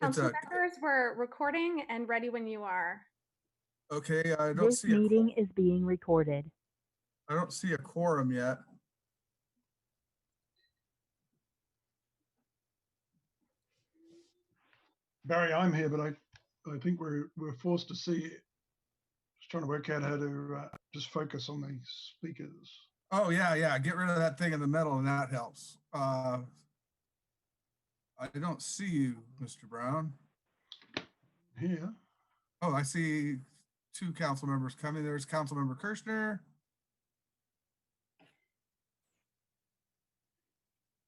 Council members, we're recording and ready when you are. Okay, I don't This see meeting is being recorded. I don't see a quorum yet. Barry, I'm here, but I think we're forced to see. Just trying to work out how to just focus on the speakers. Oh yeah. Get rid of that thing in the middle, and that helps. I don't see you, Mr. Brown. Here. Oh, I see two council members coming. There's Councilmember Kirschner.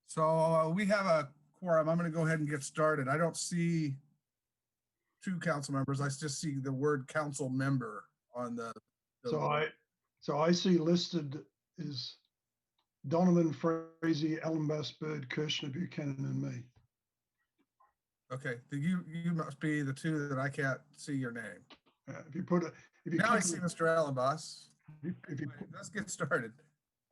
So we have a quorum. I'm going to go ahead and get started. I don't see two council members. I just see the word council member on the So I see listed is Donovan, Frazee, Ellenbass, Bird, Kirshner, Buchanan, and me. Okay, you must be the two that I can't see your name. Now I see Mr. Ellenbass. Let's get started.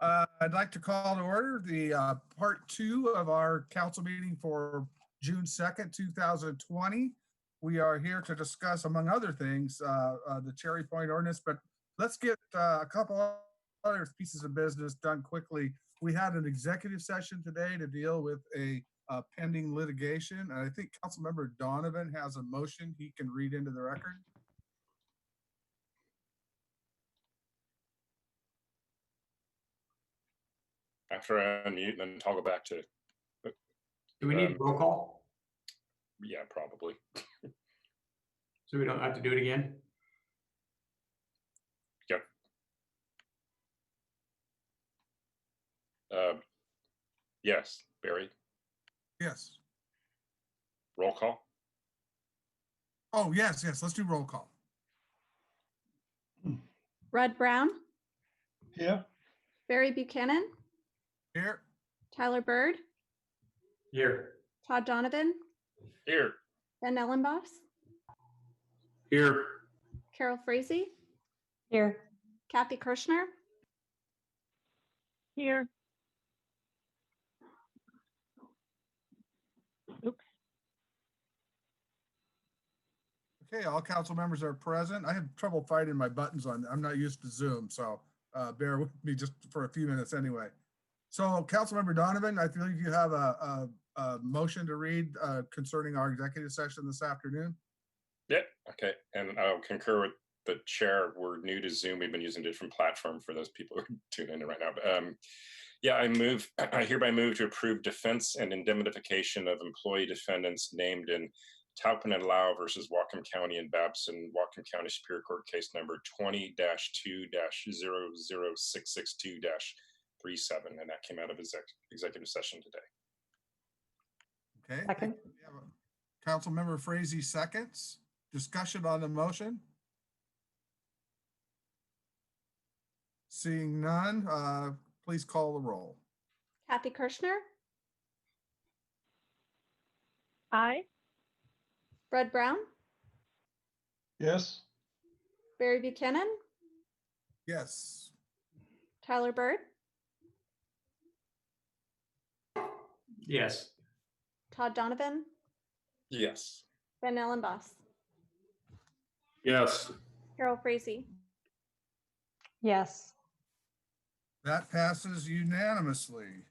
I'd like to call to order the part 2 of our council meeting for June 2nd, 2020. We are here to discuss, among other things, the Cherry Point ordinance, but let's get a couple other pieces of business done quickly. We had an executive session today to deal with a pending litigation, and I think Councilmember Donovan has a motion he can read into the record. After I unmute and then toggle back to. Do we need roll call? Yeah, probably. So we don't have to do it again? Yep. Yes, Barry. Yes. Roll call. Oh, yes. Let's do roll call. Red Brown. Here. Barry Buchanan. Here. Tyler Bird. Here. Todd Donovan. Here. Ben Ellenboss. Here. Carol Frazee. Here. Kathy Kirschner. Here. Oops. Okay, all council members are present. I have trouble finding my buttons on. I'm not used to Zoom, so bear with me just for a few minutes anyway. So, Councilmember Donovan, I believe you have a motion to read concerning our executive session this afternoon. Yeah, okay. And I'll concur with the chair. We're new to Zoom. We've been using a different platform for those people who are tuning in right now. But, yeah, I hereby move to approve defense and indemnification of employee defendants named in Taupin and Lau versus Whatcom County and Babson, Whatcom County Superior Court case number 20-2-00662-37, and that came out of executive session today. Okay. Second. We have a Councilmember Frazee seconds. Discussion on the motion. Seeing none, please call the roll. Kathy Kirschner. Aye. Red Brown. Yes. Barry Buchanan. Yes. Tyler Bird. Yes. Todd Donovan. Yes. Ben Ellenboss. Yes. Carol Frazee. Yes. That passes unanimously.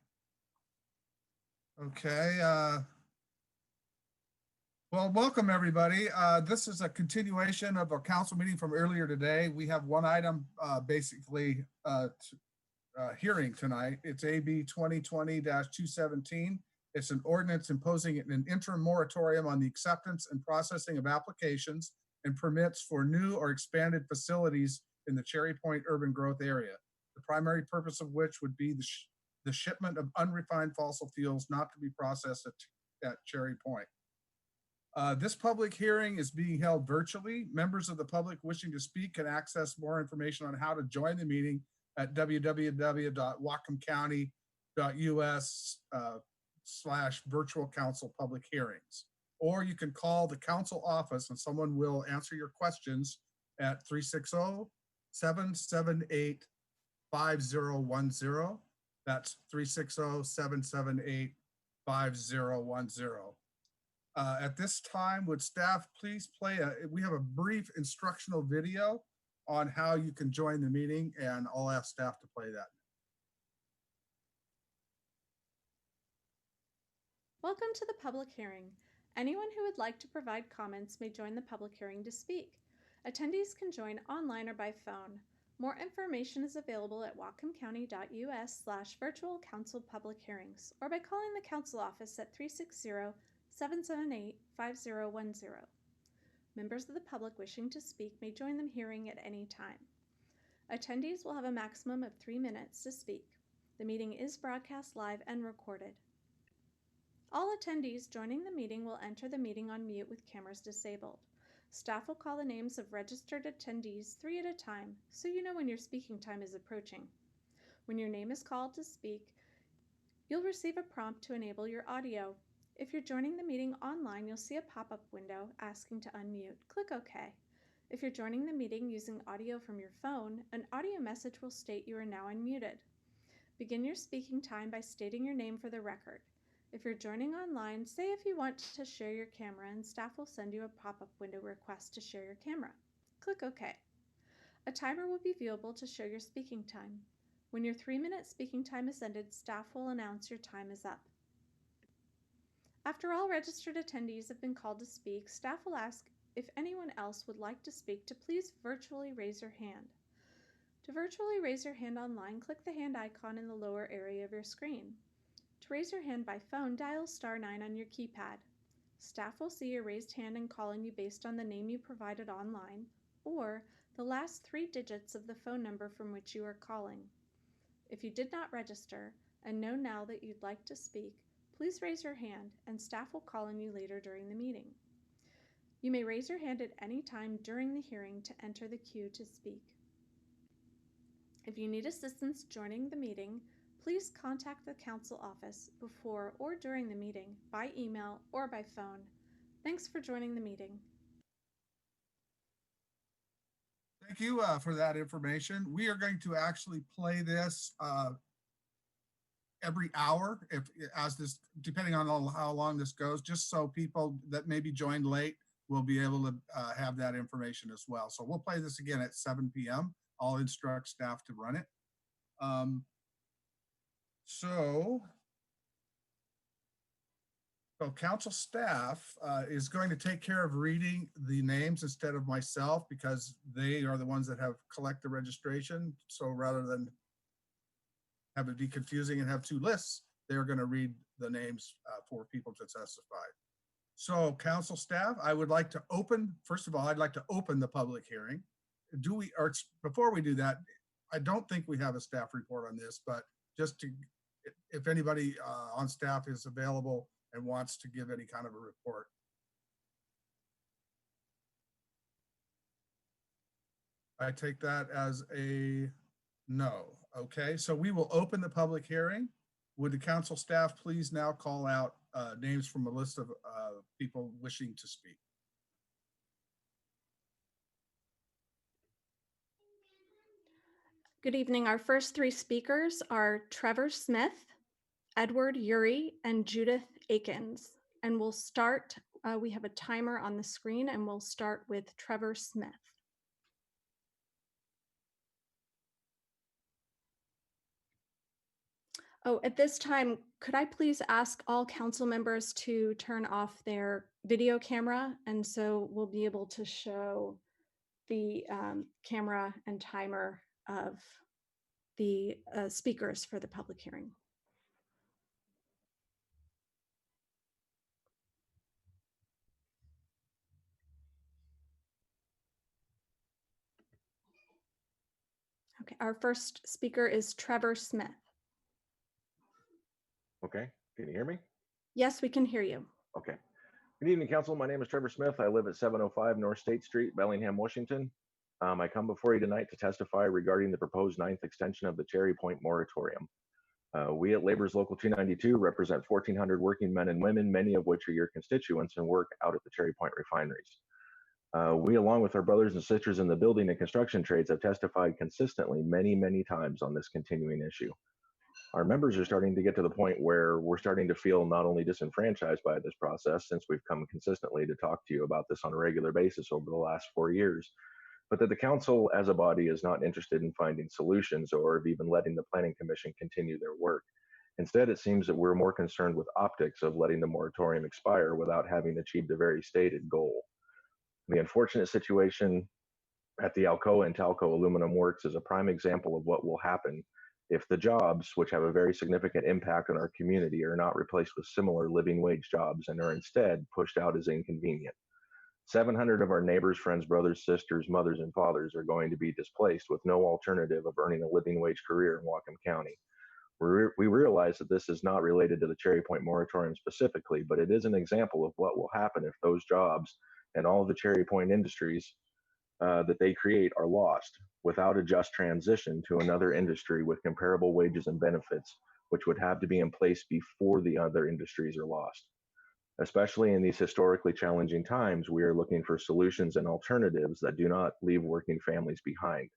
Okay. Well, welcome everybody. This is a continuation of our council meeting from earlier today. We have one item basically hearing tonight. It's AB 2020-217. It's an ordinance imposing an interim moratorium on the acceptance and processing of applications and permits for new or expanded facilities in the Cherry Point urban growth area. The primary purpose of which would be the shipment of unrefined fossil fuels not to be processed at Cherry Point. This public hearing is being held virtually. Members of the public wishing to speak can access more information on how to join the meeting at www.whatcomcounty.us/virtual council public hearings. Or you can call the council office and someone will answer your questions at 360-778-5010. That's 360-778-5010. At this time, would staff please play we have a brief instructional video on how you can join the meeting, and I'll ask staff to play that. Welcome to the public hearing. Anyone who would like to provide comments may join the public hearing to speak. Attendees can join online or by phone. More information is available at whatcomcounty.us/virtual-council-public-hearings or by calling the council office at 360-778-5010. Members of the public wishing to speak may join the hearing at any time. Attendees will have a maximum of 3 minutes to speak. The meeting is broadcast live and recorded. All attendees joining the meeting will enter the meeting on mute with cameras disabled. Staff will call the names of registered attendees 3 at a time, so you know when your speaking time is approaching. When your name is called to speak, you'll receive a prompt to enable your audio. If you're joining the meeting online, you'll see a pop-up window asking to unmute. Click OK. If you're joining the meeting using audio from your phone, an audio message will state you are now unmuted. Begin your speaking time by stating your name for the record. If you're joining online, say if you want to share your camera, and staff will send you a pop-up window request to share your camera. Click OK. A timer will be viewable to show your speaking time. When your 3-minute speaking time is ended, staff will announce your time is up. After all registered attendees have been called to speak, staff will ask if anyone else would like to speak to please virtually raise your hand. To virtually raise your hand online, click the hand icon in the lower area of your screen. To raise your hand by phone, dial *9 on your keypad. Staff will see your raised hand and call on you based on the name you provided online or the last 3 digits of the phone number from which you are calling. If you did not register and know now that you'd like to speak, please raise your hand and staff will call on you later during the meeting. You may raise your hand at any time during the hearing to enter the queue to speak. If you need assistance joining the meeting, please contact the council office before or during the meeting by email or by phone. Thanks for joining the meeting. Thank you for that information. We are going to actually play this every hour, depending on how long this goes, just so people that maybe joined late will be able to have that information as well. So we'll play this again at 7 p.m. I'll instruct staff to run it. So council staff is going to take care of reading the names instead of myself because they are the ones that have collect the registration. So rather than have it be confusing and have 2 lists, they're going to read the names for people to testify. So council staff, I would like to open, first of all, I'd like to open the public hearing. Before we do that, I don't think we have a staff report on this, but just to, if anybody on staff is available and wants to give any kind of a report. I take that as a no. Okay, so we will open the public hearing. Would the council staff please now call out names from a list of people wishing to speak? Good evening. Our first 3 speakers are Trevor Smith, Edward Uri, and Judith Akins. And we'll start, we have a timer on the screen, and we'll start with Trevor Smith. Oh, at this time, could I please ask all council members to turn off their video camera? And so we'll be able to show the camera and timer of the speakers for the public hearing. Okay, our first speaker is Trevor Smith. Okay, can you hear me? Yes, we can hear you. Okay. Good evening, council. My name is Trevor Smith. I live at 705 North State Street, Bellingham, Washington. I come before you tonight to testify regarding the proposed 9th extension of the Cherry Point moratorium. We at Labor's Local 292 represent 1,400 working men and women, many of which are your constituents and work out at the Cherry Point refineries. We, along with our brothers and sisters in the building and construction trades, have testified consistently many, many times on this continuing issue. Our members are starting to get to the point where we're starting to feel not only disenfranchised by this process, since we've come consistently to talk to you about this on a regular basis over the last 4 years, but that the council as a body is not interested in finding solutions or of even letting the planning commission continue their work. Instead, it seems that we're more concerned with optics of letting the moratorium expire without having achieved a very stated goal. The unfortunate situation at the Alcoa and Talco aluminum works is a prime example of what will happen if the jobs, which have a very significant impact on our community, are not replaced with similar living wage jobs and are instead pushed out as inconvenient. 700 of our neighbors, friends, brothers, sisters, mothers, and fathers are going to be displaced with no alternative of earning a living wage career in Whatcom County. We realize that this is not related to the Cherry Point moratorium specifically, but it is an example of what will happen if those jobs and all of the Cherry Point industries that they create are lost without a just transition to another industry with comparable wages and benefits, which would have to be in place before the other industries are lost. Especially in these historically challenging times, we are looking for solutions and alternatives that do not leave working families behind.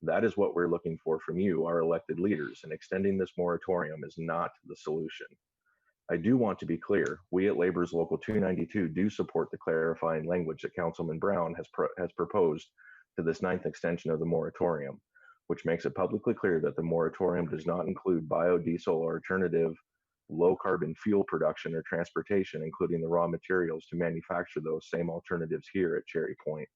That is what we're looking for from you, our elected leaders, and extending this moratorium is not the solution. I do want to be clear, we at Labor's Local 292 do support the clarifying language that Councilman Brown has proposed to this 9th extension of the moratorium, which makes it publicly clear that the moratorium does not include biodiesel or alternative low carbon fuel production or transportation, including the raw materials to manufacture those same alternatives here at Cherry Point.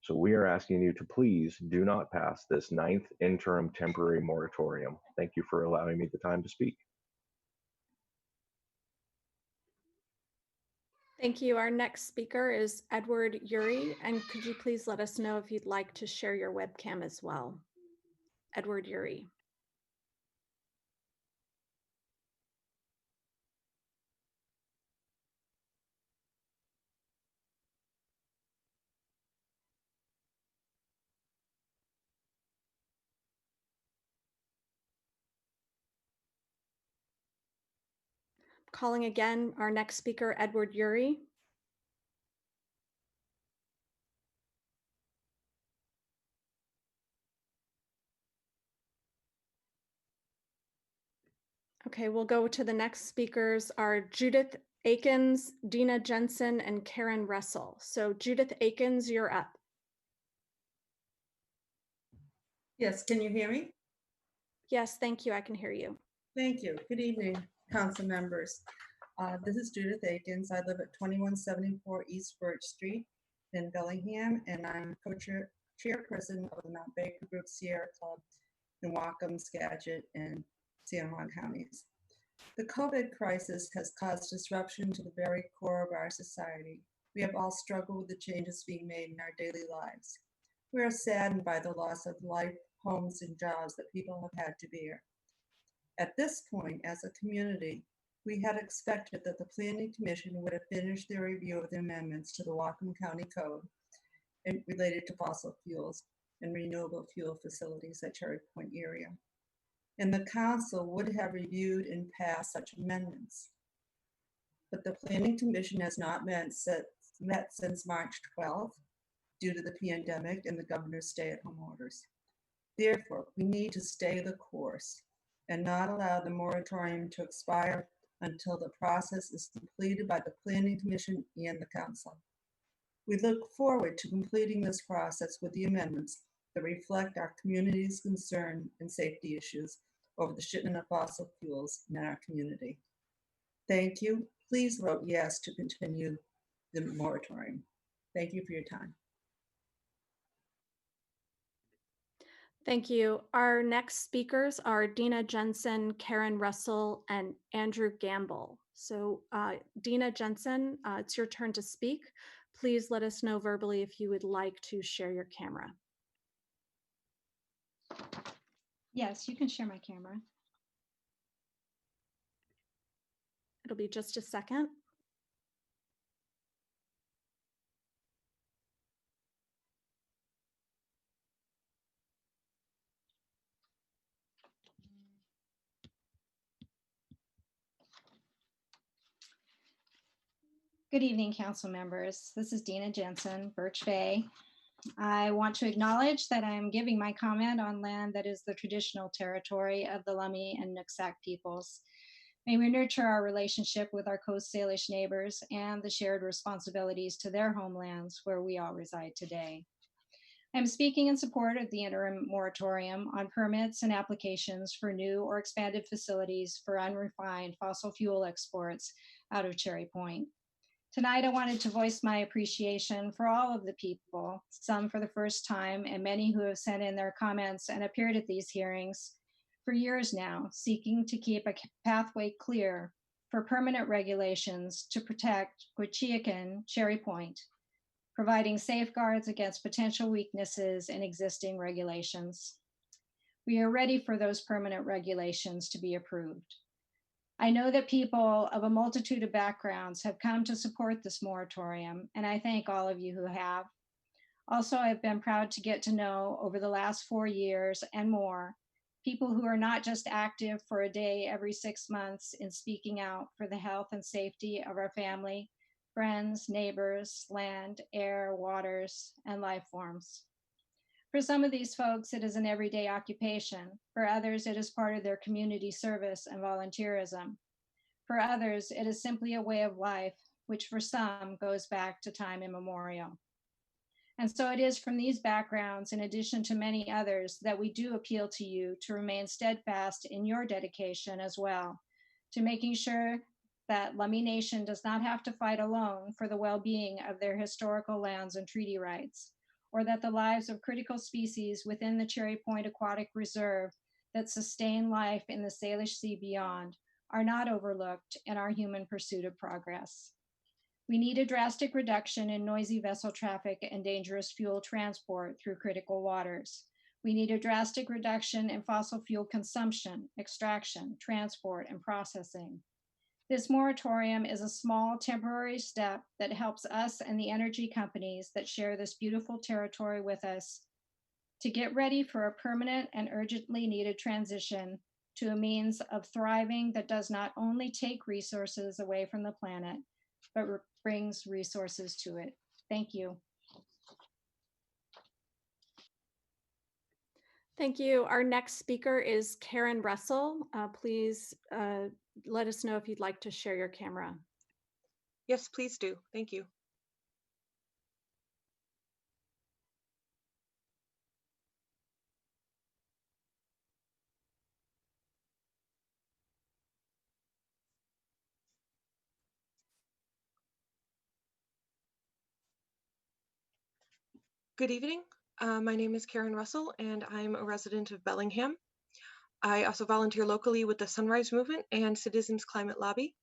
So we are asking you to please do not pass this 9th interim temporary moratorium. Thank you for allowing me the time to speak. Thank you. Our next speaker is Edward Uri, and could you please let us know if you'd like to share your webcam as well? Edward Uri. Calling again, our next speaker, Edward Uri. Okay, we'll go to the next speakers are Judith Akins, Dina Jensen, and Karen Russell. So Judith Akins, you're up. Yes, can you hear me? Yes, thank you. I can hear you. Thank you. Good evening, council members. This is Judith Akins. I live at 2174 East Birch Street in Bellingham, and I'm chairperson of the Mount Baker Group Sierra Club in Whatcom, Skagit, and San Juan counties. The COVID crisis has caused disruption to the very core of our society. We have all struggled with the changes being made in our daily lives. We are saddened by the loss of life, homes, and jobs that people have had to bear. At this point, as a community, we had expected that the Planning Commission would have finished their review of the amendments to the Whatcom County Code and related to fossil fuels and renewable fuel facilities at Cherry Point area. And the council would have reviewed and passed such amendments. But the Planning Commission has not met since March 12th due to the pandemic and the governor's stay-at-home orders. Therefore, we need to stay the course and not allow the moratorium to expire until the process is completed by the Planning Commission and the Council. We look forward to completing this process with the amendments that reflect our community's concern and safety issues over the shipment of fossil fuels in our community. Thank you. Please vote yes to continue the moratorium. Thank you for your time. Thank you. Our next speakers are Dina Jensen, Karen Russell, and Andrew Gamble. So Dina Jensen, it's your turn to speak. Please let us know verbally if you would like to share your camera. Yes, you can share my camera. It'll be just a second. Good evening, council members. This is Dina Jensen, Birch Bay. I want to acknowledge that I am giving my comment on land that is the traditional territory of the Lummi and Nooksack peoples. May we nurture our relationship with our Coast Salish neighbors and the shared responsibilities to their homelands where we all reside today. I'm speaking in support of the interim moratorium on permits and applications for new or expanded facilities for unrefined fossil fuel exports out of Cherry Point. Tonight, I wanted to voice my appreciation for all of the people, some for the first time, and many who have sent in their comments and appeared at these hearings for years now, seeking to keep a pathway clear for permanent regulations to protect Gwich'in Cherry Point, providing safeguards against potential weaknesses in existing regulations. We are ready for those permanent regulations to be approved. I know that people of a multitude of backgrounds have come to support this moratorium, and I thank all of you who have. Also, I've been proud to get to know over the last 4 years and more, people who are not just active for a day every 6 months in speaking out for the health and safety of our family, friends, neighbors, land, air, waters, and life forms. For some of these folks, it is an everyday occupation. For others, it is part of their community service and volunteerism. For others, it is simply a way of life, which for some goes back to time immemorial. And so it is from these backgrounds, in addition to many others, that we do appeal to you to remain steadfast in your dedication as well, to making sure that Lummi Nation does not have to fight alone for the well-being of their historical lands and treaty rights, or that the lives of critical species within the Cherry Point Aquatic Reserve that sustain life in the Salish Sea beyond are not overlooked in our human pursuit of progress. We need a drastic reduction in noisy vessel traffic and dangerous fuel transport through critical waters. We need a drastic reduction in fossil fuel consumption, extraction, transport, and processing. This moratorium is a small temporary step that helps us and the energy companies that share this beautiful territory with us to get ready for a permanent and urgently needed transition to a means of thriving that does not only take resources away from the planet, but brings resources to it. Thank you. Thank you. Our next speaker is Karen Russell. Please let us know if you'd like to share your camera. Yes, please do. Thank you. Good evening. My name is Karen Russell, and I'm a resident of Bellingham. I also volunteer locally with the Sunrise Movement and Citizens Climate Lobby.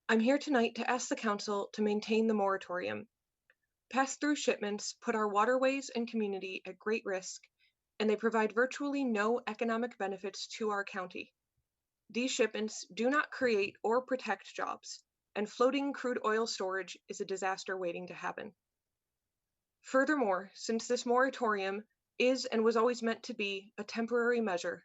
I'm here tonight to ask the Council to maintain the moratorium. Pass-through shipments put our waterways and community at great risk, and they provide virtually no economic benefits to our county. These shipments do not create or protect jobs, and floating crude oil storage is a disaster waiting to happen. Furthermore, since this moratorium is and was always meant to be a temporary measure,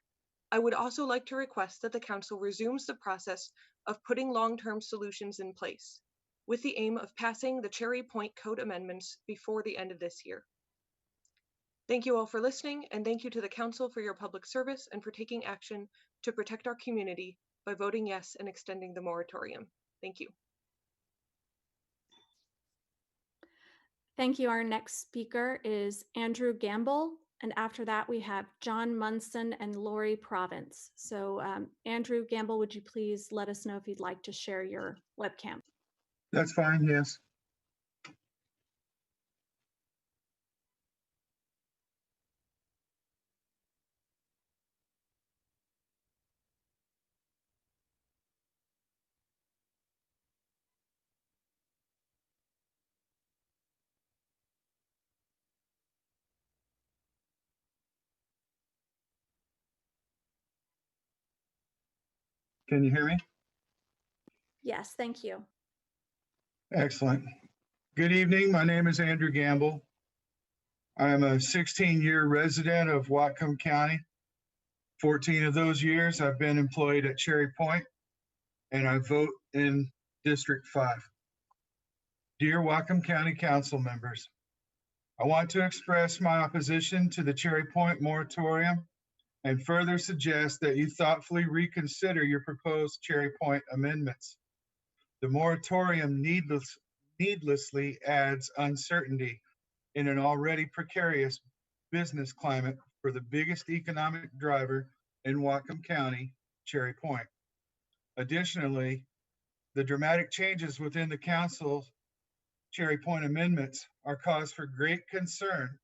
I would also like to request that the Council resumes the process of putting long-term solutions in place, with the aim of passing the Cherry Point Code amendments before the end of this year. Thank you all for listening, and thank you to the Council for your public service and for taking action to protect our community by voting yes and extending the moratorium. Thank you. Thank you. Our next speaker is Andrew Gamble. And after that, we have John Munson and Lori Province. So Andrew Gamble, would you please let us know if you'd like to share your webcam? That's fine, yes. Can you hear me? Yes, thank you. Excellent. Good evening. My name is Andrew Gamble. I'm a 16-year resident of Whatcom County. 14 of those years I've been employed at Cherry Point, and I vote in District 5. Dear Whatcom County Council members, I want to express my opposition to the Cherry Point moratorium and further suggest that you thoughtfully reconsider your proposed Cherry Point amendments. The moratorium needlessly adds uncertainty in an already precarious business climate for the biggest economic driver in Whatcom County, Cherry Point. Additionally, the dramatic changes within the council's Cherry Point amendments are cause for great concern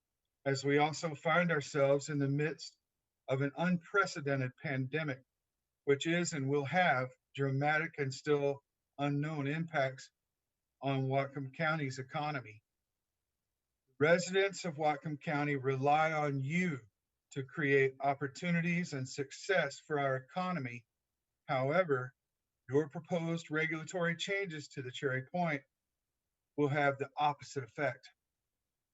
as we also find ourselves in the midst of an unprecedented pandemic, which is and will have dramatic and still unknown impacts on Whatcom County's economy. Residents of Whatcom County rely on you to create opportunities and success for our economy. However, your proposed regulatory changes to the Cherry Point will have the opposite effect.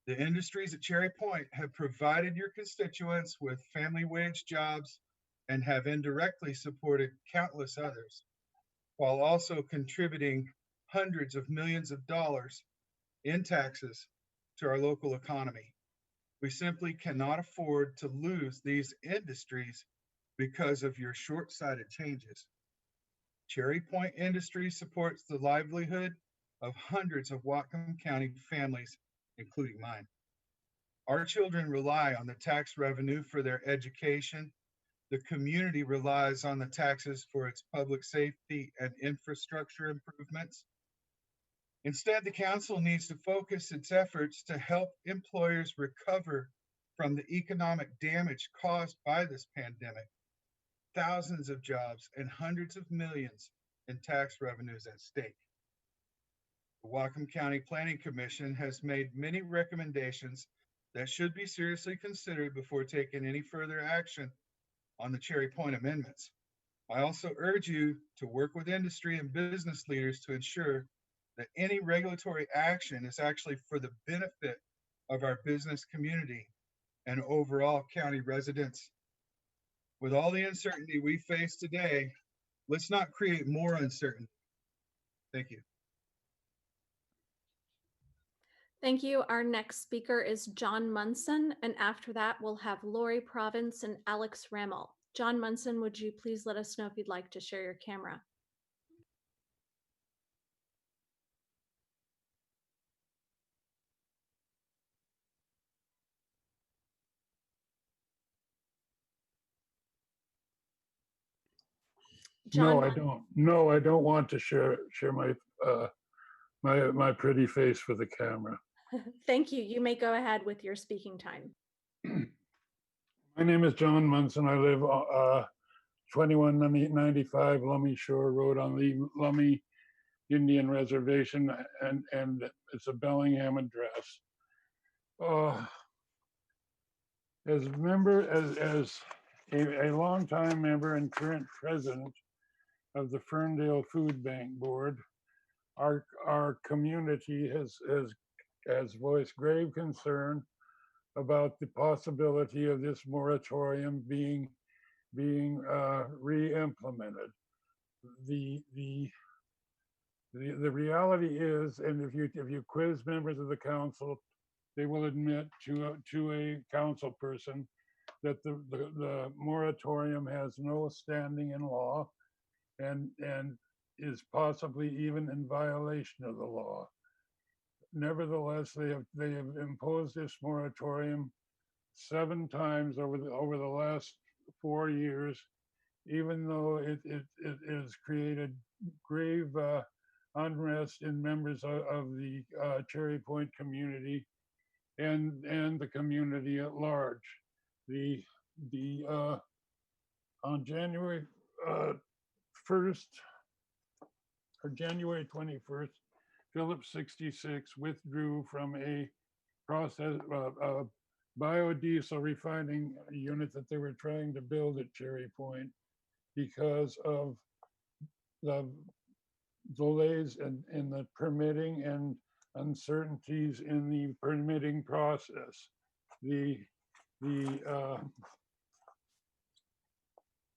The industries at Cherry Point have provided your constituents with family wage jobs and have indirectly supported countless others, while also contributing hundreds of millions of dollars in taxes to our local economy. We simply cannot afford to lose these industries because of your short-sighted changes. Cherry Point Industries supports the livelihood of hundreds of Whatcom County families, including mine. Our children rely on the tax revenue for their education. The community relies on the taxes for its public safety and infrastructure improvements. Instead, the council needs to focus its efforts to help employers recover from the economic damage caused by this pandemic. Thousands of jobs and hundreds of millions in tax revenues at stake. The Whatcom County Planning Commission has made many recommendations that should be seriously considered before taking any further action on the Cherry Point amendments. I also urge you to work with industry and business leaders to ensure that any regulatory action is actually for the benefit of our business community and overall county residents. With all the uncertainty we face today, let's not create more uncertainty. Thank you. Thank you. Our next speaker is John Munson, and after that, we'll have Lori Province and Alex Rammel. John Munson, would you please let us know if you'd like to share your camera? John, no, I don't want to share my my pretty face for the camera. Thank you. You may go ahead with your speaking time. My name is John Munson. I live 2195 Lummi Shore Road on the Lummi Indian Reservation, and it's a Bellingham address. As a longtime member and current president of the Ferndale Food Bank Board, our community has voiced grave concern about the possibility of this moratorium being re-implemented. The reality is, and if you quiz members of the council, they will admit to a council person that the moratorium has no standing in law and is possibly even in violation of the law. Nevertheless, they have imposed this moratorium 7 times over the last 4 years, even though it has created grave unrest in members of the Cherry Point community and the community at large. On January 1st or January 21st, Phillips 66 withdrew from a biodiesel refining unit that they were trying to build at Cherry Point because of the delays in the permitting and uncertainties in the permitting process. The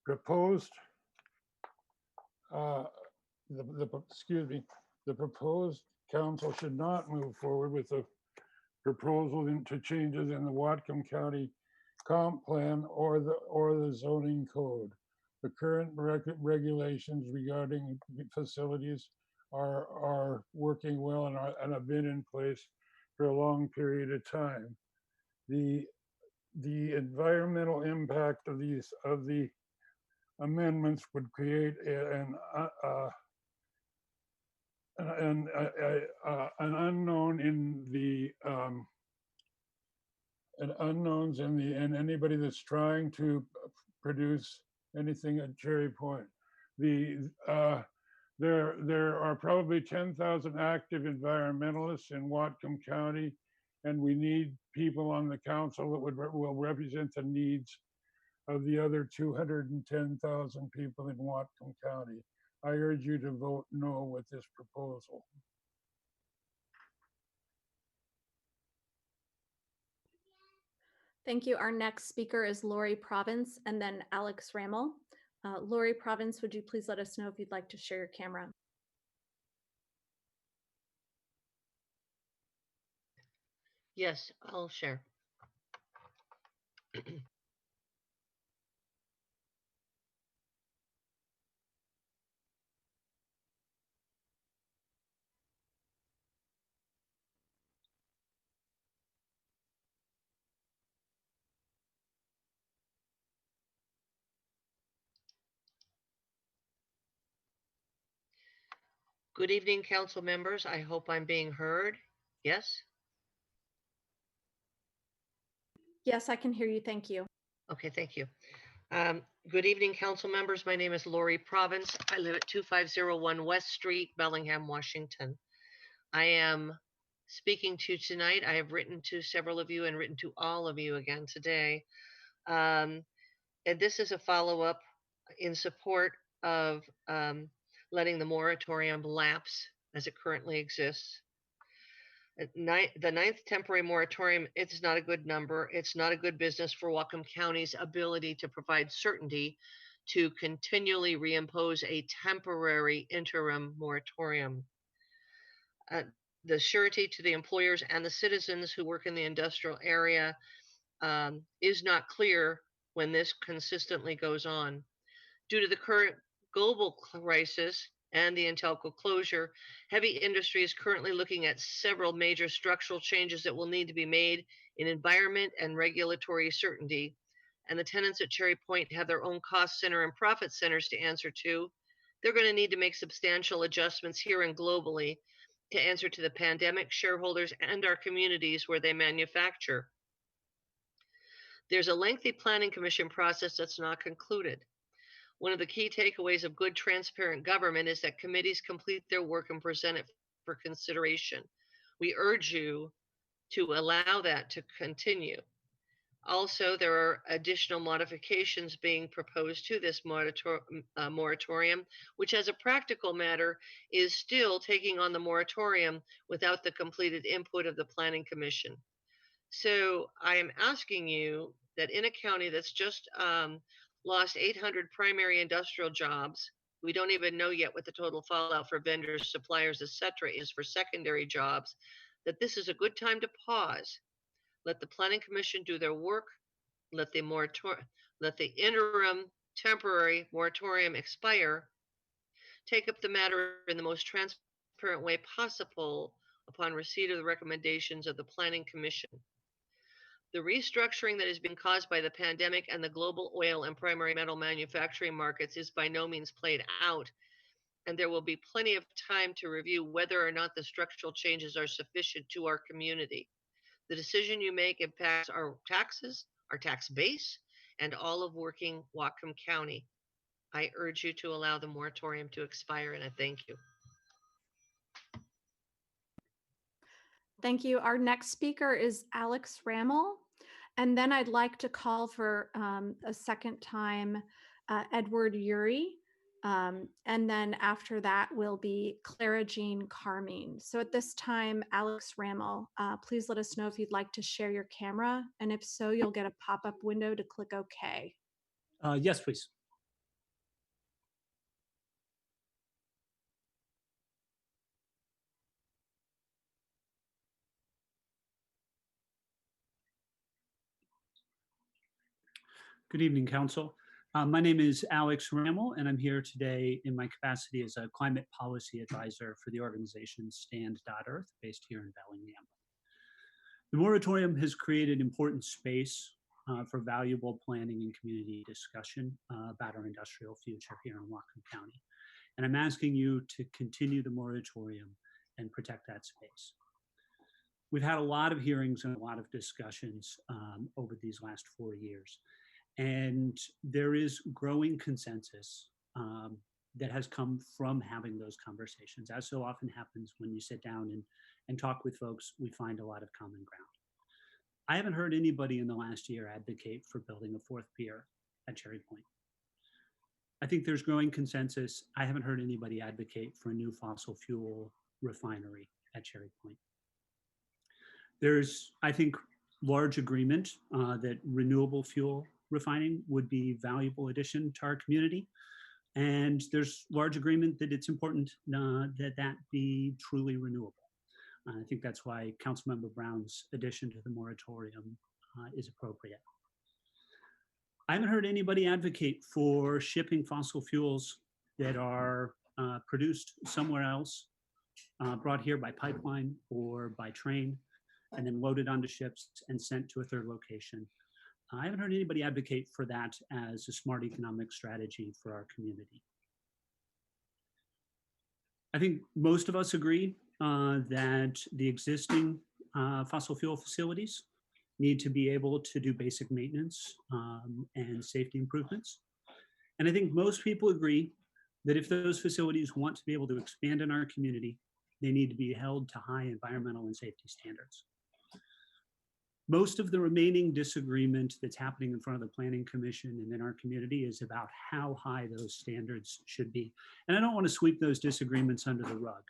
proposed the proposed council should not move forward with proposal into changes in the Whatcom County comp plan or the zoning code. The current regulations regarding facilities are working well and have been in place for a long period of time. The environmental impact of the amendments would create an unknown in the unknowns in anybody that's trying to produce anything at Cherry Point. There are probably 10,000 active environmentalists in Whatcom County, and we need people on the council that will represent the needs of the other 210,000 people in Whatcom County. I urge you to vote no with this proposal. Thank you. Our next speaker is Lori Province and then Alex Rammel. Lori Province, would you please let us know if you'd like to share your camera? Yes, I'll share. Good evening, council members. I hope I'm being heard. Yes? Yes, I can hear you. Thank you. Okay, thank you. Good evening, council members. My name is Lori Province. I live at 2501 West Street, Bellingham, Washington. I am speaking to you tonight. I have written to several of you and written to all of you again today. And this is a follow-up in support of letting the moratorium lapse as it currently exists. The ninth temporary moratorium, it's not a good number. It's not a good business for Whatcom County's ability to provide certainty to continually reimpose a temporary interim moratorium. The surety to the employers and the citizens who work in the industrial area is not clear when this consistently goes on. Due to the current global crisis and the Intelco closure, heavy industry is currently looking at several major structural changes that will need to be made in environment and regulatory certainty. And the tenants at Cherry Point have their own cost center and profit centers to answer to. They're going to need to make substantial adjustments here and globally to answer to the pandemic, shareholders, and our communities where they manufacture. There's a lengthy planning commission process that's not concluded. One of the key takeaways of good, transparent government is that committees complete their work and present it for consideration. We urge you to allow that to continue. Also, there are additional modifications being proposed to this moratorium, which as a practical matter is still taking on the moratorium without the completed input of the Planning Commission. So I am asking you that in a county that's just lost 800 primary industrial jobs, we don't even know yet what the total fallout for vendors, suppliers, etc. is for secondary jobs, that this is a good time to pause. Let the Planning Commission do their work. Let the interim temporary moratorium expire. Take up the matter in the most transparent way possible upon receipt of the recommendations of the Planning Commission. The restructuring that has been caused by the pandemic and the global oil and primary metal manufacturing markets is by no means played out, and there will be plenty of time to review whether or not the structural changes are sufficient to our community. The decision you make impacts our taxes, our tax base, and all of working Whatcom County. I urge you to allow the moratorium to expire, and I thank you. Thank you. Our next speaker is Alex Rammel. And then I'd like to call for a second time Edward Uri. And then after that will be Clara Jean Carmine. So at this time, Alex Rammel, please let us know if you'd like to share your camera. And if so, you'll get a pop-up window to click OK. Yes, please. Good evening, Council. My name is Alex Rammel, and I'm here today in my capacity as a climate policy advisor for the organization Stand.Earth, based here in Bellingham. The moratorium has created important space for valuable planning and community discussion about our industrial future here in Whatcom County. And I'm asking you to continue the moratorium and protect that space. We've had a lot of hearings and a lot of discussions over these last 4 years. And there is growing consensus that has come from having those conversations. As so often happens when you sit down and talk with folks, we find a lot of common ground. I haven't heard anybody in the last year advocate for building a fourth pier at Cherry Point. I think there's growing consensus. I haven't heard anybody advocate for a new fossil fuel refinery at Cherry Point. There's, I think, large agreement that renewable fuel refining would be a valuable addition to our community. And there's large agreement that it's important that that be truly renewable. I think that's why Councilmember Brown's addition to the moratorium is appropriate. I haven't heard anybody advocate for shipping fossil fuels that are produced somewhere else, brought here by pipeline or by train, and then loaded onto ships and sent to a third location. I haven't heard anybody advocate for that as a smart economic strategy for our community. I think most of us agree that the existing fossil fuel facilities need to be able to do basic maintenance and safety improvements. And I think most people agree that if those facilities want to be able to expand in our community, they need to be held to high environmental and safety standards. Most of the remaining disagreement that's happening in front of the Planning Commission and in our community is about how high those standards should be. And I don't want to sweep those disagreements under the rug,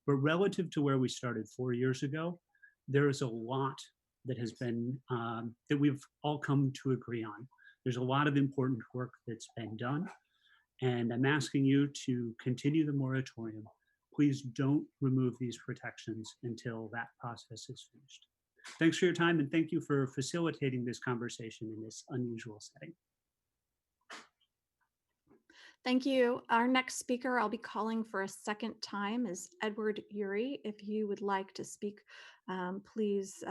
but relative to where we started 4 years ago, there is a lot that has been, that we've all come to agree on. There's a lot of important work that's been done, and I'm asking you to continue the moratorium. Please don't remove these protections until that process is finished. Thanks for your time, and thank you for facilitating this conversation in this unusual setting. Thank you. Our next speaker I'll be calling for a second time is Edward Uri. If you would like to speak, please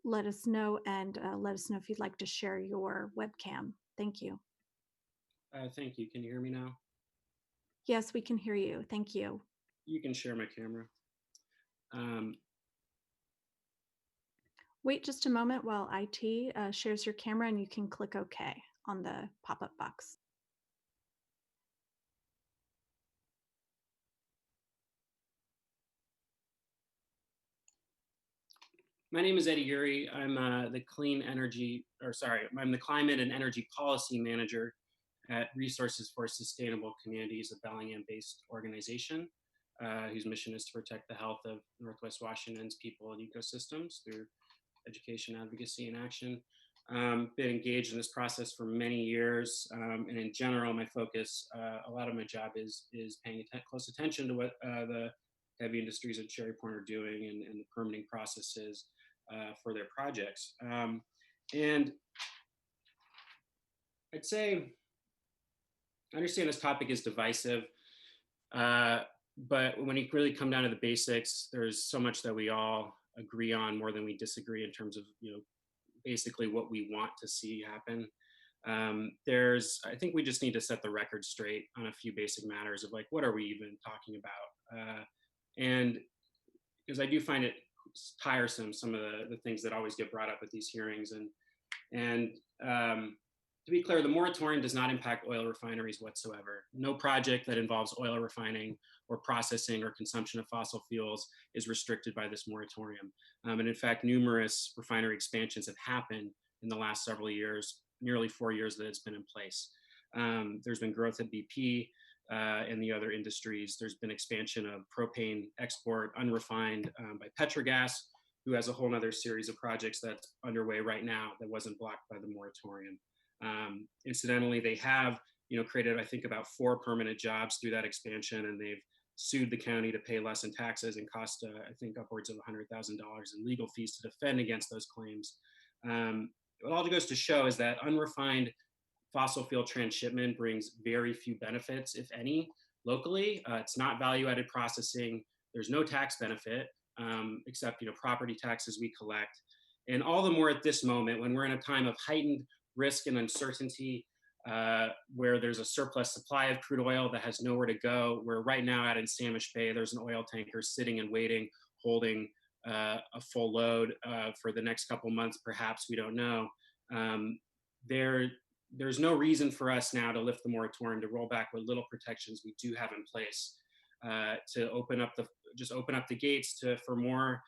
let us know, and let us know if you'd like to share your webcam. Thank you. Thank you. Can you hear me now? Yes, we can hear you. Thank you. You can share my camera. Wait just a moment while IT shares your camera, and you can click OK on the pop-up box. My name is Eddie Uri. I'm I'm the Climate and Energy Policy Manager at Resources for Sustainable Communities, a Bellingham-based organization whose mission is to protect the health of Northwest Washington's people and ecosystems through education, advocacy, and action. Been engaged in this process for many years, and in general, my focus, a lot of my job is paying close attention to what the heavy industries at Cherry Point are doing and the permitting processes for their projects. And I'd say, I understand this topic is divisive, but when you really come down to the basics, there's so much that we all agree on more than we disagree in terms of, basically what we want to see happen. I think we just need to set the record straight on a few basic matters of like, what are we even talking about? And because I do find it tiresome, some of the things that always get brought up at these hearings. And to be clear, the moratorium does not impact oil refineries whatsoever. No project that involves oil refining or processing or consumption of fossil fuels is restricted by this moratorium. And in fact, numerous refinery expansions have happened in the last several years, nearly 4 years that it's been in place. There's been growth at BP and the other industries. There's been expansion of propane export unrefined by Petrogas, who has a whole other series of projects that's underway right now that wasn't blocked by the moratorium. Incidentally, they have created, I think, about 4 permanent jobs through that expansion, and they've sued the county to pay less in taxes and cost, I think, upwards of $100,000 in legal fees to defend against those claims. What all it goes to show is that unrefined fossil fuel transshipment brings very few benefits, if any, locally. It's not value-added processing. There's no tax benefit, except property taxes we collect. And all the more at this moment, when we're in a time of heightened risk and uncertainty, where there's a surplus supply of crude oil that has nowhere to go. Where right now out in Sandwich Bay, there's an oil tanker sitting and waiting, holding a full load for the next couple months, perhaps, we don't know. There's no reason for us now to lift the moratorium, to roll back what little protections we do have in place, to open up the gates for more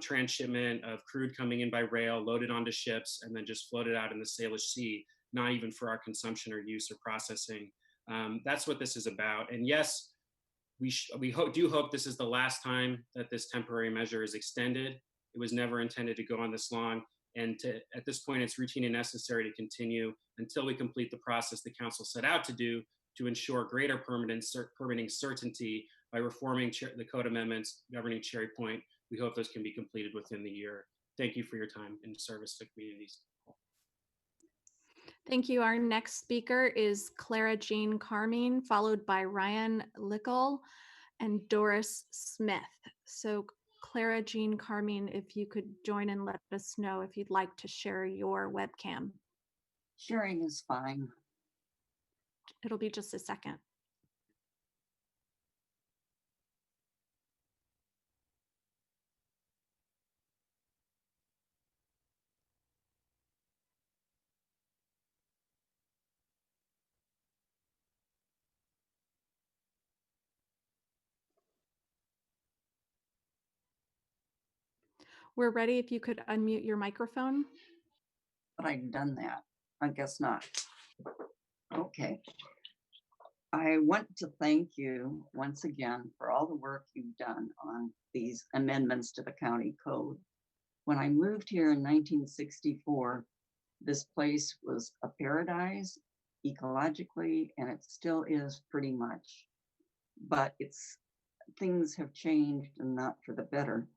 transshipment of crude coming in by rail, loaded onto ships, and then just floated out in the Salish Sea, not even for our consumption or use or processing. That's what this is about. And yes, we do hope this is the last time that this temporary measure is extended. It was never intended to go on this long. And at this point, it's routine and necessary to continue until we complete the process the council set out to do to ensure greater permitting certainty by reforming the code amendments governing Cherry Point. We hope those can be completed within the year. Thank you for your time and service to communities. Thank you. Our next speaker is Clara Jean Carmine, followed by Ryan Lickel and Doris Smith. So Clara Jean Carmine, if you could join and let us know if you'd like to share your webcam. Sharing is fine. It'll be just a second. We're ready if you could unmute your microphone. But I've done that. I guess not. Okay. I want to thank you once again for all the work you've done on these amendments to the county code. When I moved here in 1964, this place was a paradise ecologically, and it still is pretty much. But things have changed and not for the better.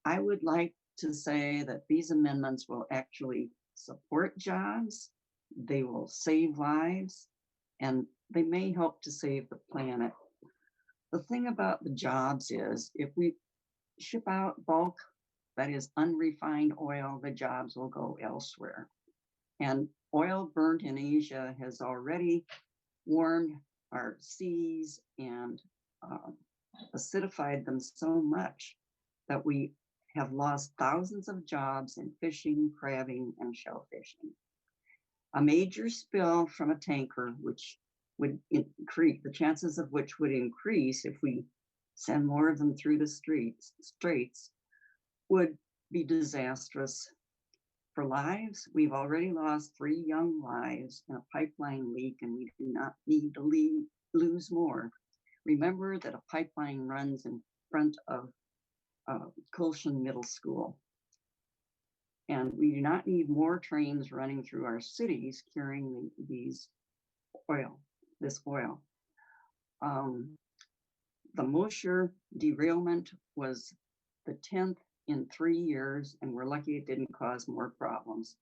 I would like to say that these amendments will actually support jobs, they will save lives, and they may help to save the planet. The thing about the jobs is if we ship out bulk, that is unrefined oil, the jobs will go elsewhere. And oil burnt in Asia has already warmed our seas and acidified them so much that we have lost thousands of jobs in fishing, crabbing, and shellfishing. A major spill from a tanker, which would increase, the chances of which would increase if we send more of them through the straits, would be disastrous. For lives, we've already lost 3 young lives in a pipeline leak, and we do not need to lose more. Remember that a pipeline runs in front of Colshan Middle School. And we do not need more trains running through our cities carrying this oil. The Mosher derailment was the 10th in 3 years, and we're lucky it didn't cause more problems.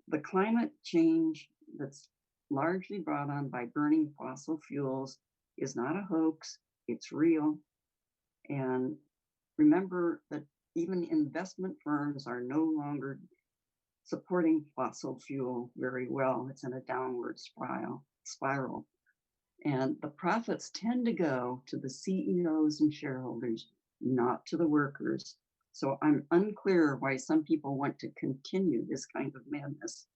The climate change that's largely brought on by burning fossil fuels is not a hoax, it's real. And remember that even investment firms are no longer supporting fossil fuel very well. It's in a downward spiral. And the profits tend to go to the CEOs and shareholders, not to the workers. So I'm unclear why some people want to continue this kind of madness.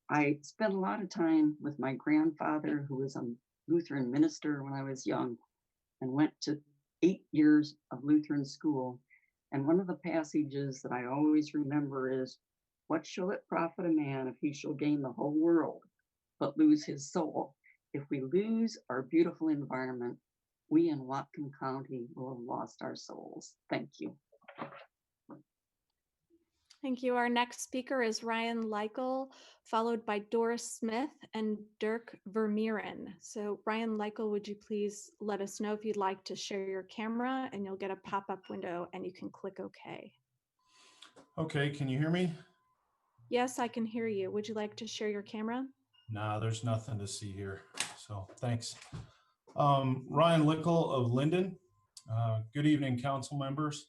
I spent a lot of time with my grandfather, who was a Lutheran minister when I was young, and went to 8 years of Lutheran school. And one of the passages that I always remember is, what shall it profit a man if he shall gain the whole world, but lose his soul? If we lose our beautiful environment, we in Whatcom County will have lost our souls. Thank you. Thank you. Our next speaker is Ryan Lickel, followed by Doris Smith and Dirk Vermeeren. So Ryan Lickel, would you please let us know if you'd like to share your camera, and you'll get a pop-up window and you can click OK. Okay, can you hear me? Yes, I can hear you. Would you like to share your camera? Nah, there's nothing to see here. So thanks. Ryan Lickle of Linden. Good evening, council members.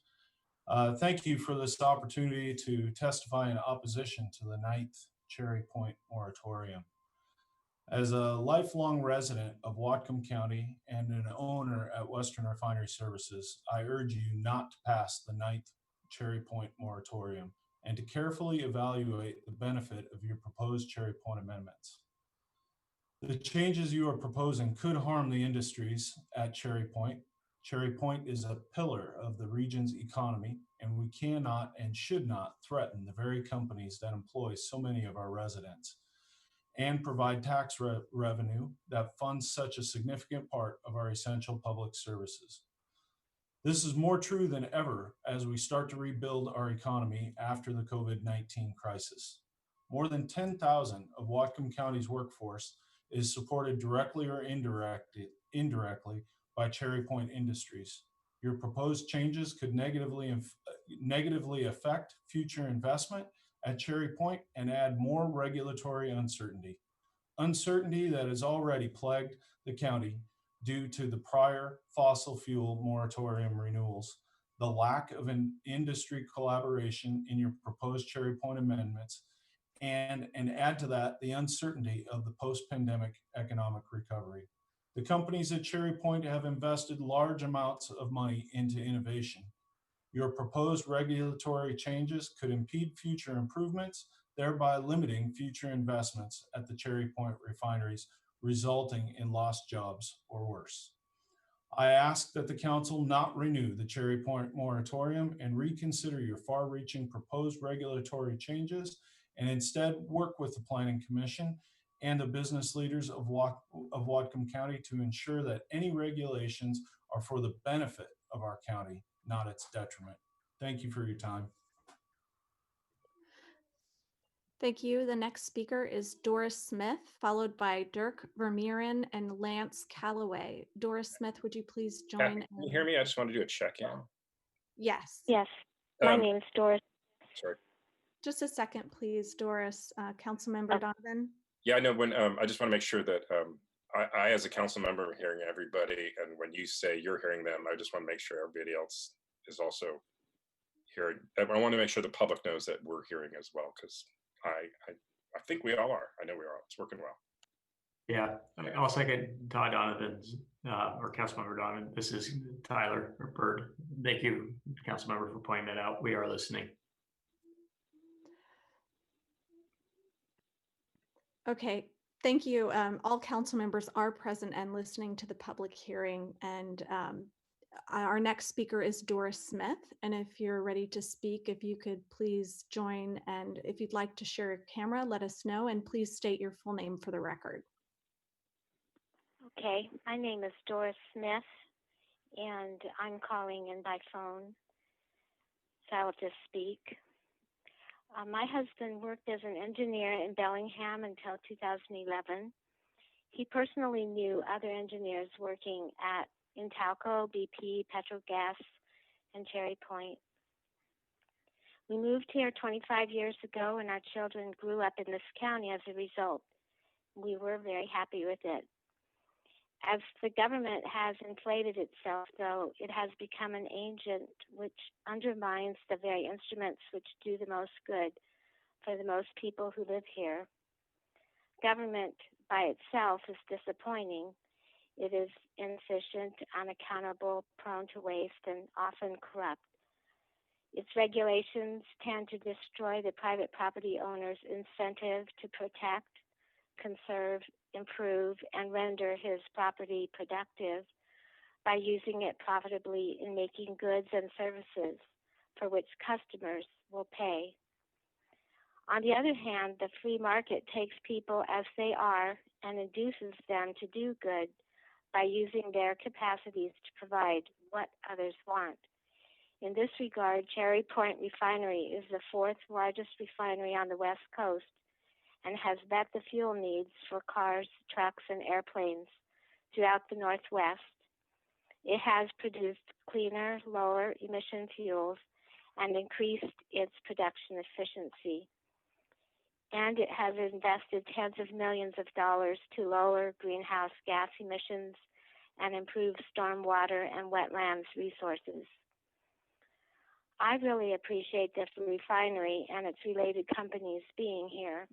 Thank you for this opportunity to testify in opposition to the 9th Cherry Point moratorium. As a lifelong resident of Whatcom County and an owner at Western Refinery Services, I urge you not to pass the 9th Cherry Point moratorium and to carefully evaluate the benefit of your proposed Cherry Point amendments. The changes you are proposing could harm the industries at Cherry Point. Cherry Point is a pillar of the region's economy, and we cannot and should not threaten the very companies that employ so many of our residents and provide tax revenue that funds such a significant part of our essential public services. This is more true than ever as we start to rebuild our economy after the COVID-19 crisis. More than 10,000 of Whatcom County's workforce is supported directly or indirectly by Cherry Point Industries. Your proposed changes could negatively affect future investment at Cherry Point and add more regulatory uncertainty. Uncertainty that has already plagued the county due to the prior fossil fuel moratorium renewals, the lack of an industry collaboration in your proposed Cherry Point amendments, and add to that the uncertainty of the post-pandemic economic recovery. The companies at Cherry Point have invested large amounts of money into innovation. Your proposed regulatory changes could impede future improvements, thereby limiting future investments at the Cherry Point refineries, resulting in lost jobs or worse. I ask that the council not renew the Cherry Point moratorium and reconsider your far-reaching proposed regulatory changes, and instead work with the Planning Commission and the business leaders of Whatcom County to ensure that any regulations are for the benefit of our county, not its detriment. Thank you for your time. Thank you. The next speaker is Doris Smith, followed by Dirk Vermeeren and Lance Calloway. Doris Smith, would you please join? Can you hear me? I just want to do a check-in. Yes. Yes. My name's Doris. Sorry. Just a second, please, Doris. Councilmember Donovan. Yeah, I know when I just want to make sure that I, as a council member, am hearing everybody, and when you say you're hearing them, I just want to make sure everybody else is also hearing. I want to make sure the public knows that we're hearing as well, because I think we all are. I know we are. It's working well. Yeah, I'll second Todd Donovan's or Councilmember Donovan. This is Tyler or Bird. Thank you, Councilmember, for pointing that out. We are listening. Okay, thank you. All council members are present and listening to the public hearing. And our next speaker is Doris Smith. And if you're ready to speak, if you could please join. And if you'd like to share your camera, let us know. And please state your full name for the record. Okay, my name is Doris Smith, and I'm calling in by phone, so I'll just speak. My husband worked as an engineer in Bellingham until 2011. He personally knew other engineers working at Intalco, BP, Petrogas, and Cherry Point. We moved here 25 years ago, and our children grew up in this county as a result. We were very happy with it. As the government has inflated itself, though, it has become an agent which undermines the very instruments which do the most good for the most people who live here. Government by itself is disappointing. It is inefficient, unaccountable, prone to waste, and often corrupt. Its regulations tend to destroy the private property owner's incentive to protect, conserve, improve, and render his property productive by using it profitably in making goods and services for which customers will pay. On the other hand, the free market takes people as they are and induces them to do good by using their capacities to provide what others want. In this regard, Cherry Point Refinery is the fourth largest refinery on the West Coast and has met the fuel needs for cars, trucks, and airplanes throughout the Northwest. It has produced cleaner, lower emission fuels and increased its production efficiency. and it has invested tens of millions of dollars to lower greenhouse gas emissions and improve stormwater and wetlands resources. I really appreciate this refinery and its related companies being here.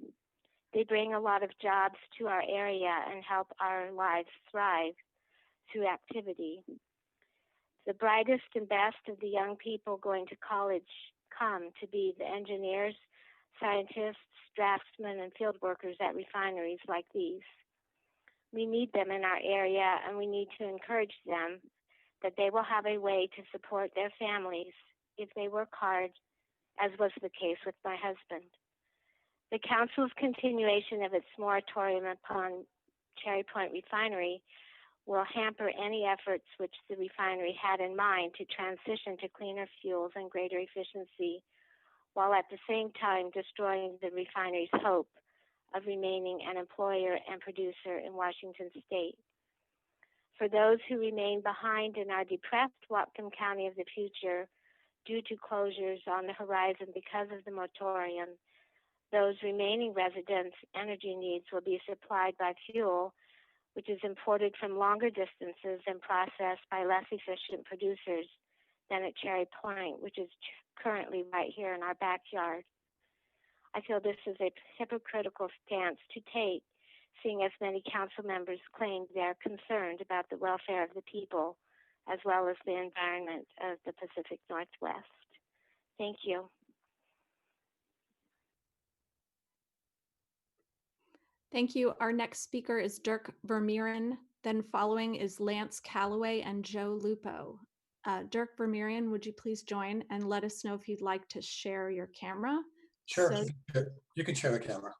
They bring a lot of jobs to our area and help our lives thrive through activity. The brightest and best of the young people going to college come to be the engineers, scientists, draftsmen, and field workers at refineries like these. We need them in our area, and we need to encourage them that they will have a way to support their families if they work hard, as was the case with my husband. The council's continuation of its moratorium upon Cherry Point Refinery will hamper any efforts which the refinery had in mind to transition to cleaner fuels and greater efficiency, while at the same time destroying the refinery's hope of remaining an employer and producer in Washington state. For those who remain behind in our depressed Whatcom County of the future due to closures on the horizon because of the moratorium, those remaining residents' energy needs will be supplied by fuel which is imported from longer distances and processed by less efficient producers than at Cherry Point, which is currently right here in our backyard. I feel this is a hypocritical stance to take, seeing as many council members claim they are concerned about the welfare of the people, as well as the environment of the Pacific Northwest. Thank you. Thank you. Our next speaker is Dirk Vermeeren. Then following is Lance Calloway and Joe Lupo. Dirk Vermeeren, would you please join and let us know if you'd like to share your camera? Sure, So, you can share the camera.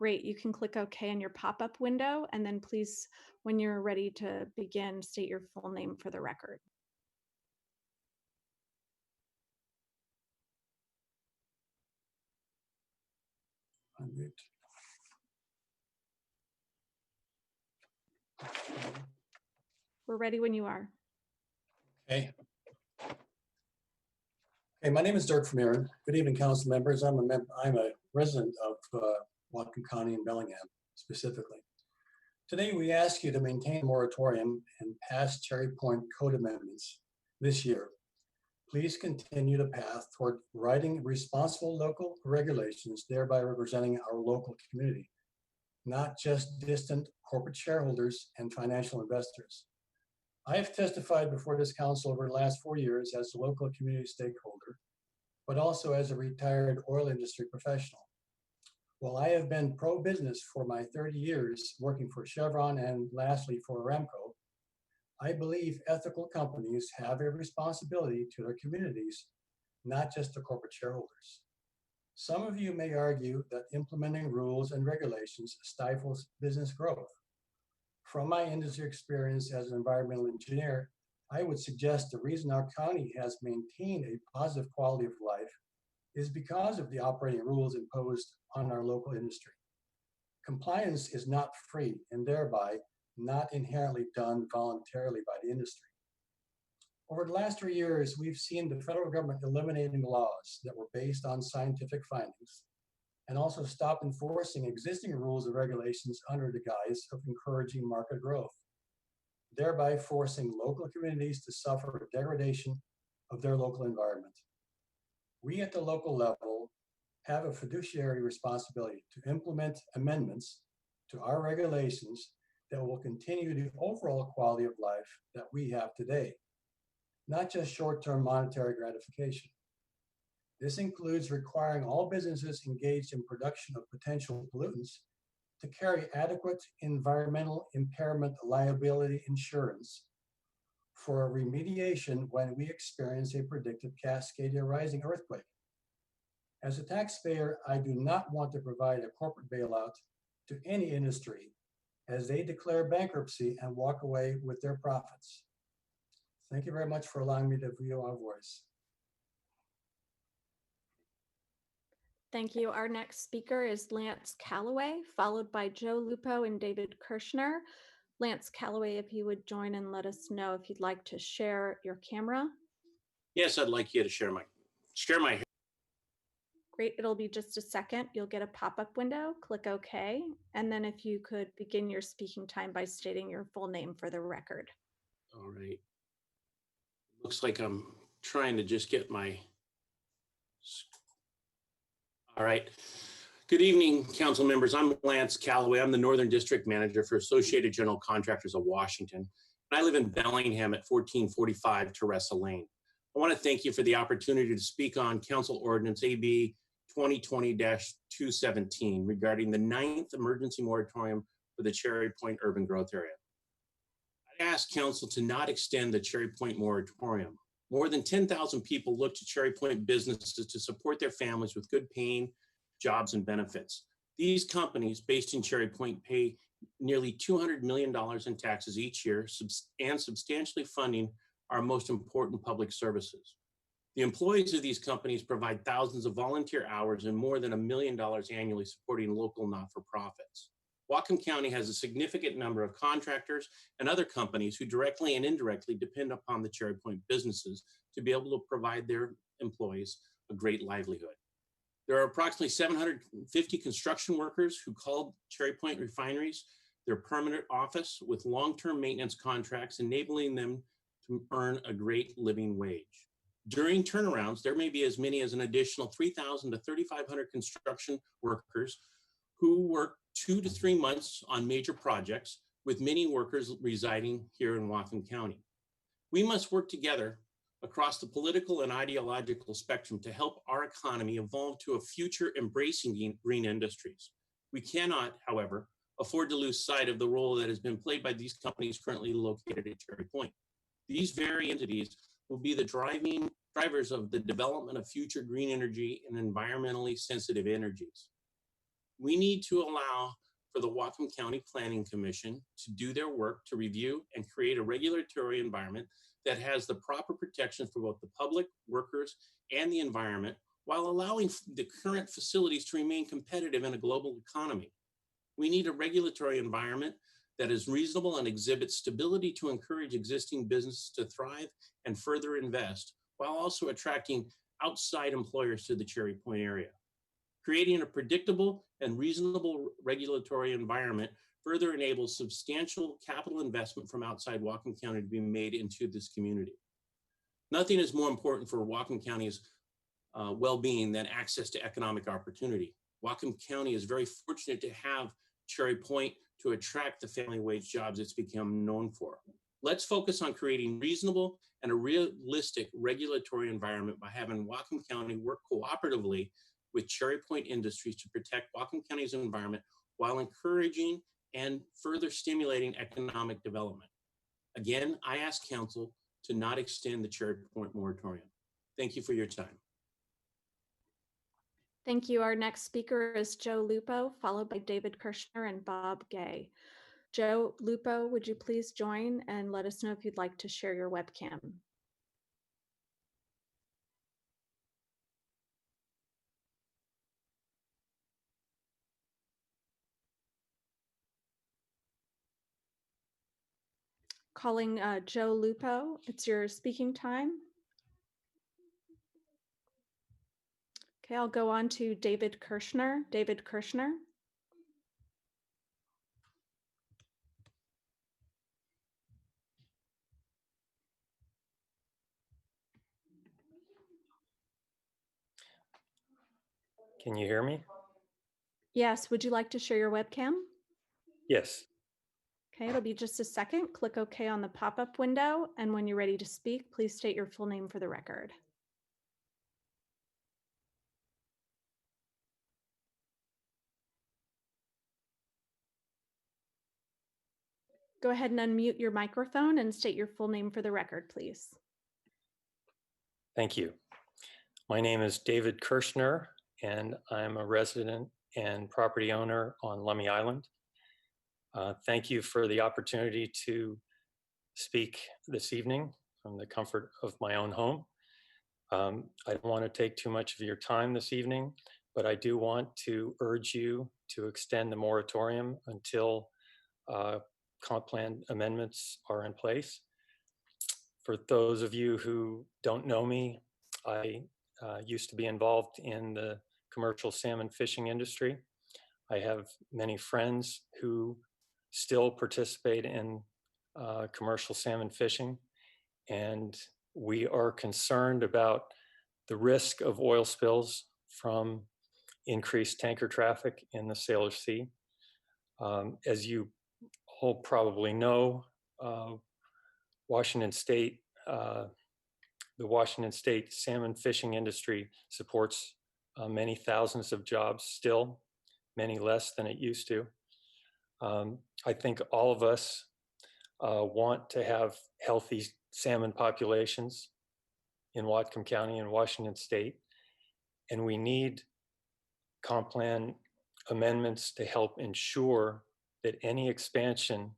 great. You can click OK in your pop-up window, and then please, when you're ready to begin, state your full name for the record. Unmute. We're ready when you are. Okay. Hey, my name is Dirk Vermeeren. Good evening, council members. I'm a resident of Whatcom County in Bellingham, specifically. Today, we ask you to maintain a moratorium and pass Cherry Point code amendments this year. Please continue the path toward writing responsible local regulations, thereby representing our local community, not just distant corporate shareholders and financial investors. I have testified before this council over the last 4 years as a local community stakeholder, but also as a retired oil industry professional. While I have been pro-business for my 30 years working for Chevron and lastly for Aramco, I believe ethical companies have a responsibility to their communities, not just to corporate shareholders. Some of you may argue that implementing rules and regulations stifles business growth. From my industry experience as an environmental engineer, I would suggest the reason our county has maintained a positive quality of life is because of the operating rules imposed on our local industry. Compliance is not free and thereby not inherently done voluntarily by the industry. Over the last 3 years, we've seen the federal government eliminating laws that were based on scientific findings and also stop enforcing existing rules and regulations under the guise of encouraging market growth, thereby forcing local communities to suffer degradation of their local environment. We at the local level have a fiduciary responsibility to implement amendments to our regulations that will continue the overall quality of life that we have today, not just short-term monetary gratification. This includes requiring all businesses engaged in production of potential pollutants to carry adequate environmental impairment liability insurance for remediation when we experience a predicted Cascadia rising earthquake. As a taxpayer, I do not want to provide a corporate bailout to any industry as they declare bankruptcy and walk away with their profits. Thank you very much for allowing me to view our voice. Thank you. Our next speaker is Lance Calloway, followed by Joe Lupo and David Kirshner. Lance Calloway, if you would join and let us know if you'd like to share your camera. Yes, I'd like you to share my. Great. Great, it'll be just a second. You'll get a pop-up window, click OK, and then if you could begin your speaking time by stating your full name for the record. All right. Looks like I'm trying to just get my. All right. Good evening, council members. I'm Lance Calloway. I'm the Northern District Manager for Associated General Contractors of Washington. And I live in Bellingham at 1445 Teresa Lane. I want to thank you for the opportunity to speak on Council Ordinance AB 2020-217 regarding the 9th emergency moratorium for the Cherry Point urban growth area. I ask council to not extend the Cherry Point moratorium. More than 10,000 people look to Cherry Point businesses to support their families with good paying jobs and benefits. These companies based in Cherry Point pay nearly $200 million in taxes each year and substantially funding our most important public services. The employees of these companies provide thousands of volunteer hours and more than $1 million annually supporting local not-for-profits. Whatcom County has a significant number of contractors and other companies who directly and indirectly depend upon the Cherry Point businesses to be able to provide their employees a great livelihood. There are approximately 750 construction workers who call Cherry Point refineries their permanent office with long-term maintenance contracts, enabling them to earn a great living wage. During turnarounds, there may be as many as an additional 3,000 to 3,500 construction workers who work 2 to 3 months on major projects, with many workers residing here in Whatcom County. We must work together across the political and ideological spectrum to help our economy evolve to a future embracing green industries. We cannot, however, afford to lose sight of the role that has been played by these companies currently located at Cherry Point. These very entities will be the drivers of the development of future green energy and environmentally sensitive energies. We need to allow for the Whatcom County Planning Commission to do their work to review and create a regulatory environment that has the proper protection for both the public, workers, and the environment, while allowing the current facilities to remain competitive in a global economy. We need a regulatory environment that is reasonable and exhibits stability to encourage existing businesses to thrive and further invest, while also attracting outside employers to the Cherry Point area. Creating a predictable and reasonable regulatory environment further enables substantial capital investment from outside Whatcom County to be made into this community. Nothing is more important for Whatcom County's well-being than access to economic opportunity. Whatcom County is very fortunate to have Cherry Point to attract the family wage jobs it's become known for. Let's focus on creating reasonable and a realistic regulatory environment by having Whatcom County work cooperatively with Cherry Point Industries to protect Whatcom County's environment while encouraging and further stimulating economic development. Again, I ask council to not extend the Cherry Point moratorium. Thank you for your time. Thank you. Our next speaker is Joe Lupo, followed by David Kirshner and Bob Gay. Joe Lupo, would you please join and let us know if you'd like to share your webcam? Calling Joe Lupo. It's your speaking time. Okay, I'll go on to David Kirshner. David Kirshner. Can you hear me? Yes, would you like to share your webcam? Yes. Okay, it'll be just a second. Click OK on the pop-up window, and when you're ready to speak, please state your full name for the record. Go ahead and unmute your microphone and state your full name for the record, please. Thank you. My name is David Kirshner, and I'm a resident and property owner on Lummi Island. Thank you for the opportunity to speak this evening from the comfort of my own home. I don't want to take too much of your time this evening, but I do want to urge you to extend the moratorium until comp plan amendments are in place. For those of you who don't know me, I used to be involved in the commercial salmon fishing industry. I have many friends who still participate in commercial salmon fishing, and we are concerned about the risk of oil spills from increased tanker traffic in the Sailor Sea. As you all probably know, Washington State, the Washington State salmon fishing industry supports many thousands of jobs still, many less than it used to. I think all of us want to have healthy salmon populations in Whatcom County and Washington State, and we need comp plan amendments to help ensure that any expansion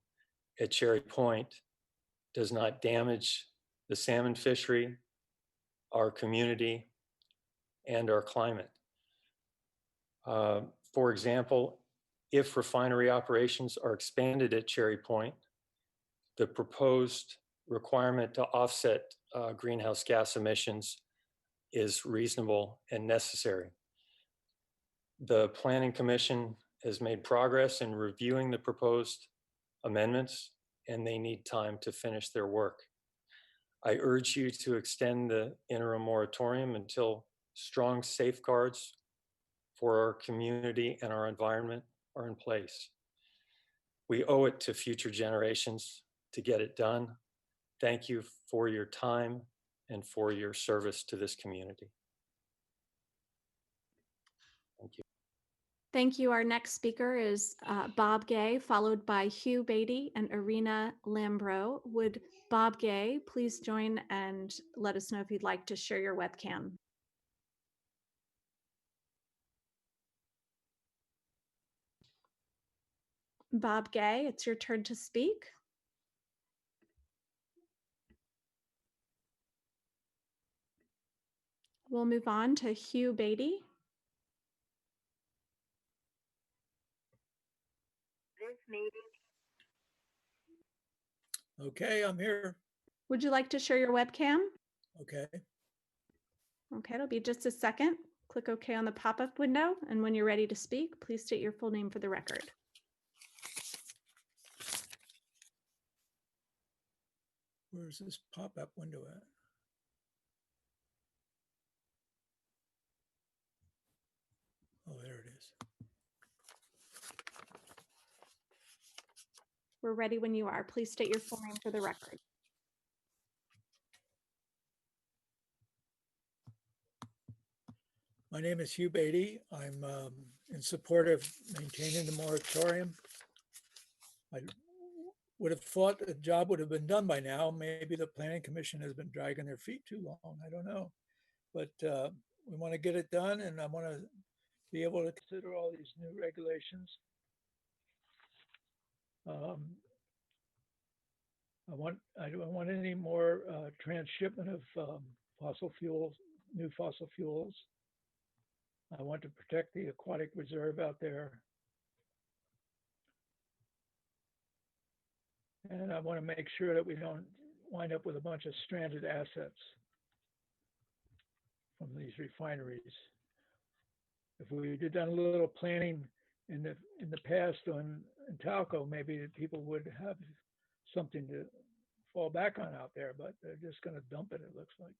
at Cherry Point does not damage the salmon fishery, our community, and our climate. For example, if refinery operations are expanded at Cherry Point, the proposed requirement to offset greenhouse gas emissions is reasonable and necessary. The Planning Commission has made progress in reviewing the proposed amendments, and they need time to finish their work. I urge you to extend the interim moratorium until strong safeguards for our community and our environment are in place. We owe it to future generations to get it done. Thank you for your time and for your service to this community. Thank you. Thank you. Our next speaker is Bob Gay, followed by Hugh Beatty and Irina Lambro. Would Bob Gay please join and let us know if you'd like to share your webcam? Bob Gay, it's your turn to speak. We'll move on to Hugh Beatty. Okay, I'm here. Would you like to share your webcam? Okay. Okay, it'll be just a second. Click OK on the pop-up window, and when you're ready to speak, please state your full name for the record. Where's this pop-up window at? Oh, there it is. We're ready when you are. Please state your full name for the record. My name is Hugh Beatty. I'm in support of maintaining the moratorium. I would have thought the job would have been done by now. Maybe the Planning Commission has been dragging their feet too long. I don't know. But we want to get it done, and I want to be able to consider all these new regulations. I don't want any more transshipment of fossil fuels, new fossil fuels. I want to protect the aquatic reserve out there. And I want to make sure that we don't wind up with a bunch of stranded assets from these refineries. If we had done a little planning in the past on Talco, maybe people would have something to fall back on out there, but they're just going to dump it, it looks like.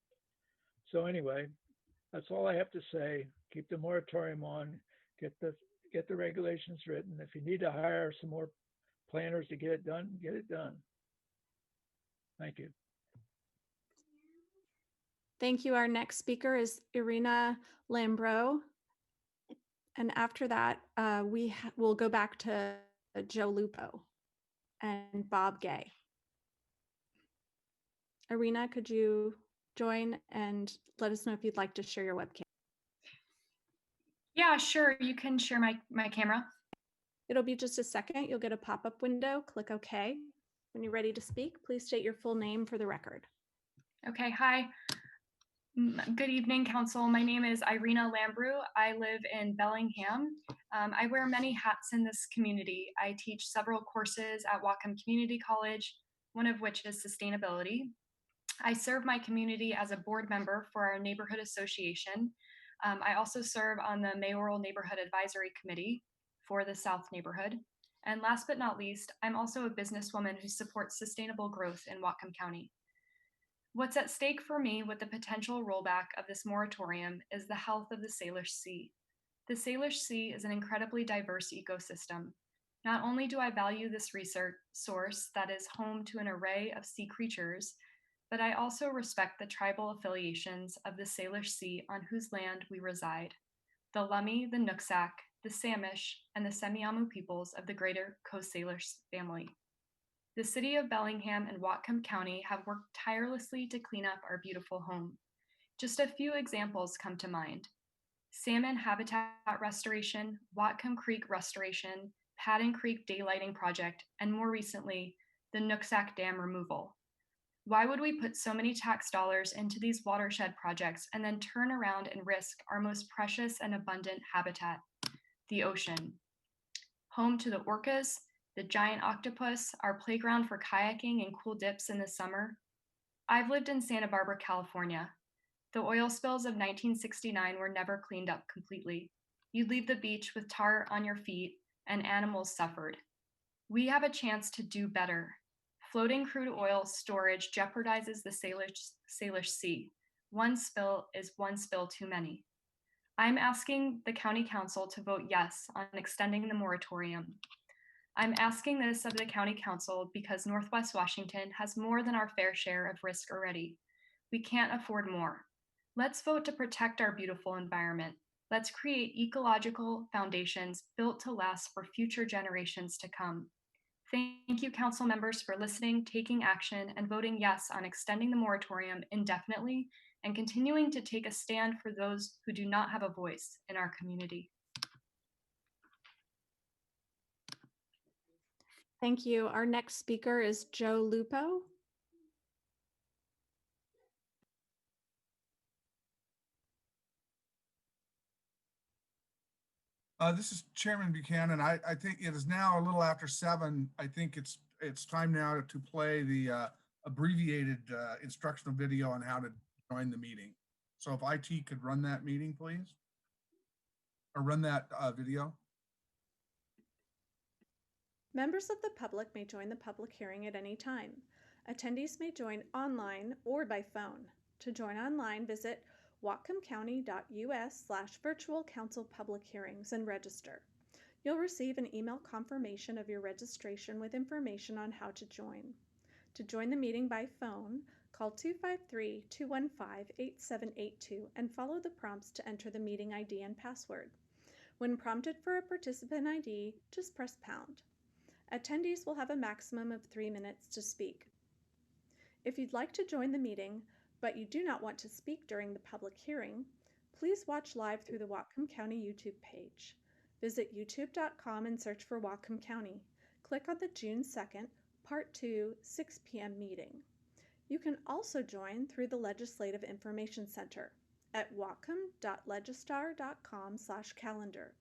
So anyway, that's all I have to say. Keep the moratorium on, get the regulations written. If you need to hire some more planners to get it done, get it done. Thank you. Thank you. Our next speaker is Irina Lambro. And after that, we'll go back to Joe Lupo and Bob Gay. Irina, could you join and let us know if you'd like to share your webcam? Yeah, sure. You can share my camera. It'll be just a second. You'll get a pop-up window. Click OK. When you're ready to speak, please state your full name for the record. Okay, hi. Good evening, Council. My name is Irina Lambrew. I live in Bellingham. I wear many hats in this community. I teach several courses at Whatcom Community College, one of which is sustainability. I serve my community as a board member for our neighborhood association. I also serve on the Mayoral Neighborhood Advisory Committee for the South neighborhood. And last but not least, I'm also a businesswoman who supports sustainable growth in Whatcom County. What's at stake for me with the potential rollback of this moratorium is the health of the Salish Sea. The Salish Sea is an incredibly diverse ecosystem. Not only do I value this research source that is home to an array of sea creatures, but I also respect the tribal affiliations of the Salish Sea on whose land we reside. The Lummi, the Nooksack, the Samish, and the Semiahmoo peoples of the greater Coast Salish family. The city of Bellingham and Whatcom County have worked tirelessly to clean up our beautiful home. Just a few examples come to mind: salmon habitat restoration, Whatcom Creek restoration, Paddon Creek daylighting project, and more recently, the Nooksack Dam removal. Why would we put so many tax dollars into these watershed projects and then turn around and risk our most precious and abundant habitat, the ocean? Home to the orcas, the giant octopus, our playground for kayaking and cool dips in the summer. I've lived in Santa Barbara, California. The oil spills of 1969 were never cleaned up completely. You'd leave the beach with tar on your feet and animals suffered. We have a chance to do better. Floating crude oil storage jeopardizes the Salish Sea. One spill is one spill too many. I'm asking the County Council to vote yes on extending the moratorium. I'm asking this of the County Council because Northwest Washington has more than our fair share of risk already. We can't afford more. Let's vote to protect our beautiful environment. Let's create ecological foundations built to last for future generations to come. Thank you, council members, for listening, taking action, and voting yes on extending the moratorium indefinitely and continuing to take a stand for those who do not have a voice in our community. Thank you. Our next speaker is Joe Lupo. This is Chairman Buchanan. I think it is now a little after 7. I think it's time now to play the abbreviated instructional video on how to join the meeting. So if IT could run that meeting, please, or run that video. Members of the public may join the public hearing at any time. Attendees may join online or by phone. To join online, visit whatcomcounty.us/virtual-council-public-hearings and register. You'll receive an email confirmation of your registration with information on how to join. To join the meeting by phone, call 253-215-8782 and follow the prompts to enter the meeting ID and password. When prompted for a participant ID, just press pound. Attendees will have a maximum of 3 minutes to speak. If you'd like to join the meeting, but you do not want to speak during the public hearing, please watch live through the Whatcom County YouTube page. Visit youtube.com and search for Whatcom County. Click on the June 2nd, Part 2, 6 p.m. meeting. You can also join through the Legislative Information Center at whatcom.legistar.com/calendar.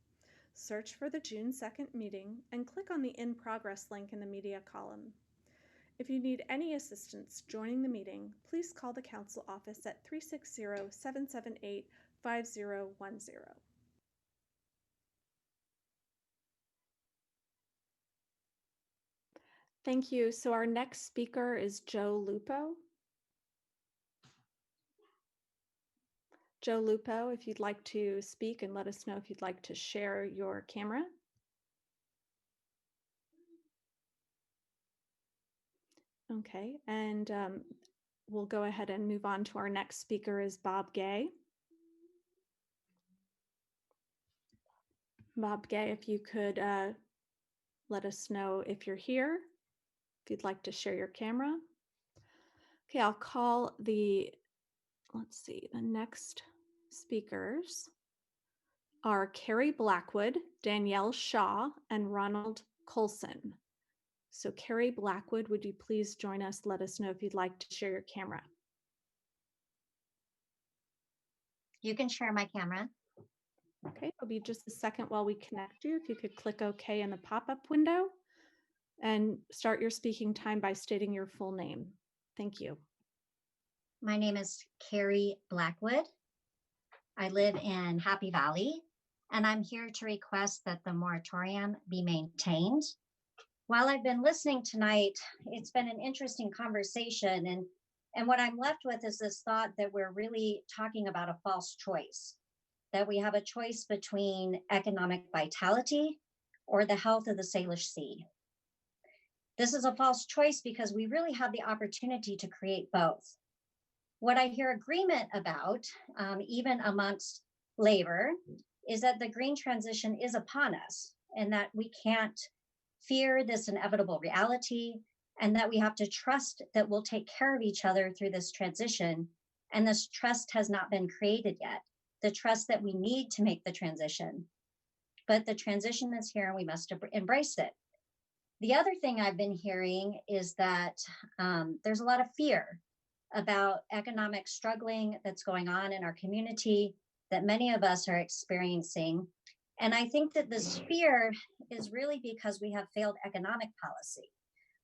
Search for the June 2nd meeting and click on the In Progress link in the media column. If you need any assistance joining the meeting, please call the council office at 360-778-5010. Thank you. So our next speaker is Joe Lupo. Joe Lupo, if you'd like to speak and let us know if you'd like to share your camera. Okay, and we'll go ahead and move on to our next speaker is Bob Gay. Bob Gay, if you could let us know if you're here, if you'd like to share your camera. Okay, I'll call the next speakers are Carrie Blackwood, Danielle Shaw, and Ronald Colson. So Carrie Blackwood, would you please join us? Let us know if you'd like to share your camera. You can share my camera. Okay, it'll be just a second while we connect you. If you could click OK in the pop-up window and start your speaking time by stating your full name. Thank you. My name is Carrie Blackwood. I live in Happy Valley, and I'm here to request that the moratorium be maintained. While I've been listening tonight, it's been an interesting conversation, and what I'm left with is this thought that we're really talking about a false choice, that we have a choice between economic vitality or the health of the Salish Sea. This is a false choice because we really have the opportunity to create both. What I hear agreement about, even amongst labor, is that the green transition is upon us and that we can't fear this inevitable reality, and that we have to trust that we'll take care of each other through this transition. And this trust has not been created yet, the trust that we need to make the transition. But the transition is here and we must embrace it. The other thing I've been hearing is that there's a lot of fear about economic struggling that's going on in our community that many of us are experiencing. And I think that this fear is really because we have failed economic policy.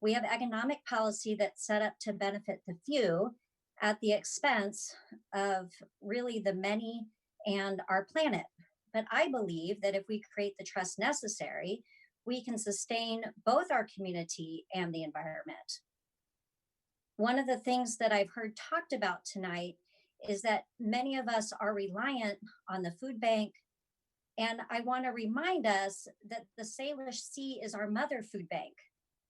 We have economic policy that's set up to benefit the few at the expense of really the many and our planet. But I believe that if we create the trust necessary, we can sustain both our community and the environment. One of the things that I've heard talked about tonight is that many of us are reliant on the food bank. And I want to remind us that the Salish Sea is our mother food bank,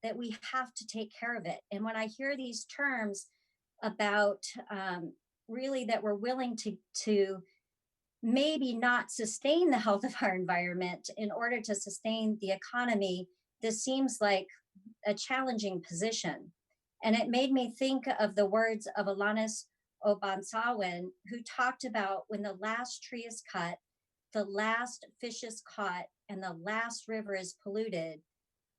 that we have to take care of it. And when I hear these terms about really that we're willing to maybe not sustain the health of our environment in order to sustain the economy, this seems like a challenging position. And it made me think of the words of Alanis Obansawin, who talked about when the last tree is cut, the last fish is caught, and the last river is polluted.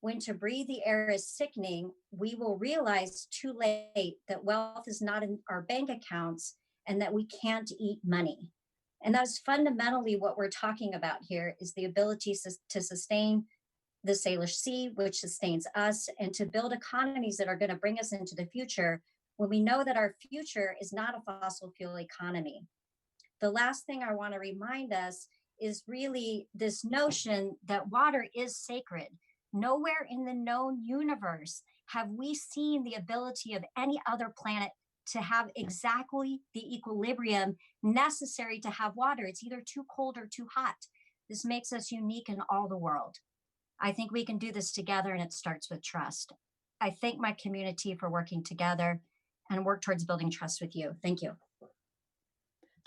When to breathe the air is sickening, we will realize too late that wealth is not in our bank accounts and that we can't eat money. And that's fundamentally what we're talking about here, is the ability to sustain the Salish Sea, which sustains us, and to build economies that are going to bring us into the future when we know that our future is not a fossil fuel economy. The last thing I want to remind us is really this notion that water is sacred. Nowhere in the known universe have we seen the ability of any other planet to have exactly the equilibrium necessary to have water. It's either too cold or too hot. This makes us unique in all the world. I think we can do this together, and it starts with trust. I thank my community for working together and work towards building trust with you. Thank you.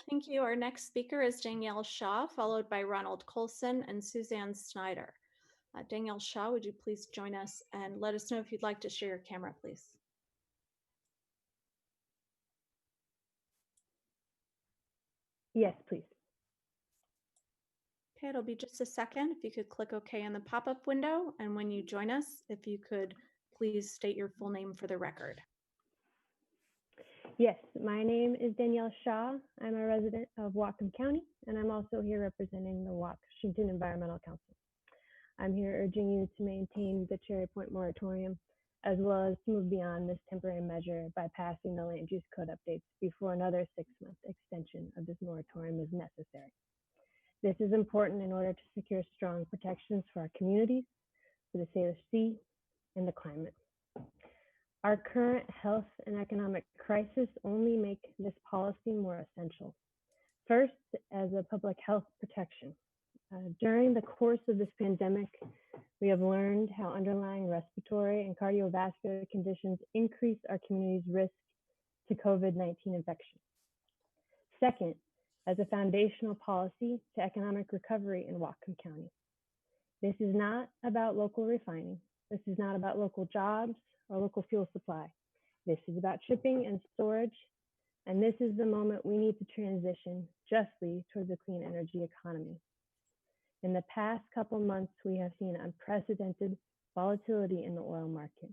Thank you. Our next speaker is Danielle Shaw, followed by Ronald Colson and Suzanne Snyder. Danielle Shaw, would you please join us and let us know if you'd like to share your camera, please? Yes, please. Okay, it'll be just a second. If you could click OK in the pop-up window, and when you join us, if you could please state your full name for the record. Yes, my name is Danielle Shaw. I'm a resident of Whatcom County, and I'm also here representing the Washington Environmental Council. I'm here urging you to maintain the Cherry Point moratorium, as well as to move beyond this temporary measure by passing the land use code updates before another 6-month extension of this moratorium is necessary. This is important in order to secure strong protections for our communities, for the Salish Sea, and the climate. Our current health and economic crisis only make this policy more essential. First, as a public health protection. During the course of this pandemic, we have learned how underlying respiratory and cardiovascular conditions increase our community's risk to COVID-19 infection. Second, as a foundational policy to economic recovery in Whatcom County. This is not about local refining. This is not about local jobs or local fuel supply. This is about shipping and storage. And this is the moment we need to transition justly towards a clean energy economy. In the past couple months, we have seen unprecedented volatility in the oil market,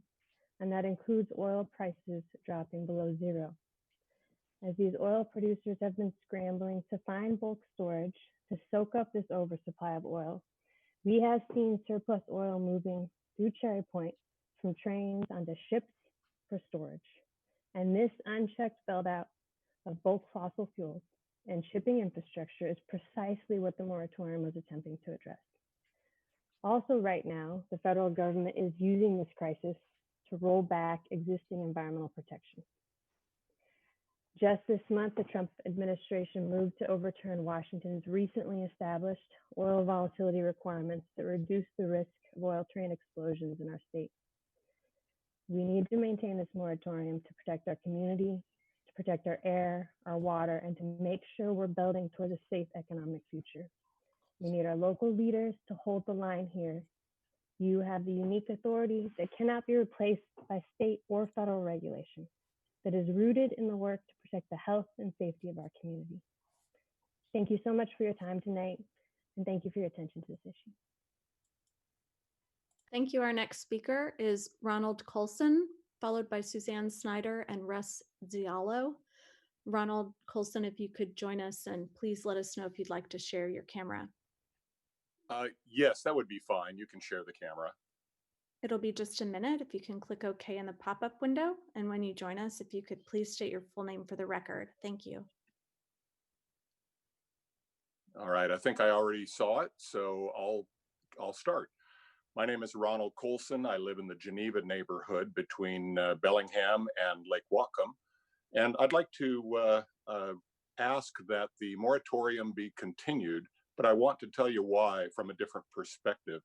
and that includes oil prices dropping below zero. As these oil producers have been scrambling to find bulk storage to soak up this oversupply of oil, we have seen surplus oil moving through Cherry Point from trains onto ships for storage. And this unchecked build out of bulk fossil fuels and shipping infrastructure is precisely what the moratorium was attempting to address. Also, right now, the federal government is using this crisis to roll back existing environmental protections. Just this month, the Trump administration moved to overturn Washington's recently established oil volatility requirements that reduce the risk of oil train explosions in our state. We need to maintain this moratorium to protect our community, to protect our air, our water, and to make sure we're building towards a safe economic future. We need our local leaders to hold the line here. You have the unique authority that cannot be replaced by state or federal regulation, that is rooted in the work to protect the health and safety of our community. Thank you so much for your time tonight, and thank you for your attention to this issue. Thank you. Our next speaker is Ronald Colson, followed by Suzanne Snyder and Russ Zialo. Ronald Colson, if you could join us, and please let us know if you'd like to share your camera. Yes, that would be fine. You can share the camera. It'll be just a minute. If you can click OK in the pop-up window. And when you join us, if you could please state your full name for the record. Thank you. All right, I think I already saw it, so I'll start. My name is Ronald Colson. I live in the Geneva neighborhood between Bellingham and Lake Whatcom. And I'd like to ask that the moratorium be continued, but I want to tell you why from a different perspective.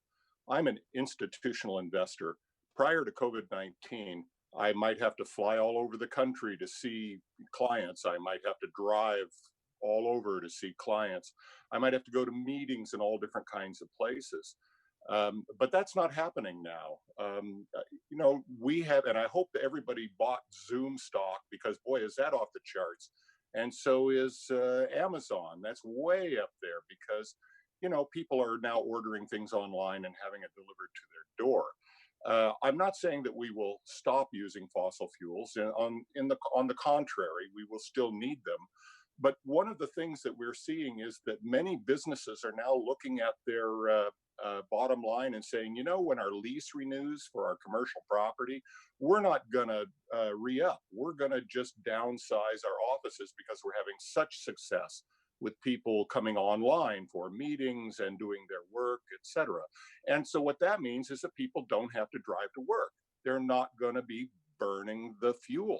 I'm an institutional investor. Prior to COVID-19, I might have to fly all over the country to see clients. I might have to drive all over to see clients. I might have to go to meetings in all different kinds of places. But that's not happening now. You know, we have, and I hope that everybody bought Zoom stock because boy, is that off the charts. And so is Amazon. That's way up there because, you know, people are now ordering things online and having it delivered to their door. I'm not saying that we will stop using fossil fuels. On the contrary, we will still need them. But one of the things that we're seeing is that many businesses are now looking at their bottom line and saying, you know, when our lease renews for our commercial property, we're not going to re-up. We're going to just downsize our offices because we're having such success with people coming online for meetings and doing their work, etc. And so what that means is that people don't have to drive to work. They're not going to be burning the fuel.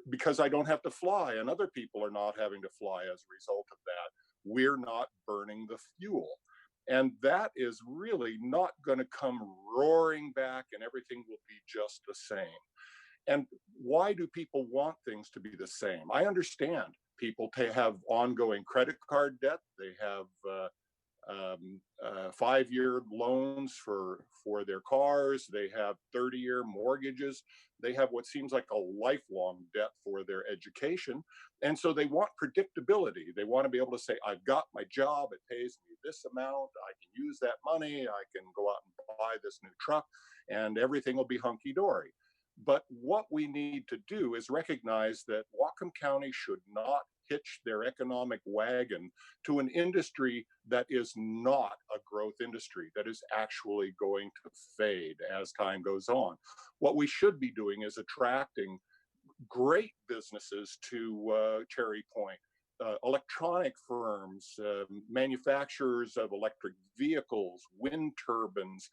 Because I don't have to fly and other people are not having to fly as a result of that. We're not burning the fuel. And that is really not going to come roaring back and everything will be just the same. And why do people want things to be the same? I understand people have ongoing credit card debt. They have 5-year loans for their cars. They have 30-year mortgages. They have what seems like a lifelong debt for their education. And so they want predictability. They want to be able to say, I've got my job, it pays me this amount, I can use that money, I can go out and buy this new truck, and everything will be hunky-dory. But what we need to do is recognize that Whatcom County should not hitch their economic wagon to an industry that is not a growth industry, that is actually going to fade as time goes on. What we should be doing is attracting great businesses to Cherry Point, electronic firms, manufacturers of electric vehicles, wind turbines,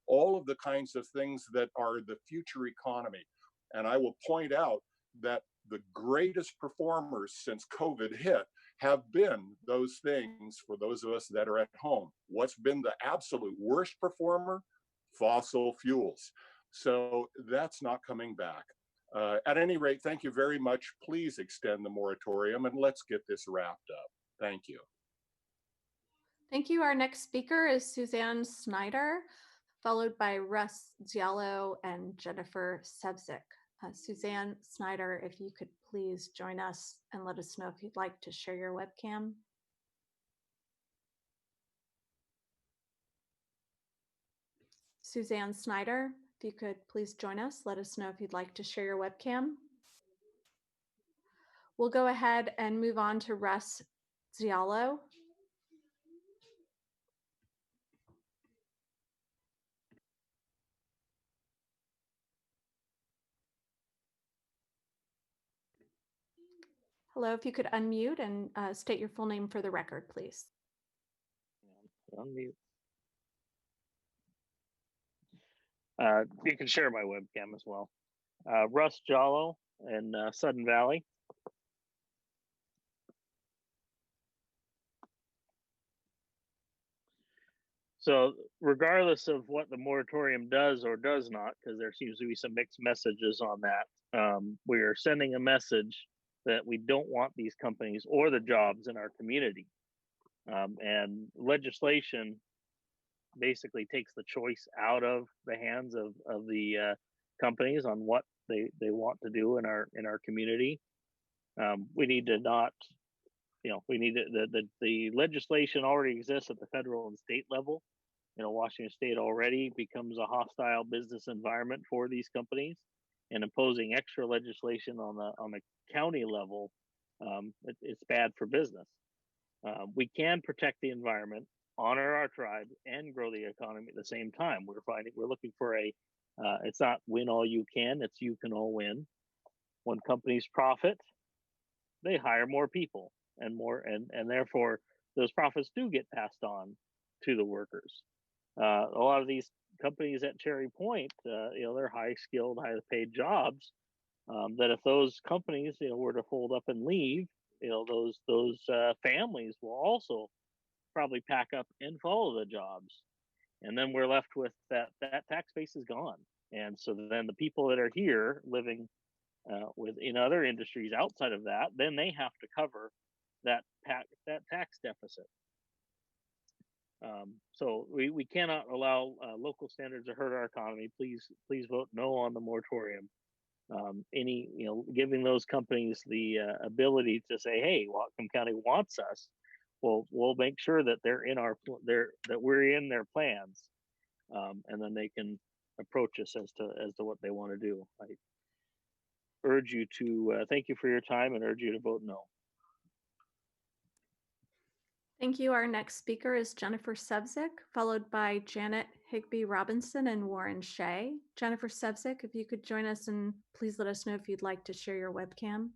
all of the kinds of things that are the future economy. And I will point out that the greatest performers since COVID hit have been those things for those of us that are at home. What's been the absolute worst performer? Fossil fuels. So that's not coming back. At any rate, thank you very much. Please extend the moratorium and let's get this wrapped up. Thank you. Thank you. Our next speaker is Suzanne Snyder, followed by Russ Zialo and Jennifer Sebzik. Suzanne Snyder, if you could please join us and let us know if you'd like to share your webcam. Suzanne Snyder, if you could please join us, let us know if you'd like to share your webcam. We'll go ahead and move on to Russ Zialo. Hello, if you could unmute and state your full name for the record, please. Unmute. You can share my webcam as well. Russ Jollo in Sudden Valley. So regardless of what the moratorium does or does not, because there seems to be some mixed messages on that, we are sending a message that we don't want these companies or the jobs in our community. And legislation basically takes the choice out of the hands of the companies on what they want to do in our community. We need to not, we need to, the legislation already exists at the federal and state level. Washington State already becomes a hostile business environment for these companies, and imposing extra legislation on the county level, it's bad for business. We can protect the environment, honor our tribe, and grow the economy at the same time. We're looking for it's not win all you can, it's you can all win. When companies profit, they hire more people and therefore those profits do get passed on to the workers. A lot of these companies at Cherry Point, they're high skilled, high paid jobs, that if those companies, were to fold up and leave, those families will also probably pack up and follow the jobs. And then we're left with that tax base is gone. And so then the people that are here living in other industries outside of that, then they have to cover that tax deficit. So we cannot allow local standards to hurt our economy. Please vote no on the moratorium. Giving those companies the ability to say, hey, Whatcom County wants us. We'll make sure that that we're in their plans, and then they can approach us as to what they want to do. I urge you to thank you for your time and urge you to vote no. Thank you. Our next speaker is Jennifer Sevcik, followed by Janet Higby Robinson and Warren Shea. Jennifer Sevcik, if you could join us and please let us know if you'd like to share your webcam.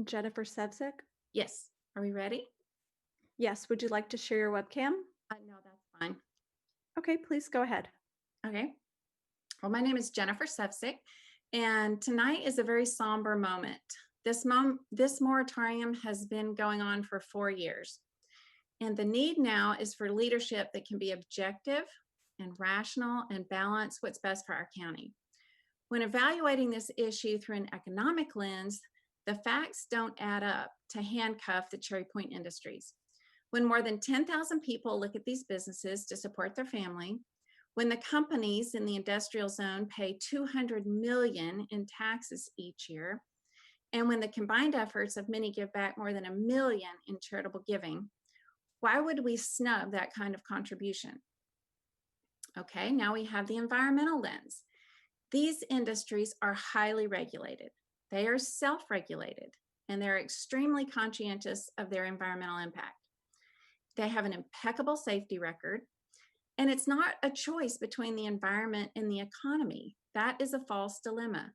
Jennifer Sevcik? Yes. Are we ready? Yes. Would you like to share your webcam? No, that's fine. Okay, please go ahead. Okay. Well, my name is Jennifer Sevcik, and tonight is a very somber moment. This moratorium has been going on for 4 years, and the need now is for leadership that can be objective and rational and balance what's best for our county. When evaluating this issue through an economic lens, the facts don't add up to handcuff the Cherry Point industries. When more than 10,000 people look at these businesses to support their family, when the companies in the industrial zone pay $200 million in taxes each year, and when the combined efforts of many give back more than $1 million in charitable giving, why would we snub that kind of contribution? Okay, now we have the environmental lens. These industries are highly regulated. They are self-regulated, and they're extremely conscientious of their environmental impact. They have an impeccable safety record. And it's not a choice between the environment and the economy. That is a false dilemma.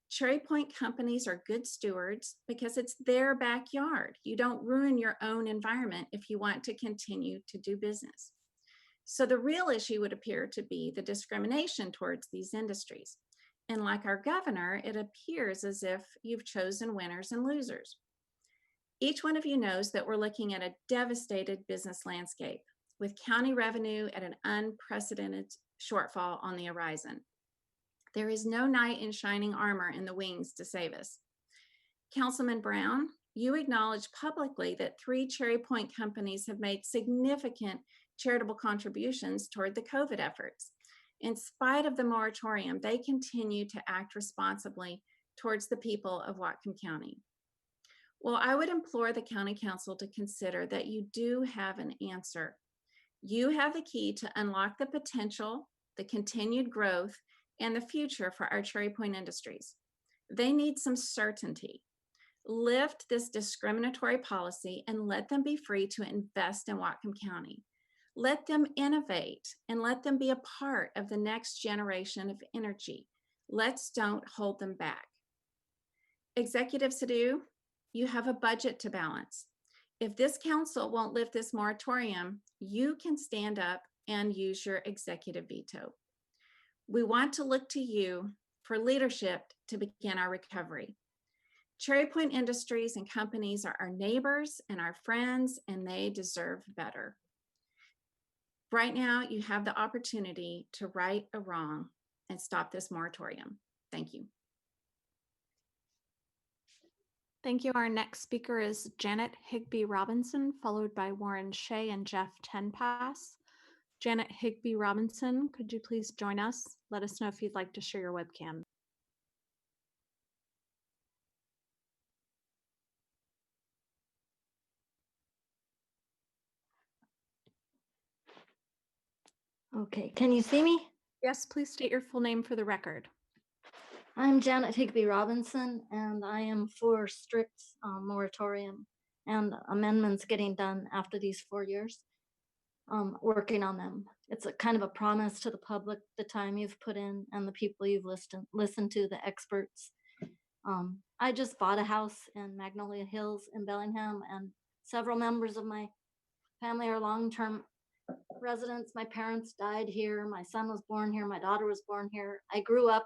Cherry Point companies are good stewards because it's their backyard. You don't ruin your own environment if you want to continue to do business. So the real issue would appear to be the discrimination towards these industries. And like our governor, it appears as if you've chosen winners and losers. Each one of you knows that we're looking at a devastated business landscape, with county revenue at an unprecedented shortfall on the horizon. There is no knight in shining armor in the wings to save us. Councilman Brown, you acknowledged publicly that 3 Cherry Point companies have made significant charitable contributions toward the COVID efforts. In spite of the moratorium, they continue to act responsibly towards the people of Whatcom County. Well, I would implore the County Council to consider that you do have an answer. You have the key to unlock the potential, the continued growth, and the future for our Cherry Point industries. They need some certainty. Lift this discriminatory policy and let them be free to invest in Whatcom County. Let them innovate and let them be a part of the next generation of energy. Let's don't hold them back. Executive Sadhu, you have a budget to balance. If this council won't lift this moratorium, you can stand up and use your executive veto. We want to look to you for leadership to begin our recovery. Cherry Point Industries and companies are our neighbors and our friends, and they deserve better. Right now, you have the opportunity to right a wrong and stop this moratorium. Thank you. Thank you. Our next speaker is Janet Higby Robinson, followed by Warren Shea and Jeff Tenpass. Janet Higby Robinson, could you please join us? Let us know if you'd like to share your webcam. Okay, can you see me? Yes, please state your full name for the record. I'm Janet Higby Robinson, and I am for strict moratorium and amendments getting done after these 4 years, working on them. It's a kind of a promise to the public, the time you've put in and the people you've listened to, the experts. I just bought a house in Magnolia Hills in Bellingham, and several members of my family are long-term residents. My parents died here. My son was born here. My daughter was born here. I grew up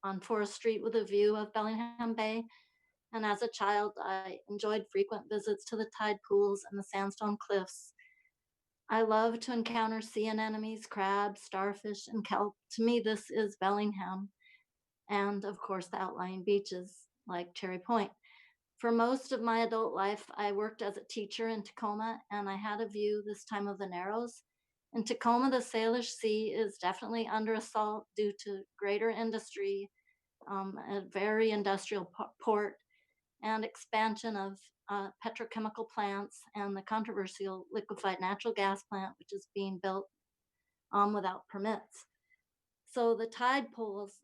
on Forest Street with a view of Bellingham Bay. And as a child, I enjoyed frequent visits to the tide pools and the sandstone cliffs. I love to encounter sea anemones, crabs, starfish, and kelp. To me, this is Bellingham. And of course, the outlying beaches like Cherry Point. For most of my adult life, I worked as a teacher in Tacoma, and I had a view this time of the Narrows. In Tacoma, the Salish Sea is definitely under assault due to greater industry, a very industrial port, and expansion of petrochemical plants, and the controversial liquefied natural gas plant, which is being built without permits. So the tide pools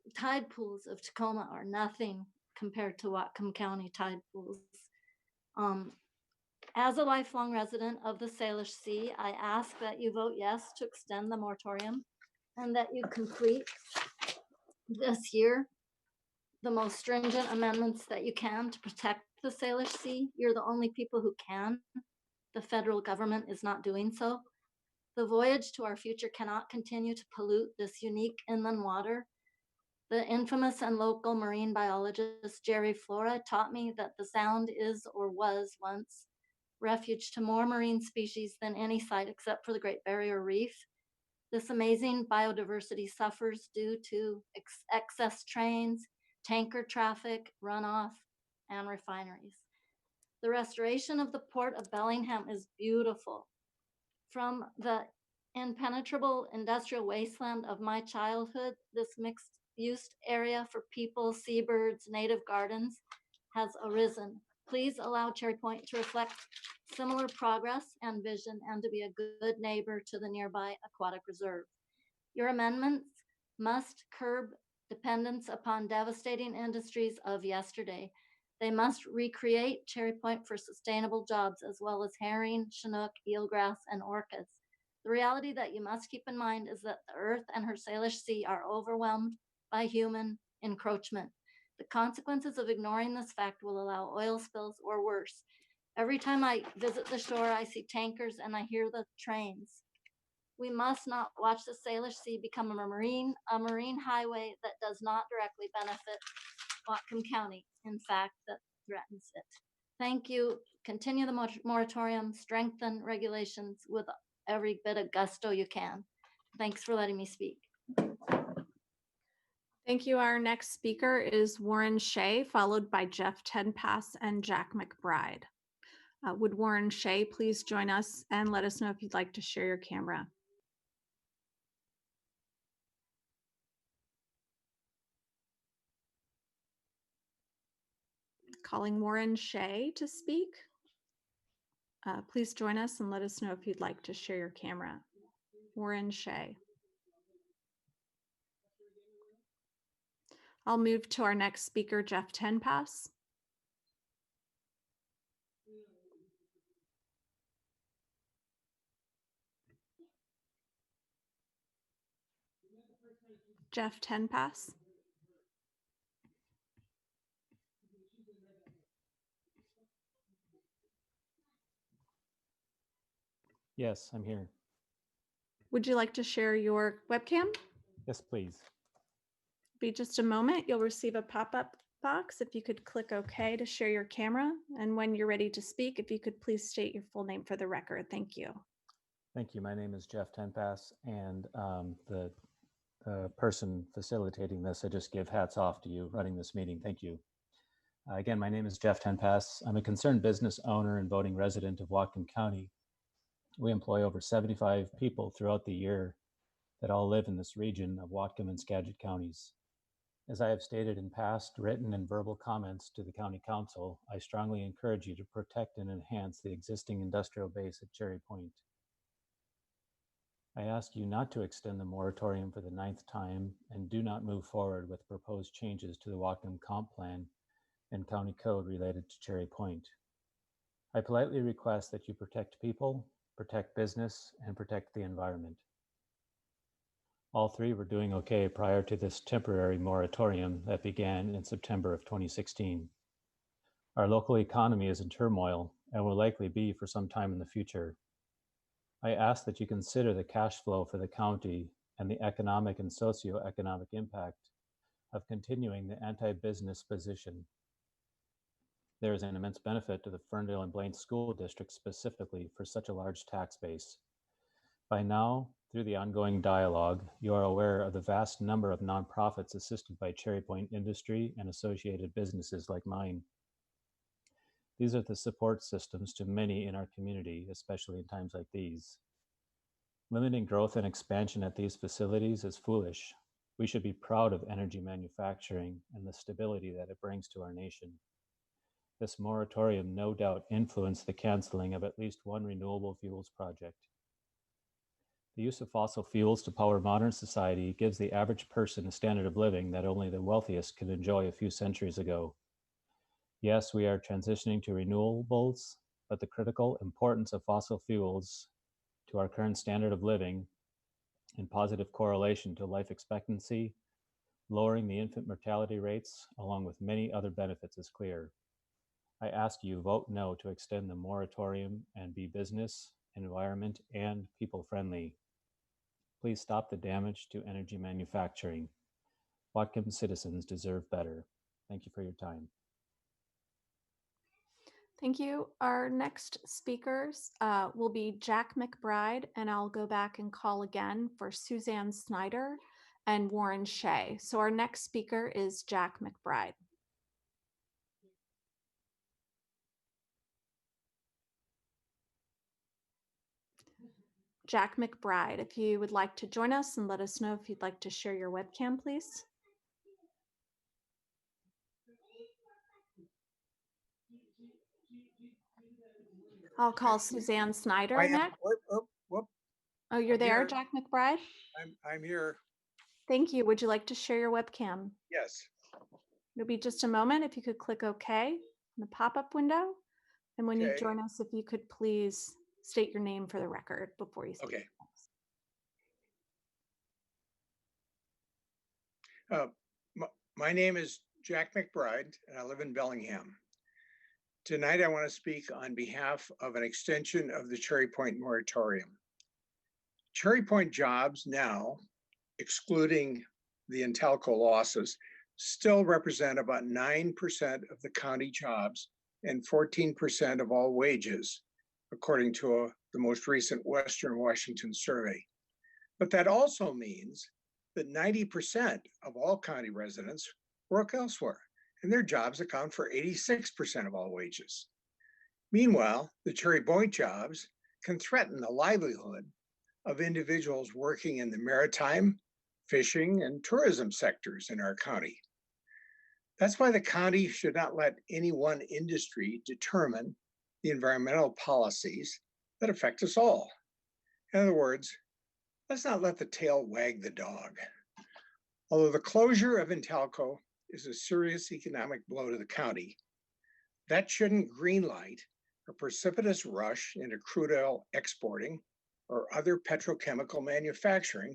of Tacoma are nothing compared to Whatcom County tide pools. As a lifelong resident of the Salish Sea, I ask that you vote yes to extend the moratorium and that you complete this year the most stringent amendments that you can to protect the Salish Sea. You're the only people who can. The federal government is not doing so. The voyage to our future cannot continue to pollute this unique inland water. The infamous and local marine biologist Jerry Flora taught me that the Sound is or was once refuge to more marine species than any site except for the Great Barrier Reef. This amazing biodiversity suffers due to excess trains, tanker traffic, runoff, and refineries. The restoration of the port of Bellingham is beautiful. From the impenetrable industrial wasteland of my childhood, this mixed-use area for people, seabirds, native gardens has arisen. Please allow Cherry Point to reflect similar progress and vision and to be a good neighbor to the nearby aquatic reserve. Your amendments must curb dependence upon devastating industries of yesterday. They must recreate Cherry Point for sustainable jobs, as well as herring, chinook, eelgrass, and orcas. The reality that you must keep in mind is that the Earth and her Salish Sea are overwhelmed by human encroachment. The consequences of ignoring this fact will allow oil spills or worse. Every time I visit the shore, I see tankers and I hear the trains. We must not watch the Salish Sea become a marine highway that does not directly benefit Whatcom County. In fact, that threatens it. Thank you. Continue the moratorium, strengthen regulations with every bit of gusto you can. Thanks for letting me speak. Thank you. Our next speaker is Warren Shea, followed by Jeff Tenpass and Jack McBride. Would Warren Shea please join us and let us know if you'd like to share your camera? Calling Warren Shea to speak. Please join us and let us know if you'd like to share your camera. Warren Shea. I'll move to our next speaker, Jeff Tenpass. Jeff Tenpass. Yes, I'm here. Would you like to share your webcam? Yes, please. Be just a moment. You'll receive a pop-up box. If you could click OK to share your camera. And when you're ready to speak, if you could please state your full name for the record. Thank you. Thank you. My name is Jeff Tenpass, and the person facilitating this, I just give hats off to you running this meeting. Thank you. Again, my name is Jeff Tenpass. I'm a concerned business owner and voting resident of Whatcom County. We employ over 75 people throughout the year that all live in this region of Whatcom and Skagit counties. As I have stated in past written and verbal comments to the County Council, I strongly encourage you to protect and enhance the existing industrial base at Cherry Point. I ask you not to extend the moratorium for the 9th time and do not move forward with proposed changes to the Whatcom Comp Plan and County Code related to Cherry Point. I politely request that you protect people, protect business, and protect the environment. All three were doing okay prior to this temporary moratorium that began in September of 2016. Our local economy is in turmoil and will likely be for some time in the future. I ask that you consider the cash flow for the county and the economic and socioeconomic impact of continuing the anti-business position. There is an immense benefit to the Ferndale and Blaine School District specifically for such a large tax base. By now, through the ongoing dialogue, you are aware of the vast number of nonprofits assisted by Cherry Point Industry and associated businesses like mine. These are the support systems to many in our community, especially in times like these. Limiting growth and expansion at these facilities is foolish. We should be proud of energy manufacturing and the stability that it brings to our nation. This moratorium no doubt influenced the canceling of at least one renewable fuels project. The use of fossil fuels to power modern society gives the average person a standard of living that only the wealthiest could enjoy a few centuries ago. Yes, we are transitioning to renewables, but the critical importance of fossil fuels to our current standard of living in positive correlation to life expectancy, lowering the infant mortality rates, along with many other benefits is clear. I ask you vote no to extend the moratorium and be business, environment, and people friendly. Please stop the damage to energy manufacturing. Whatcom citizens deserve better. Thank you for your time. Thank you. Our next speakers will be Jack McBride, and I'll go back and call again for Suzanne Snyder and Warren Shea. So our next speaker is Jack McBride. Jack McBride, if you would like to join us and let us know if you'd like to share your webcam, please. I'll call Suzanne Snyder next. Oh, you're there, Jack McBride? I'm here. Thank you. Would you like to share your webcam? Yes. It'll be just a moment. If you could click OK in the pop-up window. And when you join us, if you could please state your name for the record before you speak. Okay. My name is Jack McBride, and I live in Bellingham. Tonight, I want to speak on behalf of an extension of the Cherry Point moratorium. Cherry Point jobs now, excluding the Intelco losses, still represent about 9% of the county jobs and 14% of all wages, according to the most recent Western Washington survey. But that also means that 90% of all county residents work elsewhere, and their jobs account for 86% of all wages. Meanwhile, the Cherry Point jobs can threaten the livelihood of individuals working in the maritime, fishing, and tourism sectors in our county. That's why the county should not let any one industry determine the environmental policies that affect us all. In other words, let's not let the tail wag the dog. Although the closure of Intelco is a serious economic blow to the county, that shouldn't greenlight a precipitous rush into crude oil exporting or other petrochemical manufacturing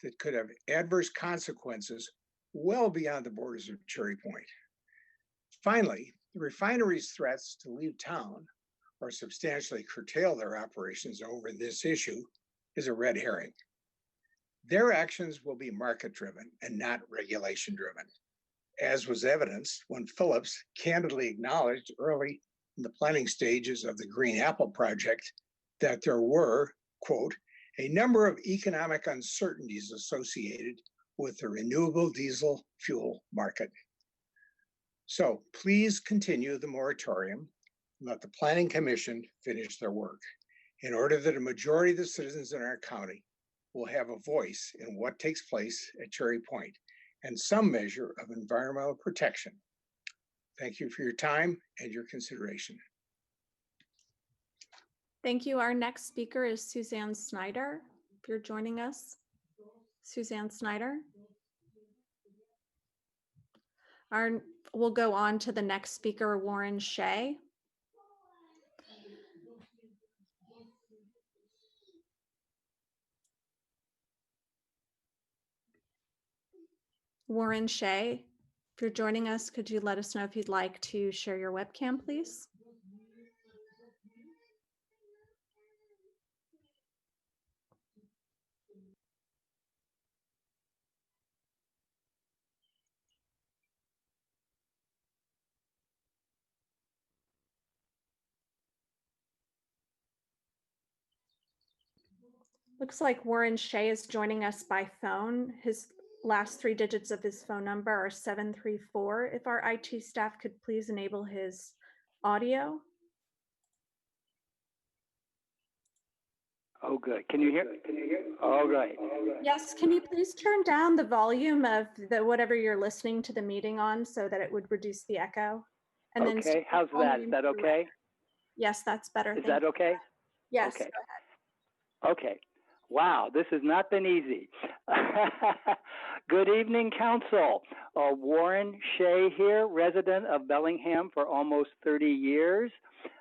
that could have adverse consequences well beyond the borders of Cherry Point. Finally, the refinery's threats to leave town or substantially curtail their operations over this issue is a red herring. Their actions will be market-driven and not regulation-driven, as was evidenced when Phillips candidly acknowledged early in the planning stages of the Green Apple project that there were, quote, a number of economic uncertainties associated with the renewable diesel fuel market. So please continue the moratorium and let the Planning Commission finish their work in order that a majority of the citizens in our county will have a voice in what takes place at Cherry Point and some measure of environmental protection. Thank you for your time and your consideration. Thank you. Our next speaker is Suzanne Snyder. If you're joining us, Suzanne Snyder. We'll go on to the next speaker, Warren Shea. Warren Shea, if you're joining us, could you let us know if you'd like to share your webcam, please? Looks like Warren Shea is joining us by phone. His last 3 digits of his phone number are 734. If our IT staff could please enable his audio. Oh, good. Can you hear? All right. Yes, can you please turn down the volume of whatever you're listening to the meeting on so that it would reduce the echo? And Okay. then How's that? Is that okay? Yes, that's better. Is that okay? Yes. Okay. Okay. Wow, this has not been easy. Good evening, Council. Warren Shea here, resident of Bellingham for almost 30 years.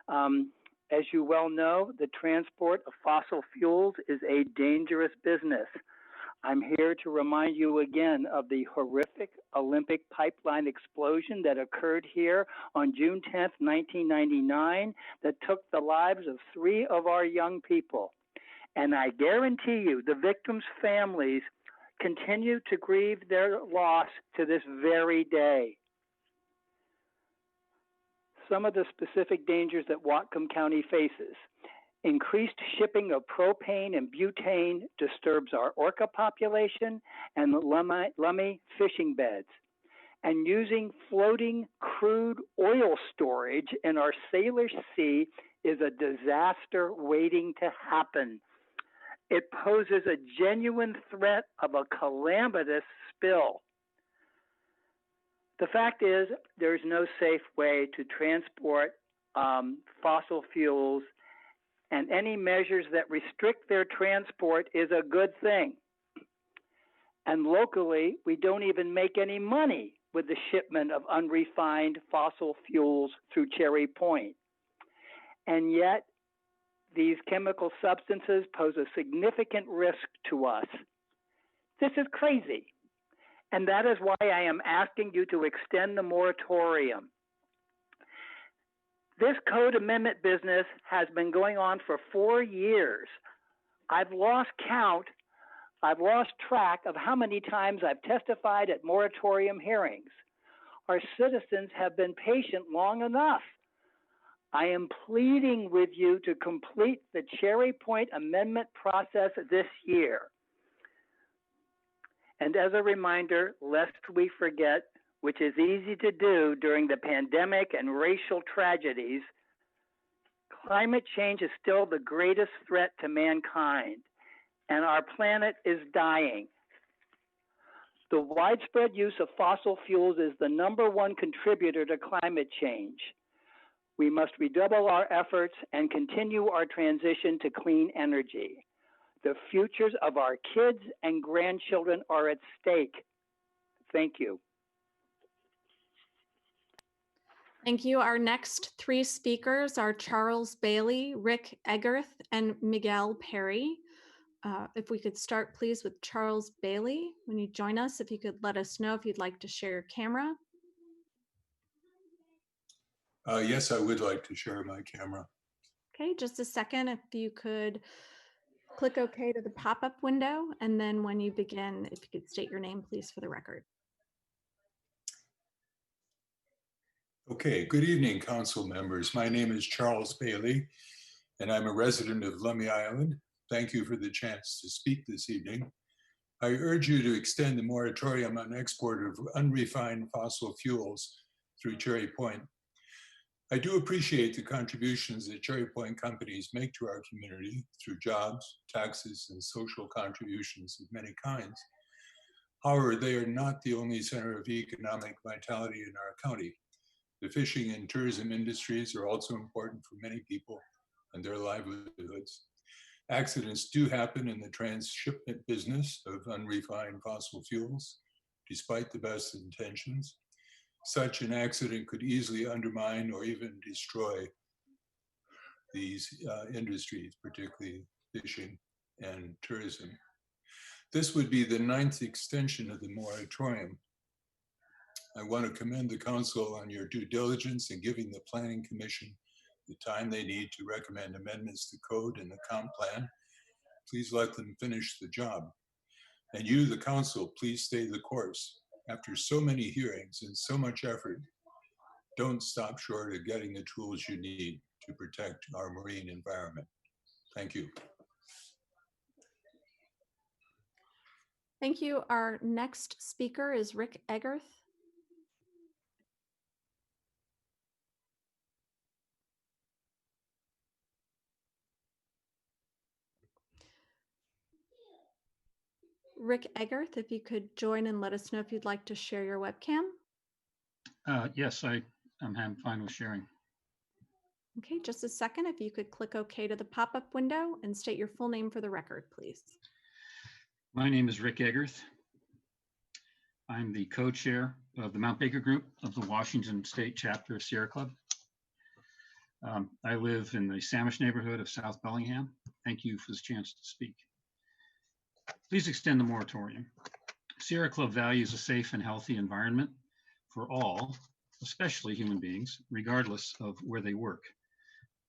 As you well know, the transport of fossil fuels is a dangerous business. I'm here to remind you again of the horrific Olympic pipeline explosion that occurred here on June 10th, 1999, that took the lives of 3 of our young people. And I guarantee you the victims' families continue to grieve their loss to this very day. Some of the specific dangers that Whatcom County faces. Increased shipping of propane and butane disturbs our orca population and the lummi fishing beds. And using floating crude oil storage in our Salish Sea is a disaster waiting to happen. It poses a genuine threat of a calamitous spill. The fact is, there's no safe way to transport fossil fuels, and any measures that restrict their transport is a good thing. And locally, we don't even make any money with the shipment of unrefined fossil fuels through Cherry Point. And yet, these chemical substances pose a significant risk to us. This is crazy. And that is why I am asking you to extend the moratorium. This code amendment business has been going on for 4 years. I've lost count. I've lost track of how many times I've testified at moratorium hearings. Our citizens have been patient long enough. I am pleading with you to complete the Cherry Point amendment process this year. And as a reminder, lest we forget, which is easy to do during the pandemic and racial tragedies, climate change is still the greatest threat to mankind, and our planet is dying. The widespread use of fossil fuels is the #1 contributor to climate change. We must redouble our efforts and continue our transition to clean energy. The futures of our kids and grandchildren are at stake. Thank you. Thank you. Our next 3 speakers are Charles Bailey, Rick Egerth, and Miguel Perry. If we could start, please, with Charles Bailey. When you join us, if you could let us know if you'd like to share your camera. Yes, I would like to share my camera. Okay, just a second. If you could click OK to the pop-up window, and then when you begin, if you could state your name, please, for the record. Okay, good evening, council members. My name is Charles Bailey, and I'm a resident of Lummi Island. Thank you for the chance to speak this evening. I urge you to extend the moratorium on export of unrefined fossil fuels through Cherry Point. I do appreciate the contributions that Cherry Point companies make to our community through jobs, taxes, and social contributions of many kinds. However, they are not the only center of economic vitality in our county. The fishing and tourism industries are also important for many people and their livelihoods. Accidents do happen in the transshipment business of unrefined fossil fuels, despite the best intentions. Such an accident could easily undermine or even destroy these industries, particularly fishing and tourism. This would be the 9th extension of the moratorium. I want to commend the council on your due diligence in giving the Planning Commission the time they need to recommend amendments to code and the comp plan. Please let them finish the job. And you, the council, please stay the course. After so many hearings and so much effort, don't stop short of getting the tools you need to protect our marine environment. Thank you. Thank you. Our next speaker is Rick Egerth. Rick Egerth, if you could join and let us know if you'd like to share your webcam. Yes, I'm fine with sharing. Okay, just a second. If you could click OK to the pop-up window and state your full name for the record, please. My name is Rick Egerth. I'm the co-chair of the Mount Baker Group of the Washington State Chapter of Sierra Club. I live in the Samish neighborhood of South Bellingham. Thank you for this chance to speak. Please extend the moratorium. Sierra Club values a safe and healthy environment for all, especially human beings, regardless of where they work.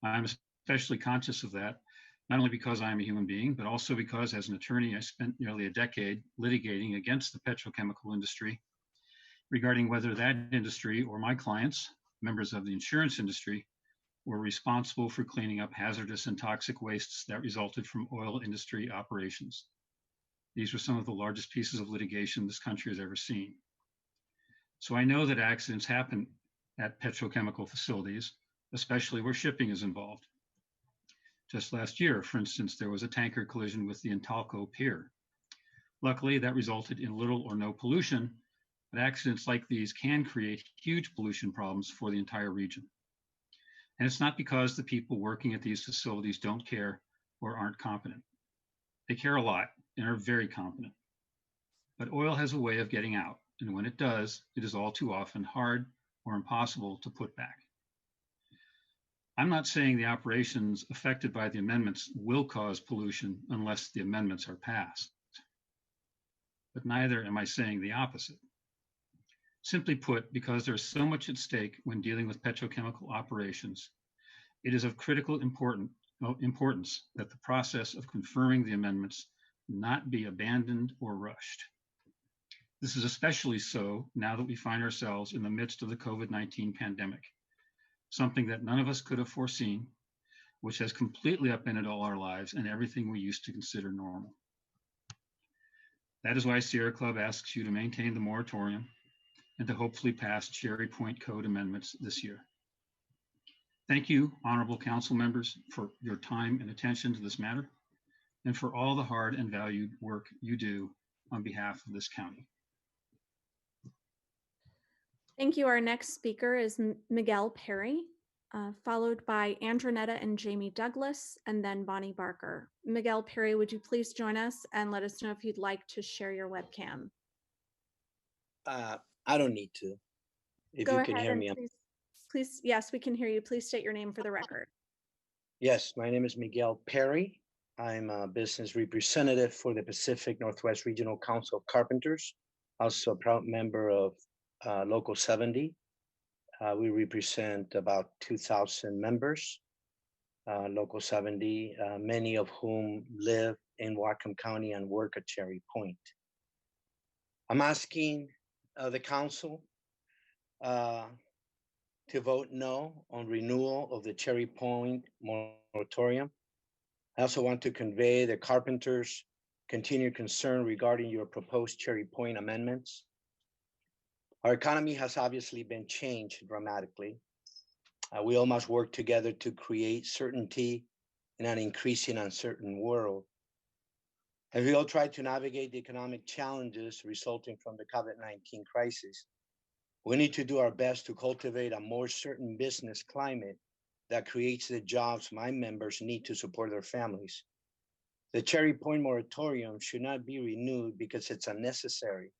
I'm especially conscious of that, not only because I'm a human being, but also because as an attorney, I spent nearly a decade litigating against the petrochemical industry regarding whether that industry or my clients, members of the insurance industry, were responsible for cleaning up hazardous and toxic wastes that resulted from oil industry operations. These were some of the largest pieces of litigation this country has ever seen. So I know that accidents happen at petrochemical facilities, especially where shipping is involved. Just last year, for instance, there was a tanker collision with the Intalco pier. Luckily, that resulted in little or no pollution, but accidents like these can create huge pollution problems for the entire region. And it's not because the people working at these facilities don't care or aren't competent. They care a lot and are very competent. But oil has a way of getting out, and when it does, it is all too often hard or impossible to put back. I'm not saying the operations affected by the amendments will cause pollution unless the amendments are passed. But neither am I saying the opposite. Simply put, because there's so much at stake when dealing with petrochemical operations, it is of critical importance that the process of confirming the amendments not be abandoned or rushed. This is especially so now that we find ourselves in the midst of the COVID-19 pandemic, something that none of us could have foreseen, which has completely upended all our lives and everything we used to consider normal. That is why Sierra Club asks you to maintain the moratorium and to hopefully pass Cherry Point Code amendments this year. Thank you, honorable council members, for your time and attention to this matter, and for all the hard and valued work you do on behalf of this county. Thank you. Our next speaker is Miguel Perry, followed by Andronetta and Jamie Douglas, and then Bonnie Barker. Miguel Perry, would you please join us and let us know if you'd like to share your webcam? I don't need to. If Go you can ahead hear and me. please, yes, we can hear you. Please state your name for the record. Yes, my name is Miguel Perry. I'm a business representative for the Pacific Northwest Regional Council of Carpenters, also a proud member of Local 70. We represent about 2,000 members, Local 70, many of whom live in Whatcom County and work at Cherry Point. I'm asking the council to vote no on renewal of the Cherry Point moratorium. I also want to convey the carpenters' continued concern regarding your proposed Cherry Point amendments. Our economy has obviously been changed dramatically. We all must work together to create certainty in an increasing uncertain world. As we all try to navigate the economic challenges resulting from the COVID-19 crisis, we need to do our best to cultivate a more certain business climate that creates the jobs my members need to support their families. The Cherry Point moratorium should not be renewed because it's unnecessary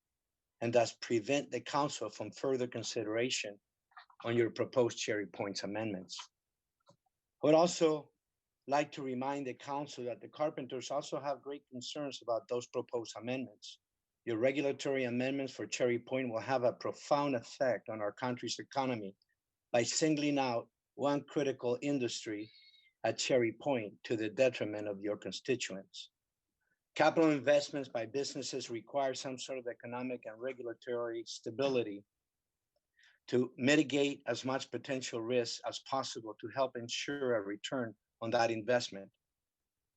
and thus prevent the council from further consideration on your proposed Cherry Point's amendments. I would also like to remind the council that the carpenters also have great concerns about those proposed amendments. Your regulatory amendments for Cherry Point will have a profound effect on our country's economy by singling out one critical industry at Cherry Point to the detriment of your constituents. Capital investments by businesses require some sort of economic and regulatory stability to mitigate as much potential risk as possible to help ensure a return on that investment.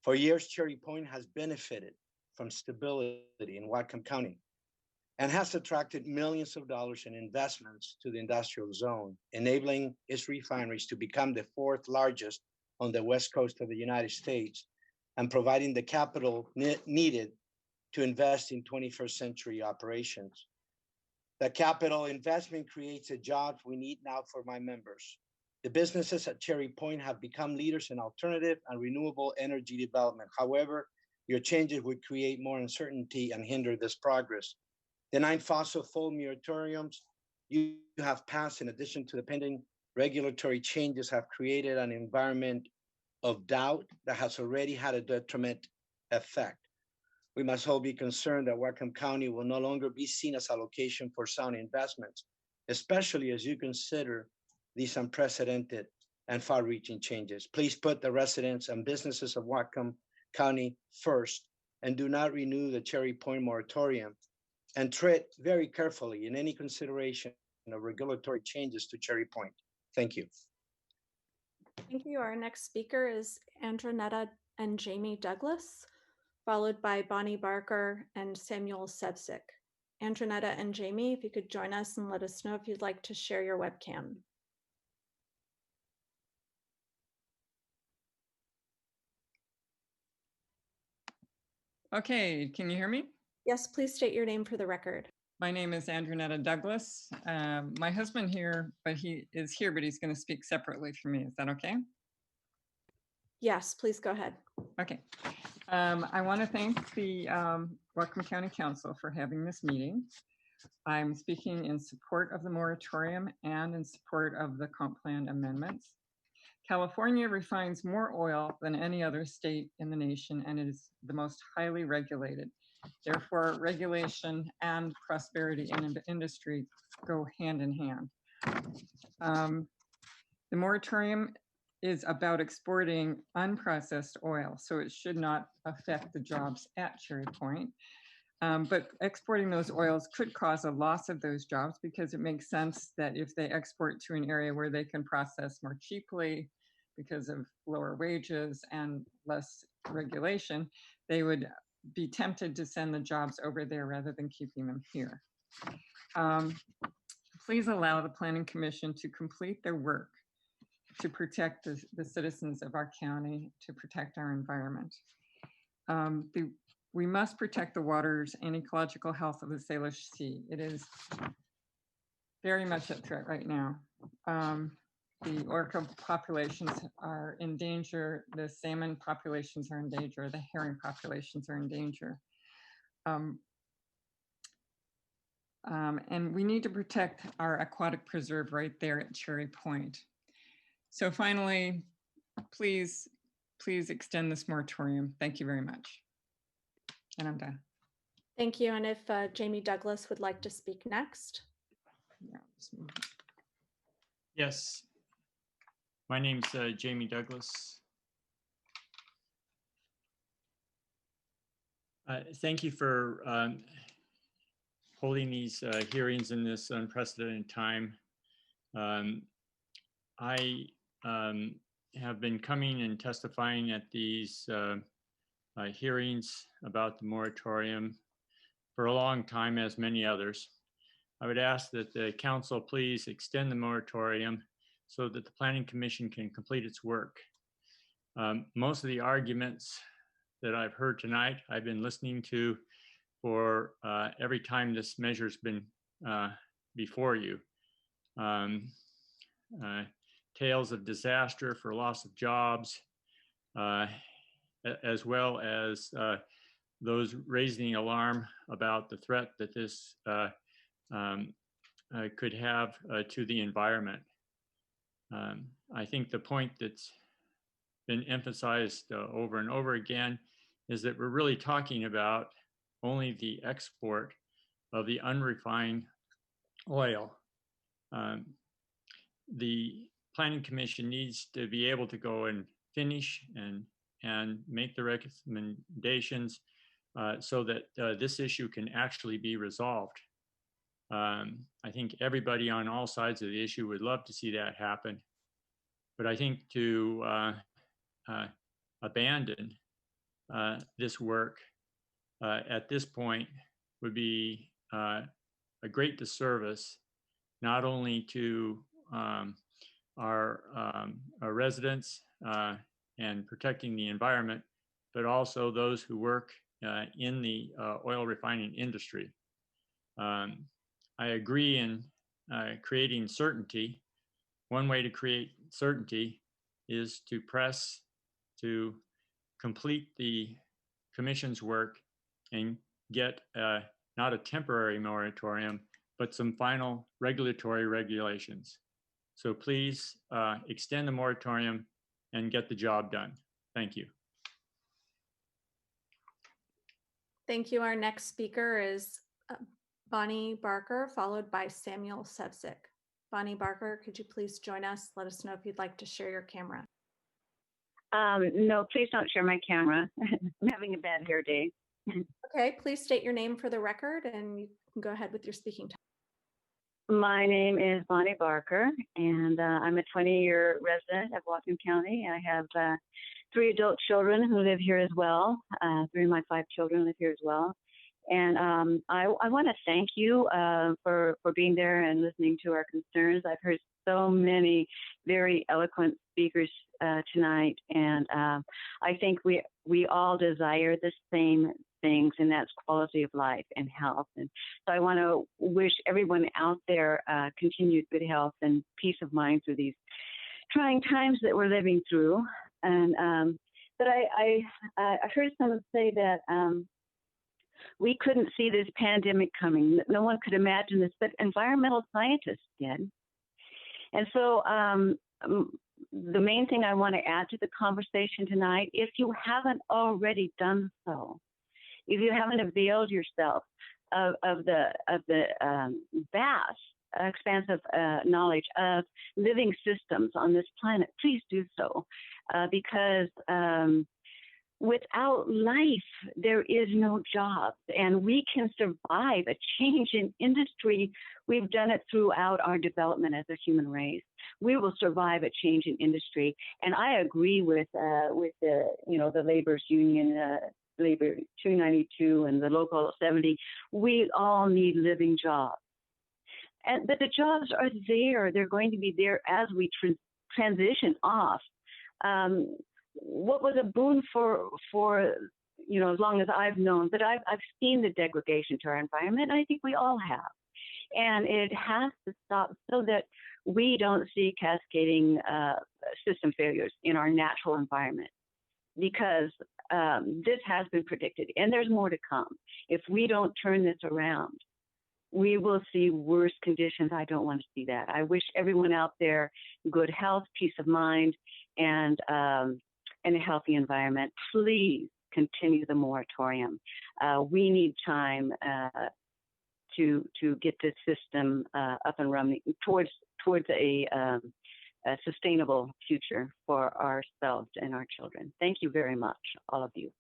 For years, Cherry Point has benefited from stability in Whatcom County and has attracted millions of dollars in investments to the industrial zone, enabling its refineries to become the fourth largest on the west coast of the United States and providing the capital needed to invest in 21st century operations. The capital investment creates the jobs we need now for my members. The businesses at Cherry Point have become leaders in alternative and renewable energy development. However, your changes would create more uncertainty and hinder this progress. The 9 fossil fuel moratoriums you have passed, in addition to the pending regulatory changes, have created an environment of doubt that has already had a detriment effect. We must all be concerned that Whatcom County will no longer be seen as a location for sound investments, especially as you consider these unprecedented and far-reaching changes. Please put the residents and businesses of Whatcom County first and do not renew the Cherry Point moratorium, and tread very carefully in any consideration of regulatory changes to Cherry Point. Thank you. Thank you. Our next speaker is Andronetta and Jamie Douglas, followed by Bonnie Barker and Samuel Sevcik. Andronetta and Jamie, if you could join us and let us know if you'd like to share your webcam. Okay, can you hear me? Yes, please state your name for the record. My name is Andronetta Douglas. My husband here, but he is here, but he's going to speak separately from me. Is that okay? Yes, please go ahead. Okay. I want to thank the Whatcom County Council for having this meeting. I'm speaking in support of the moratorium and in support of the comp plan amendments. California refines more oil than any other state in the nation, and it is the most highly regulated. Therefore, regulation and prosperity in the industry go hand in hand. The moratorium is about exporting unprocessed oil, so it should not affect the jobs at Cherry Point. But exporting those oils could cause a loss of those jobs, because it makes sense that if they export to an area where they can process more cheaply because of lower wages and less regulation, they would be tempted to send the jobs over there rather than keeping them here. Please allow the Planning Commission to complete their work to protect the citizens of our county, to protect our environment. We must protect the waters and ecological health of the Salish Sea. It is very much at threat right now. The orca populations are in danger, the salmon populations are in danger, the herring populations are in danger. And we need to protect our aquatic preserve right there at Cherry Point. So finally, please please extend this moratorium. Thank you very much. And I'm done. Thank you. And if Jamie Douglas would like to speak next. Yes. My name's Jamie Douglas. Thank you for holding these hearings in this unprecedented time. I have been coming and testifying at these hearings about the moratorium for a long time, as many others. I would ask that the council please extend the moratorium so that the Planning Commission can complete its work. Most of the arguments that I've heard tonight, I've been listening to for every time this measure's been before you. Tales of disaster for loss of jobs, as well as those raising the alarm about the threat that this could have to the environment. I think the point that's been emphasized over and over again is that we're really talking about only the export of the unrefined oil. The Planning Commission needs to be able to go and finish and make the recommendations so that this issue can actually be resolved. I think everybody on all sides of the issue would love to see that happen. But I think to abandon this work at this point would be a great disservice, not only to our residents and protecting the environment, but also those who work in the oil refining industry. I agree in creating certainty. One way to create certainty is to press to complete the commission's work and get not a temporary moratorium, but some final regulatory regulations. So please extend the moratorium and get the job done. Thank you. Thank you. Our next speaker is Bonnie Barker, followed by Samuel Sevcik. Bonnie Barker, could you please join us? Let us know if you'd like to share your camera. No, please don't share my camera. I'm having a bad hair day. Okay, please state your name for the record and you can go ahead with your speaking time. My name is Bonnie Barker, and I'm a 20-year resident of Whatcom County. I have 3 adult children who live here as well. 3 of my 5 children live here as well. And I want to thank you for being there and listening to our concerns. I've heard so many very eloquent speakers tonight, and I think we all desire the same things, and that's quality of life and health. And so I want to wish everyone out there continued good health and peace of mind through these trying times that we're living through. And but I heard someone say that we couldn't see this pandemic coming. No one could imagine this, but environmental scientists did. And so the main thing I want to add to the conversation tonight, if you haven't already done so, if you haven't availed yourself of the vast, expansive knowledge of living systems on this planet, please do so, because without life, there is no jobs, and we can survive a change in industry. We've done it throughout our development as a human race. We will survive a change in industry, and I agree with the the labor's union, Labor 292 and the local 70. We all need living jobs, but the jobs are there. They're going to be there as we transition off. What was a boon for as long as I've known, but I've seen the degradation to our environment, and I think we all have. And it has to stop so that we don't see cascading system failures in our natural environment, because this has been predicted, and there's more to come. If we don't turn this around, we will see worse conditions. I don't want to see that. I wish everyone out there good health, peace of mind, and and a healthy environment, please continue the moratorium. We need time to get this system up and running towards a sustainable future for ourselves and our children. Thank you very much, all of you.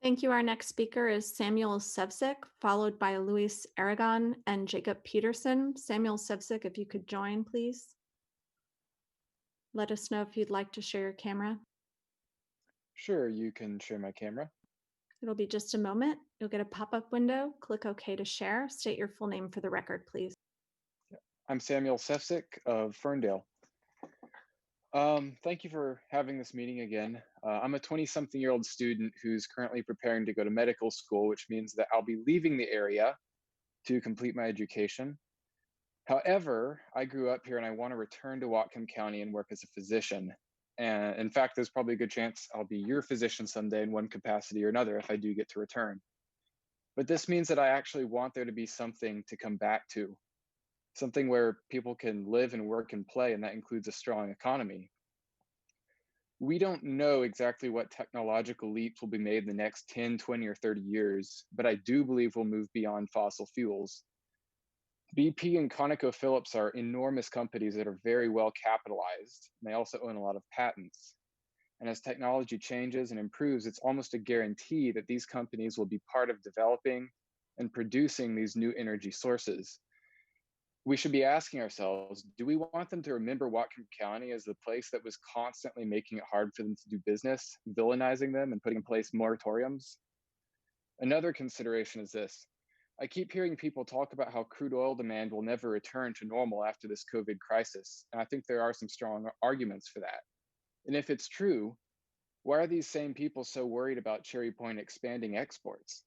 Thank you. Our next speaker is Samuel Sevcik, followed by Luis Aragon and Jacob Peterson. Samuel Sevcik, if you could join, please. Let us know if you'd like to share your camera. Sure, you can share my camera. It'll be just a moment. You'll get a pop-up window. Click OK to share. State your full name for the record, please. I'm Samuel Sevcik of Ferndale. Thank you for having this meeting again. I'm a 20-something-year-old student who's currently preparing to go to medical school, which means that I'll be leaving the area to complete my education. However, I grew up here and I want to return to Whatcom County and work as a physician. And in fact, there's probably a good chance I'll be your physician someday in one capacity or another if I do get to return. But this means that I actually want there to be something to come back to, something where people can live and work and play, and that includes a strong economy. We don't know exactly what technological leaps will be made in the next 10, 20, or 30 years, but I do believe we'll move beyond fossil fuels. BP and ConocoPhillips are enormous companies that are very well capitalized, and they also own a lot of patents. And as technology changes and improves, it's almost a guarantee that these companies will be part of developing and producing these new energy sources. We should be asking ourselves, do we want them to remember Whatcom County as the place that was constantly making it hard for them to do business, villainizing them and putting in place moratoriums? Another consideration is this. I keep hearing people talk about how crude oil demand will never return to normal after this COVID crisis. And I think there are some strong arguments for that. And if it's true, why are these same people so worried about Cherry Point expanding exports?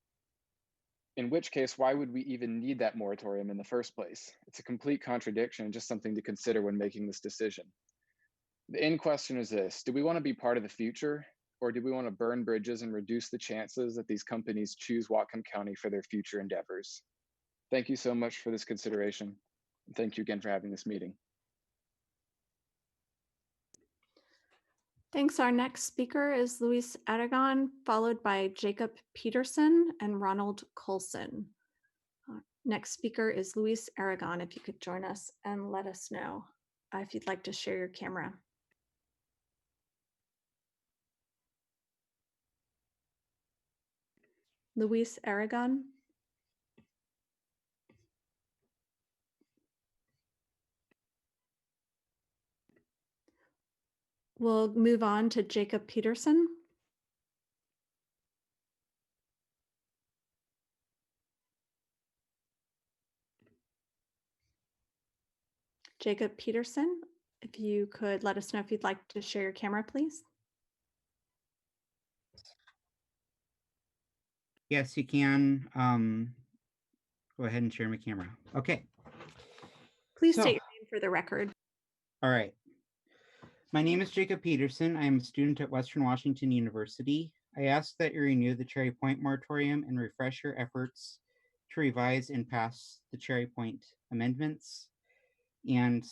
In which case, why would we even need that moratorium in the first place? It's a complete contradiction and just something to consider when making this decision. The end question is this: do we want to be part of the future, or do we want to burn bridges and reduce the chances that these companies choose Whatcom County for their future endeavors? Thank you so much for this consideration. And thank you again for having this meeting. Thanks. Our next speaker is Luis Aragon, followed by Jacob Peterson and Ronald Colson. Next speaker is Luis Aragon. If you could join us and let us know if you'd like to share your camera. Luis Aragon. We'll move on to Jacob Peterson. Jacob Peterson, if you could let us know if you'd like to share your camera, please. Yes, you can. Go ahead and share my camera. Okay. Please state your name for the record. All right. My name is Jacob Peterson. I am a student at Western Washington University. I ask that you renew the Cherry Point moratorium and refresh your efforts to revise and pass the Cherry Point amendments. And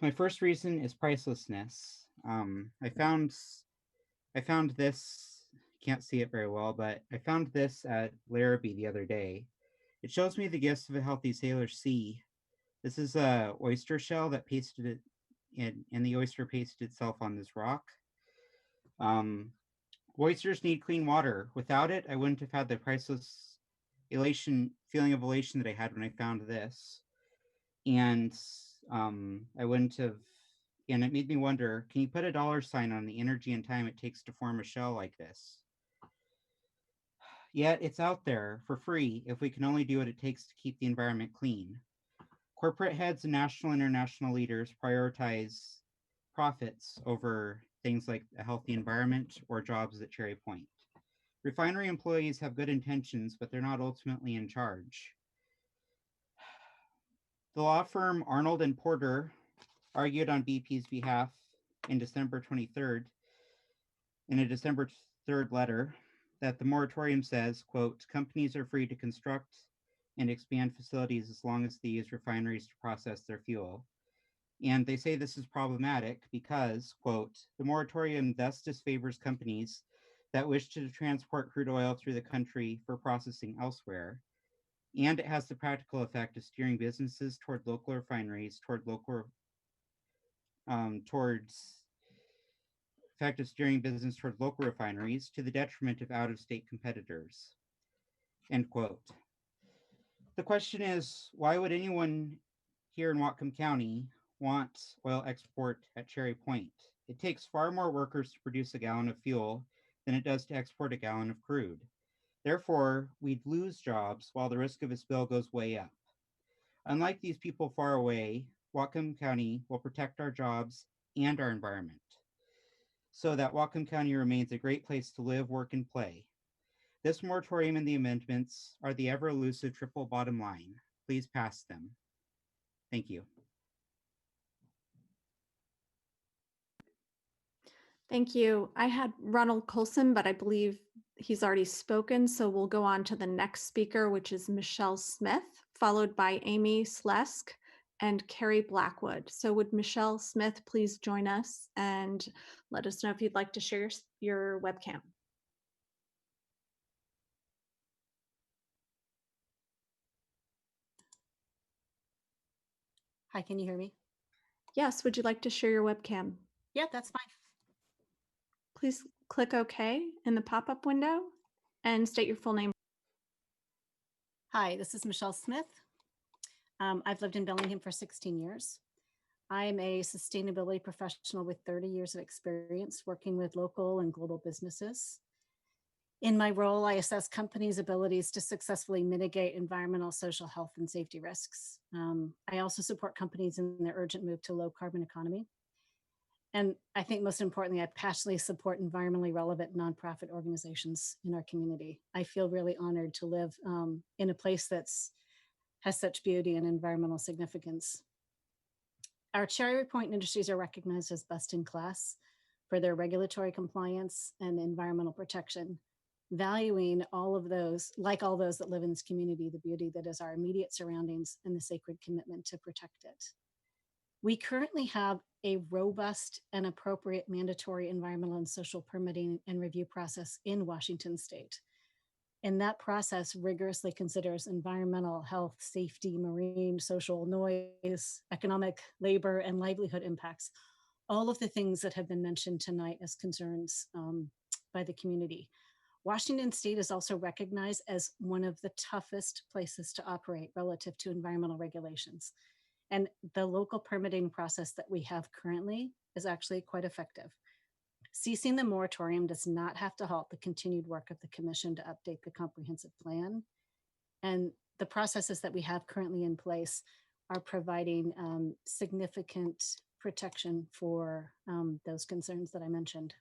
my first reason is pricelessness. I found this, can't see it very well, but I found this at Larrabee the other day. It shows me the gifts of a healthy sailor sea. This is a oyster shell that pasted it in, and the oyster pasted itself on this rock. Oysters need clean water. Without it, I wouldn't have had the priceless feeling of elation that I had when I found this. And I wouldn't have, and it made me wonder, can you put a dollar sign on the energy and time it takes to form a shell like this? Yet it's out there for free if we can only do what it takes to keep the environment clean. Corporate heads and national and international leaders prioritize profits over things like a healthy environment or jobs at Cherry Point. Refinery employees have good intentions, but they're not ultimately in charge. The law firm Arnold and Porter argued on BP's behalf in December 23rd, in a December 3rd letter, that the moratorium says, quote, companies are free to construct and expand facilities as long as they use refineries to process their fuel. And they say this is problematic because, quote, the moratorium thus disfavors companies that wish to transport crude oil through the country for processing elsewhere. And it has the practical effect of steering businesses toward local refineries, toward local refineries to the detriment of out-of-state competitors, end quote. The question is, why would anyone here in Whatcom County want oil export at Cherry Point? It takes far more workers to produce a gallon of fuel than it does to export a gallon of crude. Therefore, we'd lose jobs while the risk of a spill goes way up. Unlike these people far away, Whatcom County will protect our jobs and our environment so that Whatcom County remains a great place to live, work, and play. This moratorium and the amendments are the ever elusive triple bottom line. Please pass them. Thank you. Thank you. I had Ronald Colson, but I believe he's already spoken. So we'll go on to the next speaker, which is Michelle Smith, followed by Amy Slesk and Carrie Blackwood. So would Michelle Smith please join us and let us know if you'd like to share your webcam. Hi, can you hear me? Yes, would you like to share your webcam? Yeah, that's fine. Please click OK in the pop-up window and state your full name. Hi, this is Michelle Smith. I've lived in Bellingham for 16 years. I'm a sustainability professional with 30 years of experience working with local and global businesses. In my role, I assess companies' abilities to successfully mitigate environmental, social, health, and safety risks. I also support companies in their urgent move to low carbon economy. And I think most importantly, I passionately support environmentally relevant nonprofit organizations in our community. I feel really honored to live in a place that's has such beauty and environmental significance. Our Cherry Point industries are recognized as best in class for their regulatory compliance and environmental protection, valuing all of those, like all those that live in this community, the beauty that is our immediate surroundings and the sacred commitment to protect it. We currently have a robust and appropriate mandatory environmental and social permitting and review process in Washington state. And that process rigorously considers environmental, health, safety, marine, social, noise, economic, labor, and livelihood impacts, all of the things that have been mentioned tonight as concerns by the community. Washington state is also recognized as one of the toughest places to operate relative to environmental regulations. And the local permitting process that we have currently is actually quite effective. Ceasing the moratorium does not have to halt the continued work of the commission to update the comprehensive plan. And the processes that we have currently in place are providing significant protection for those concerns that I mentioned.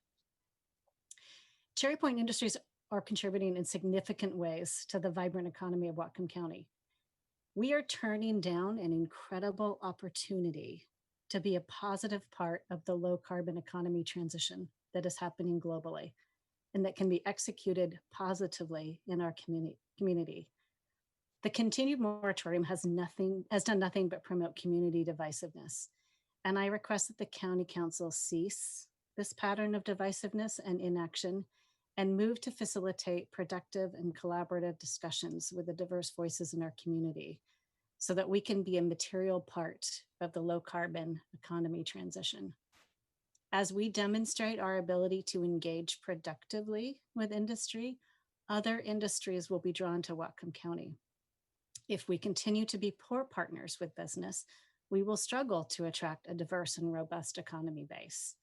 Cherry Point Industries are contributing in significant ways to the vibrant economy of Whatcom County. We are turning down an incredible opportunity to be a positive part of the low carbon economy transition that is happening globally and that can be executed positively in our community. The continued moratorium has done nothing but promote community divisiveness. And I request that the County Council cease this pattern of divisiveness and inaction and move to facilitate productive and collaborative discussions with the diverse voices in our community so that we can be a material part of the low carbon economy transition. As we demonstrate our ability to engage productively with industry, other industries will be drawn to Whatcom County. If we continue to be poor partners with business, we will struggle to attract a diverse and robust economy base.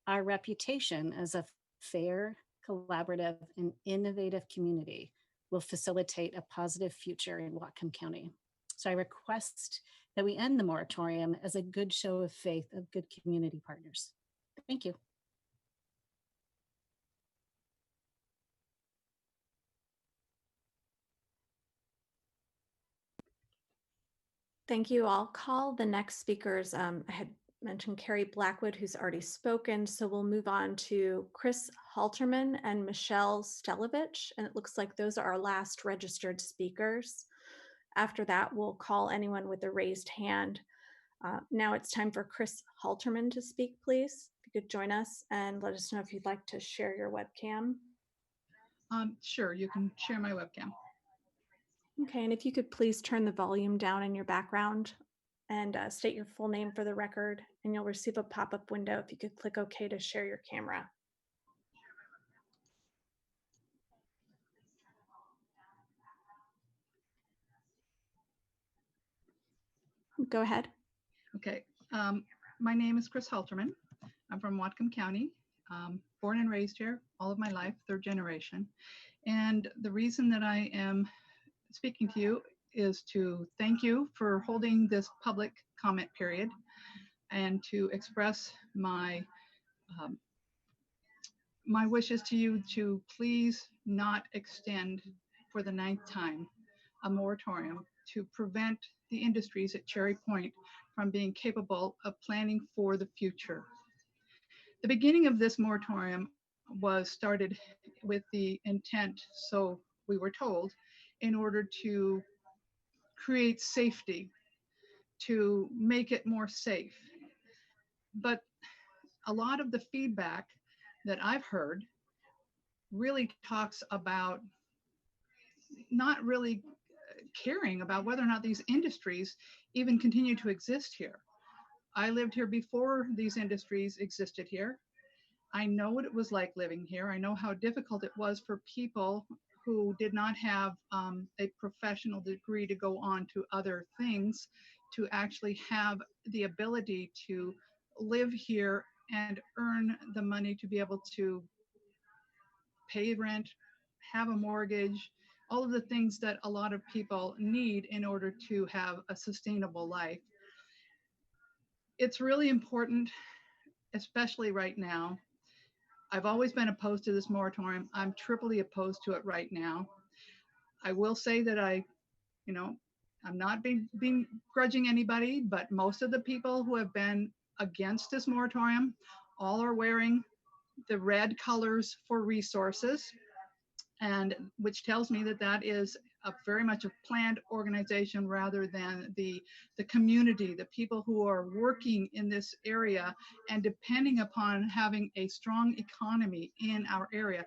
Our reputation as a fair, collaborative, and innovative community will facilitate a positive future in Whatcom County. So I request that we end the moratorium as a good show of faith of good community partners. Thank you. Thank you. I'll call the next speakers. I had mentioned Carrie Blackwood, who's already spoken. So we'll move on to Chris Halterman and Michelle Stelovich. And it looks like those are our last registered speakers. After that, we'll call anyone with a raised hand. Now it's time for Chris Halterman to speak, please. If you could join us and let us know if you'd like to share your webcam. Sure, you can share my webcam. Okay, and if you could please turn the volume down in your background and state your full name for the record, and you'll receive a pop-up window if you could click OK to share your camera. Go ahead. Okay, my name is Chris Halterman. I'm from Whatcom County, born and raised here all of my life, third generation. And the reason that I am speaking to you is to thank you for holding this public comment period and to express my my wishes to you to please not extend for the 9th time a moratorium to prevent the industries at Cherry Point from being capable of planning for the future. The beginning of this moratorium was started with the intent, so we were told, in order to create safety, to make it more safe. But a lot of the feedback that I've heard really talks about not really caring about whether or not these industries even continue to exist here. I lived here before these industries existed here. I know what it was like living here. I know how difficult it was for people who did not have a professional degree to go on to other things to actually have the ability to live here and earn the money to be able to pay rent, have a mortgage, all of the things that a lot of people need in order to have a sustainable life. It's really important, especially right now. I've always been opposed to this moratorium. I'm triply opposed to it right now. I will say that I'm not being grudging anybody, but most of the people who have been against this moratorium all are wearing the red colors for resources, and which tells me that that is very much a planned organization rather than the community, the people who are working in this area and depending upon having a strong economy in our area.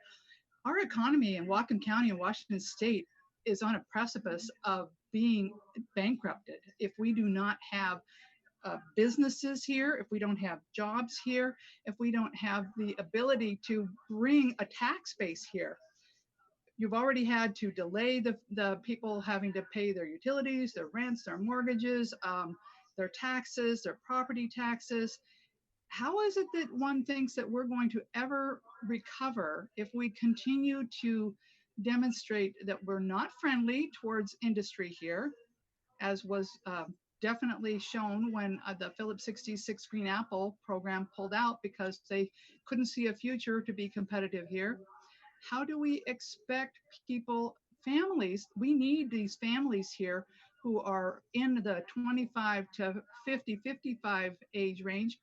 Our economy in Whatcom County and Washington State is on a precipice of being bankrupted if we do not have businesses here, if we don't have jobs here, if we don't have the ability to bring a tax base here. You've already had to delay the people having to pay their utilities, their rents, their mortgages, their taxes, their property taxes. How is it that one thinks that we're going to ever recover if we continue to demonstrate that we're not friendly towards industry here, as was definitely shown when the Phillips 66 Green Apple program pulled out because they couldn't see a future to be competitive here? How do we expect people, families, we need these families here who are in the 25 to 50, 55 age range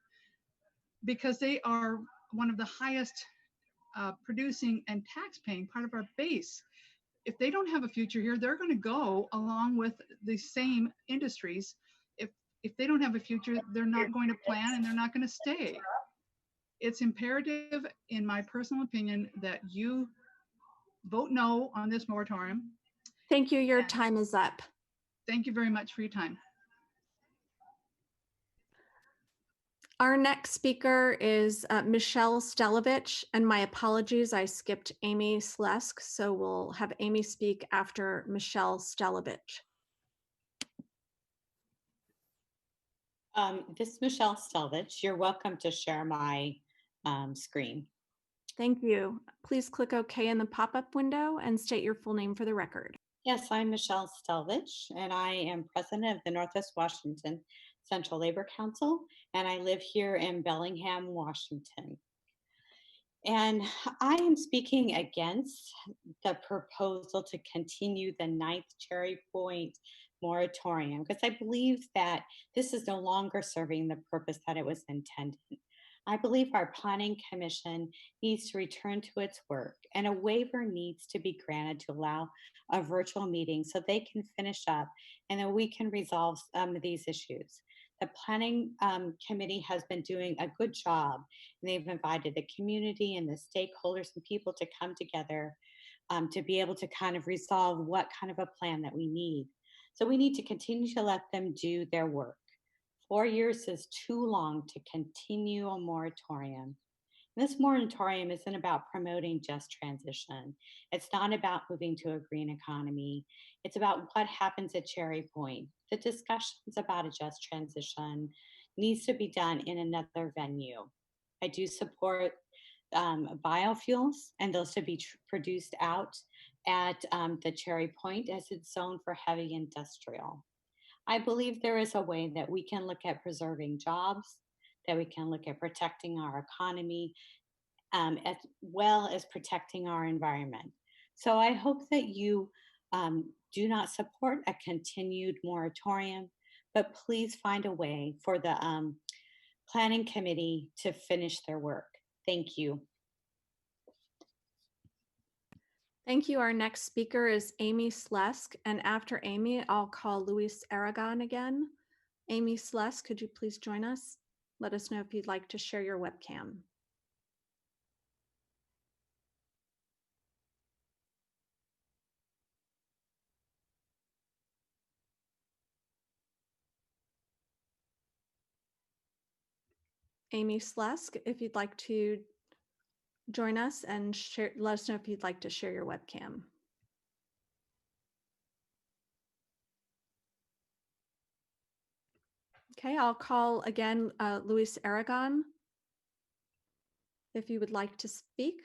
because they are one of the highest producing and tax paying part of our base. If they don't have a future here, they're going to go along with the same industries. If they don't have a future, they're not going to plan and they're not going to stay. It's imperative, in my personal opinion, that you vote no on this moratorium. Thank you. Your time is up. Thank you very much for your time. Our next speaker is Michelle Stelovich, and my apologies, I skipped Amy Slesk, so we'll have Amy speak after Michelle Stelovich. This is Michelle Stelovich. You're welcome to share my screen. Thank you. Please click OK in the pop-up window and state your full name for the record. Yes, I'm Michelle Stelovich, and I am president of the Northwest Washington Central Labor Council, and I live here in Bellingham, Washington. And I am speaking against the proposal to continue the 9th Cherry Point moratorium because I believe that this is no longer serving the purpose that it was intended. I believe our Planning Commission needs to return to its work, and a waiver needs to be granted to allow a virtual meeting so they can finish up and then we can resolve some of these issues. The planning committee has been doing a good job, and they've invited the community and the stakeholders and people to come together to be able to kind of resolve what kind of a plan that we need. So we need to continue to let them do their work. 4 years is too long to continue a moratorium. This moratorium isn't about promoting just transition. It's not about moving to a green economy. It's about what happens at Cherry Point. The discussions about a just transition needs to be done in another venue. I do support biofuels and those to be produced out at the Cherry Point as it's zoned for heavy industrial. I believe there is a way that we can look at preserving jobs, that we can look at protecting our economy, as well as protecting our environment. So I hope that you do not support a continued moratorium, but please find a way for the planning committee to finish their work. Thank you. Thank you. Our next speaker is Amy Slesk, and after Amy, I'll call Luis Aragon again. Amy Slesk, could you please join us? Let us know if you'd like to share your webcam. Amy Slesk, if you'd like to join us and share, let us know if you'd like to share your webcam. Okay, I'll call again Luis Aragon. If you would like to speak,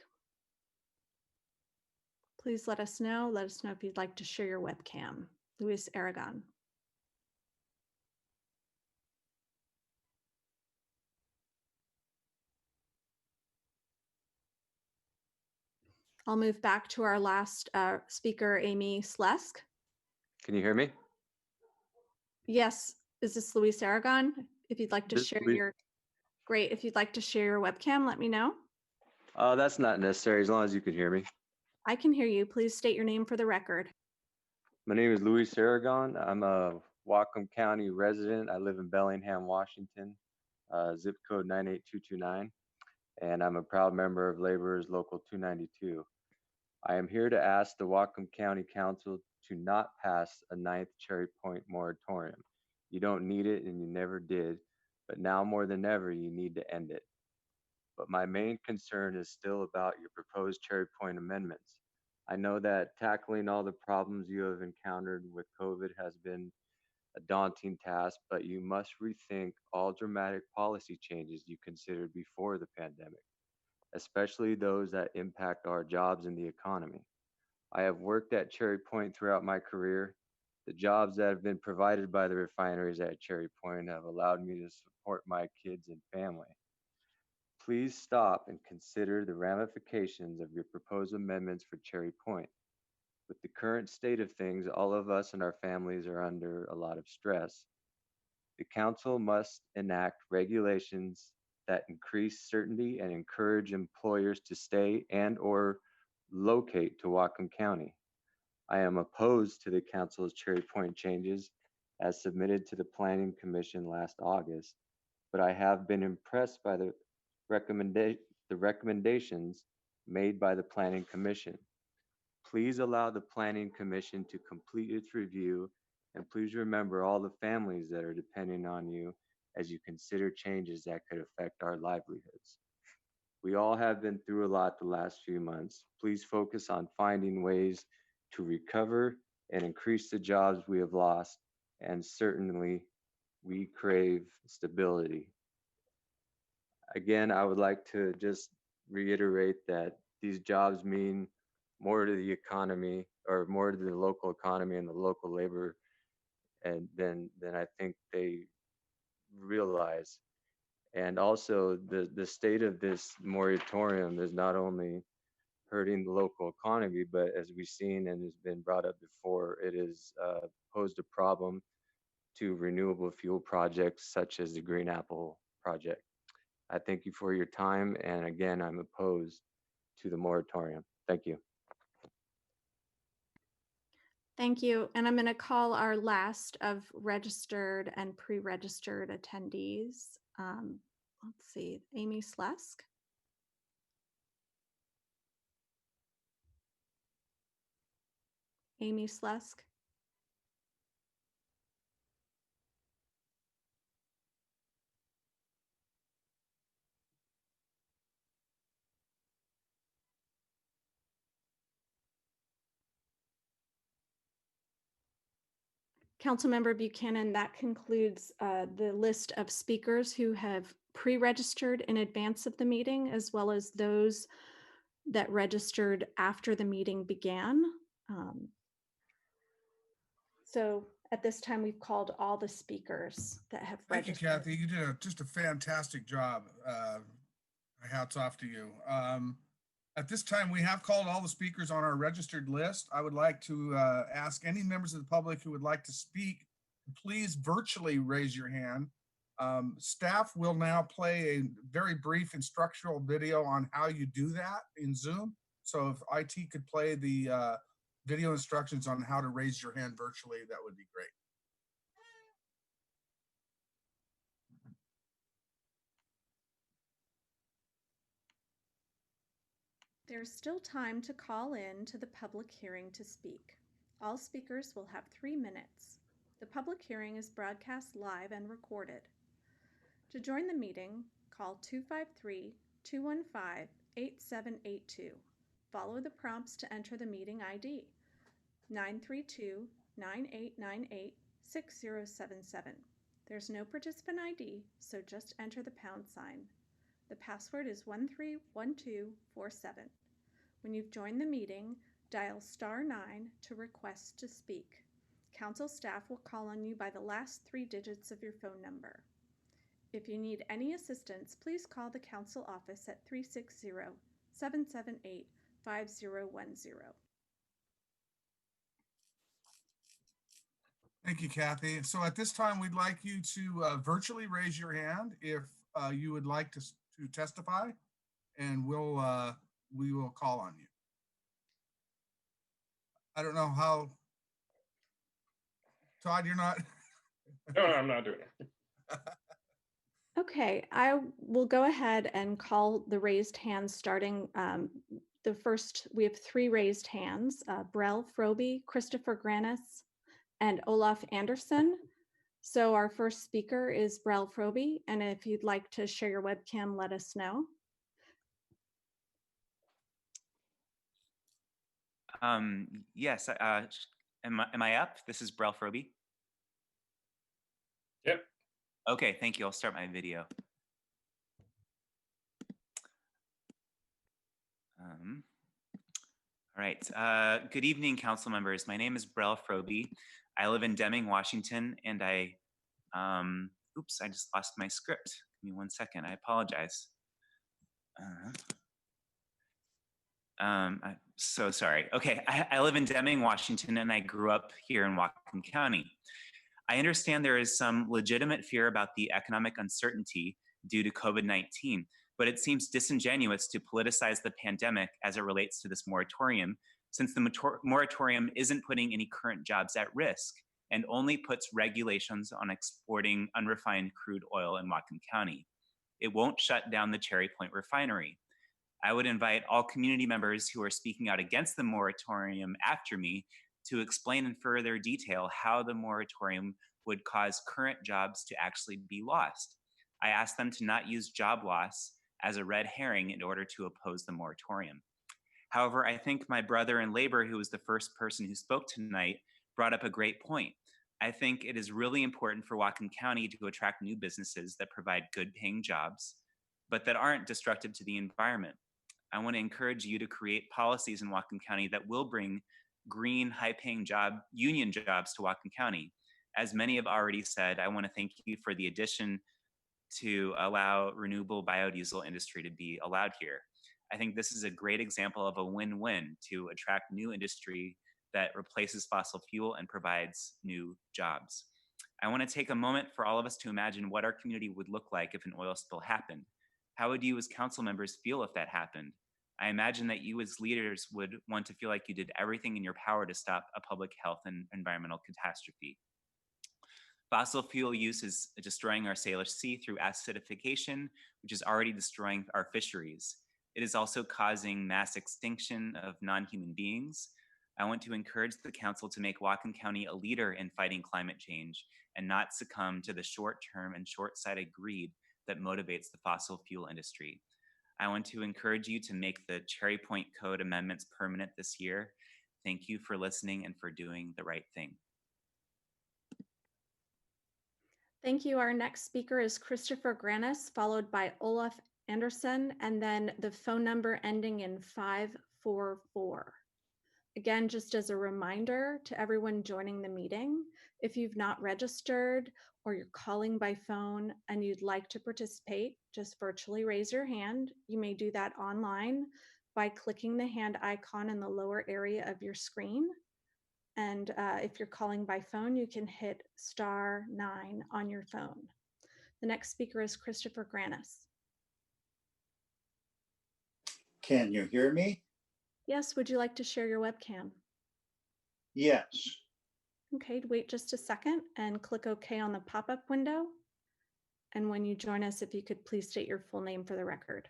please let us know. Let us know if you'd like to share your webcam. Luis Aragon. I'll move back to our last speaker, Amy Slesk. Can you hear me? Yes, is this Luis Aragon? If you'd like to share your, great. If you'd like to share your webcam, let me know. That's not necessary as long as you can hear me. I can hear you. Please state your name for the record. My name is Luis Aragon. I'm a Whatcom County resident. I live in Bellingham, Washington, zip code 98229, and I'm a proud member of Laborers Local 292. I am here to ask the Whatcom County Council to not pass a 9th Cherry Point moratorium. You don't need it and you never did, but now more than ever, you need to end it. But my main concern is still about your proposed Cherry Point amendments. I know that tackling all the problems you have encountered with COVID has been a daunting task, but you must rethink all dramatic policy changes you considered before the pandemic, especially those that impact our jobs and the economy. I have worked at Cherry Point throughout my career. The jobs that have been provided by the refineries at Cherry Point have allowed me to support my kids and family. Please stop and consider the ramifications of your proposed amendments for Cherry Point. With the current state of things, all of us and our families are under a lot of stress. The council must enact regulations that increase certainty and encourage employers to stay and/or locate to Whatcom County. I am opposed to the council's Cherry Point changes as submitted to the Planning Commission last August, but I have been impressed by the recommendations made by the Planning Commission. Please allow the Planning Commission to complete its review, and please remember all the families that are depending on you as you consider changes that could affect our livelihoods. We all have been through a lot the last few months. Please focus on finding ways to recover and increase the jobs we have lost, and certainly we crave stability. Again, I would like to just reiterate that these jobs mean more to the economy, or more to the local economy and the local labor, and than I think they realize. And also the state of this moratorium is not only hurting the local economy, but as we've seen and has been brought up before, it has posed a problem to renewable fuel projects such as the Green Apple project. I thank you for your time, and again, I'm opposed to the moratorium. Thank you. Thank you. And I'm going to call our last of registered and pre-registered attendees. Let's see, Amy Slesk. Amy Slesk. Councilmember Buchanan, that concludes the list of speakers who have pre-registered in advance of the meeting, as well as those that registered after the meeting began. So at this time, we've called all the speakers that have registered. Thank you, Kathy. You did just a fantastic job. Hats off to you. At this time, we have called all the speakers on our registered list. I would like to ask any members of the public who would like to speak, please virtually raise your hand. Staff will now play a very brief instructional video on how you do that in Zoom. So if IT could play the video instructions on how to raise your hand virtually, that would be great. There's still time to call in to the public hearing to speak. All speakers will have 3 minutes. The public hearing is broadcast live and recorded. To join the meeting, call 253-215-8782. Follow the prompts to enter the meeting ID, 932-9898-6077. There's no participant ID, so just enter the pound sign. The password is 131247. When you've joined the meeting, dial *9 to request to speak. Council staff will call on you by the last 3 digits of your phone number. If you need any assistance, please call the council office at 360-778-5010. Thank you, Kathy. So at this time, we'd like you to virtually raise your hand if you would like to testify, and we will call on you. I don't know how. Todd, you're not. No, I'm not doing it. Okay, I will go ahead and call the raised hands starting the first. We have 3 raised hands, Brell Froby, Christopher Granis, and Olaf Anderson. So our first speaker is Brell Froby, and if you'd like to share your webcam, let us know. Yes, am I up? This is Brell Froby. Yep. Okay, thank you. I'll start my video. All right. Good evening, council members. My name is Brell Froby. I live in Deming, Washington, and oops, I just lost my script. Give me 1 second. I apologize. I'm so sorry. Okay, I live in Deming, Washington, and I grew up here in Whatcom County. I understand there is some legitimate fear about the economic uncertainty due to COVID-19, but it seems disingenuous to politicize the pandemic as it relates to this moratorium, since the moratorium isn't putting any current jobs at risk and only puts regulations on exporting unrefined crude oil in Whatcom County. It won't shut down the Cherry Point refinery. I would invite all community members who are speaking out against the moratorium after me to explain in further detail how the moratorium would cause current jobs to actually be lost. I asked them to not use job loss as a red herring in order to oppose the moratorium. However, I think my brother in labor, who was the first person who spoke tonight, brought up a great point. I think it is really important for Whatcom County to attract new businesses that provide good paying jobs, but that aren't destructive to the environment. I want to encourage you to create policies in Whatcom County that will bring green, high-paying union jobs to Whatcom County. As many have already said, I want to thank you for the addition to allow renewable biodiesel industry to be allowed here. I think this is a great example of a win-win to attract new industry that replaces fossil fuel and provides new jobs. I want to take a moment for all of us to imagine what our community would look like if an oil spill happened. How would you as council members feel if that happened? I imagine that you as leaders would want to feel like you did everything in your power to stop a public health and environmental catastrophe. Fossil fuel use is destroying our Salish Sea through acidification, which is already destroying our fisheries. It is also causing mass extinction of non-human beings. I want to encourage the council to make Whatcom County a leader in fighting climate change and not succumb to the short-term and short-sighted greed that motivates the fossil fuel industry. I want to encourage you to make the Cherry Point Code amendments permanent this year. Thank you for listening and for doing the right thing. Thank you. Our next speaker is Christopher Granis, followed by Olaf Anderson, and then the phone number ending in 544. Again, just as a reminder to everyone joining the meeting, if you've not registered or you're calling by phone and you'd like to participate, just virtually raise your hand. You may do that online by clicking the hand icon in the lower area of your screen. And if you're calling by phone, you can hit *9 on your phone. The next speaker is Christopher Granis. Can you hear me? Yes, would you like to share your webcam? Yes. Okay, wait just a second and click OK on the pop-up window. And when you join us, if you could please state your full name for the record.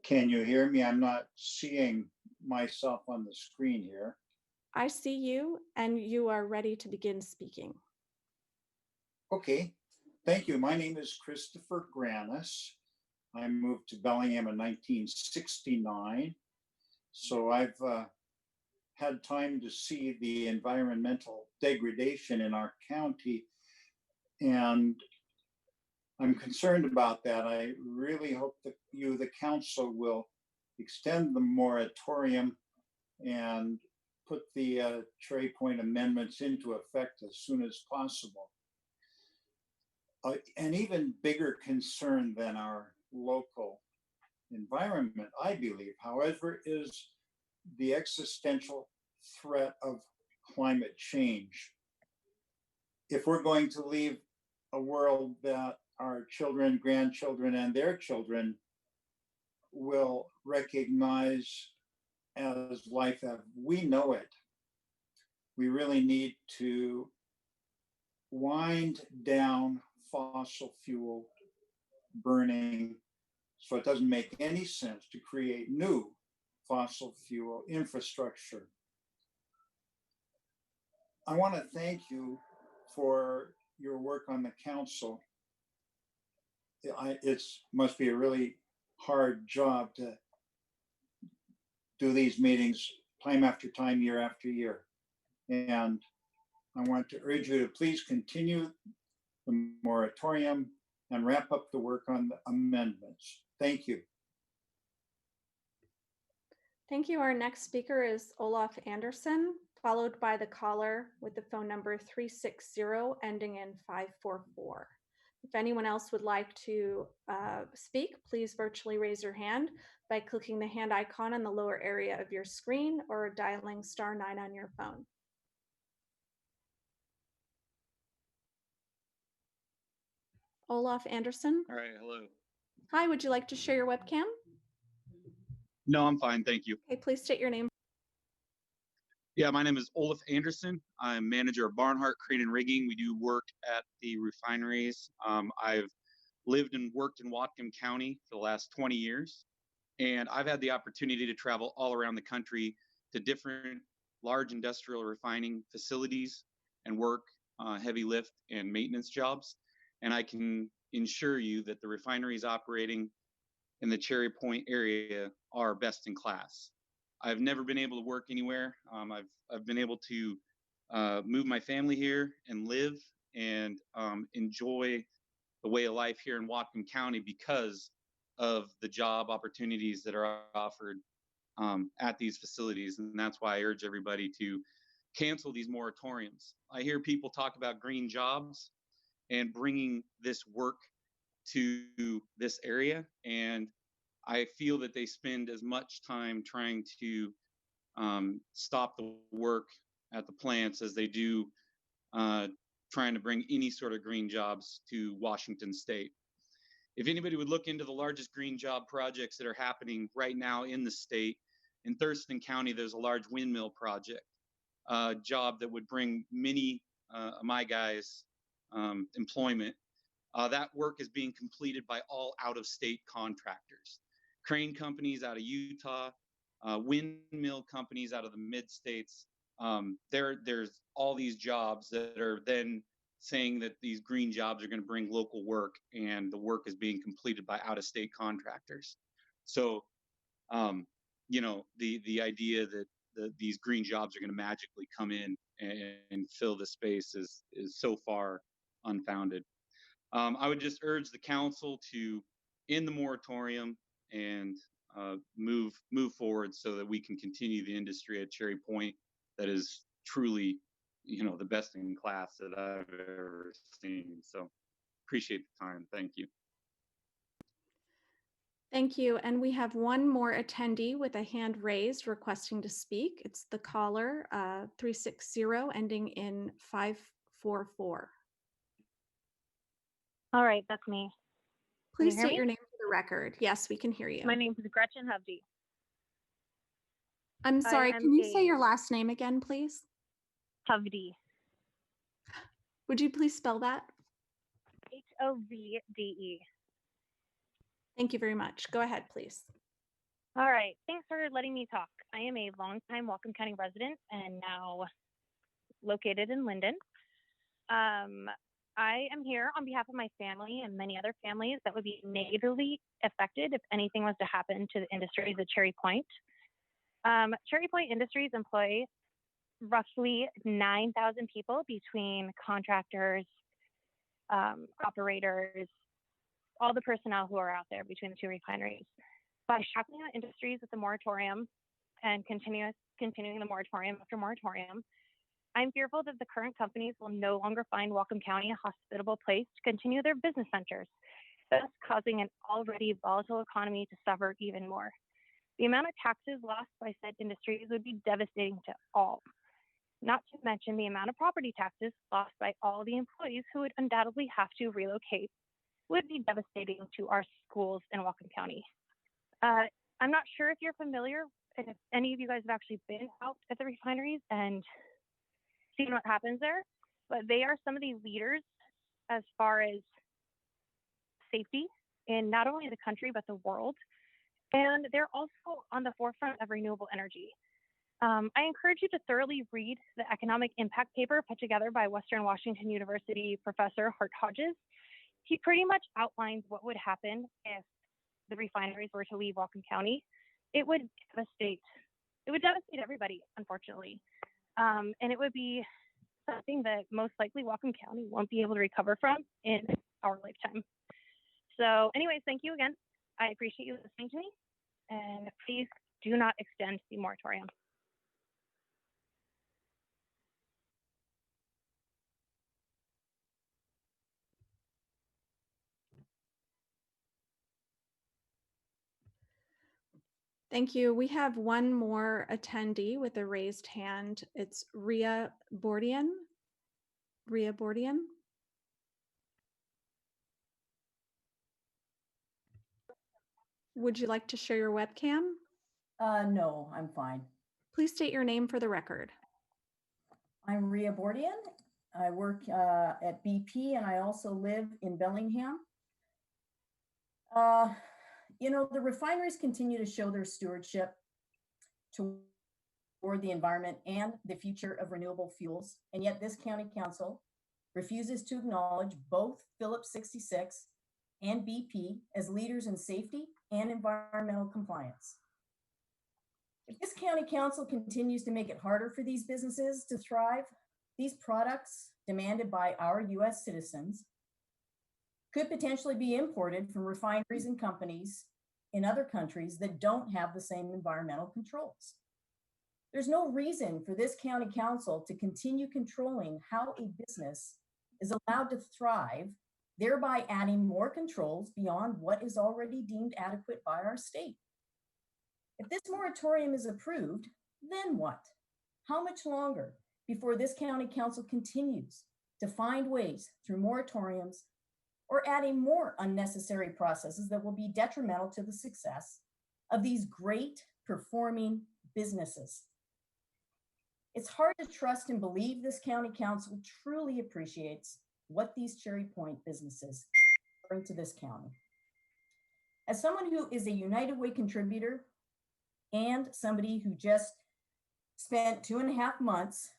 Can you hear me? I'm not seeing myself on the screen here. I see you, and you are ready to begin speaking. Okay, thank you. My name is Christopher Granis. I moved to Bellingham in 1969. So I've had time to see the environmental degradation in our county, and I'm concerned about that. I really hope that you, the council, will extend the moratorium and put the Cherry Point amendments into effect as soon as possible. An even bigger concern than our local environment, I believe, however, is the existential threat of climate change. If we're going to leave a world that our children, grandchildren, and their children will recognize as life as we know it, we really need to wind down fossil fuel burning so it doesn't make any sense to create new fossil fuel infrastructure. I want to thank you for your work on the council. It must be a really hard job to do these meetings time after time, year after year. And I want to urge you to please continue the moratorium and wrap up the work on the amendments. Thank you. Thank you. Our next speaker is Olaf Anderson, followed by the caller with the phone number 360 ending in 544. If anyone else would like to speak, please virtually raise your hand by clicking the hand icon in the lower area of your screen or dialing *9 on your phone. Olaf Anderson. All right, hello. Hi, would you like to share your webcam? No, I'm fine, thank you. Okay, please state your name. Yeah, my name is Olaf Anderson. I'm manager of Barnhart Crane and Rigging. We do work at the refineries. I've lived and worked in Whatcom County for the last 20 years, and I've had the opportunity to travel all around the country to different large industrial refining facilities and work heavy lift and maintenance jobs. And I can ensure you that the refineries operating in the Cherry Point area are best in class. I've never been able to work anywhere. I've been able to move my family here and live and enjoy the way of life here in Whatcom County because of the job opportunities that are offered at these facilities. And that's why I urge everybody to cancel these moratoriums. I hear people talk about green jobs and bringing this work to this area. And I feel that they spend as much time trying to stop the work at the plants as they do trying to bring any sort of green jobs to Washington State. If anybody would look into the largest green job projects that are happening right now in the state, in Thurston County, there's a large windmill project job that would bring many of my guys employment. That work is being completed by all out-of-state contractors. Crane companies out of Utah, windmill companies out of the mid-states. There's all these jobs that are then saying that these green jobs are going to bring local work, and the work is being completed by out-of-state contractors. So, you know, the idea that these green jobs are going to magically come in and fill the space is so far unfounded. I would just urge the council to end the moratorium and move forward so that we can continue the industry at Cherry Point that is truly, you know, the best in class that I've ever seen. So appreciate the time. Thank you. Thank you. And we have one more attendee with a hand raised requesting to speak. It's the caller 360 ending in 544. All right, that's me. Please state your name for the record. Yes, we can hear you. My name is Gretchen Hovde. I'm sorry, can you say your last name again, please? Hovde. Would you please spell that? H-O-V-D-E. Thank you very much. Go ahead, please. All right, thanks for letting me talk. I am a longtime Whatcom County resident and now located in Linden. I am here on behalf of my family and many other families that would be negatively affected if anything was to happen to the industries at Cherry Point. Cherry Point Industries employ roughly 9,000 people between contractors, operators, all the personnel who are out there between the two refineries. By shackling the industries with the moratorium and continuing the moratorium after moratorium, I'm fearful that the current companies will no longer find Whatcom County a hospitable place to continue their business ventures, thus causing an already volatile economy to suffer even more. The amount of taxes lost by said industries would be devastating to all, not to mention the amount of property taxes lost by all the employees who would undoubtedly have to relocate would be devastating to our schools in Whatcom County. I'm not sure if you're familiar and if any of you guys have actually been out at the refineries and seen what happens there, but they are some of the leaders as far as safety in not only the country, but the world. And they're also on the forefront of renewable energy. I encourage you to thoroughly read the economic impact paper put together by Western Washington University professor Hart Hodges. He pretty much outlines what would happen if the refineries were to leave Whatcom County. It would devastate everybody, unfortunately. And it would be something that most likely Whatcom County won't be able to recover from in our lifetime. So anyways, thank you again. I appreciate you listening to me, and please do not extend the moratorium. Thank you. We have one more attendee with a raised hand. It's Ria Bordian. Ria Bordian. Would you like to share your webcam? No, I'm fine. Please state your name for the record. I'm Ria Bordian. I work at BP and I also live in Bellingham. You know, the refineries continue to show their stewardship toward the environment and the future of renewable fuels. And yet this county council refuses to acknowledge both Phillips 66 and BP as leaders in safety and environmental compliance. If this county council continues to make it harder for these businesses to thrive, these products demanded by our US citizens could potentially be imported from refineries and companies in other countries that don't have the same environmental controls. There's no reason for this county council to continue controlling how a business is allowed to thrive, thereby adding more controls beyond what is already deemed adequate by our state. If this moratorium is approved, then what? How much longer before this county council continues to find ways through moratoriums or adding more unnecessary processes that will be detrimental to the success of these great performing businesses. It's hard to trust and believe this county council truly appreciates what these Cherry Point businesses bring to this county. As someone who is a United Way contributor and somebody who just spent 2.5 months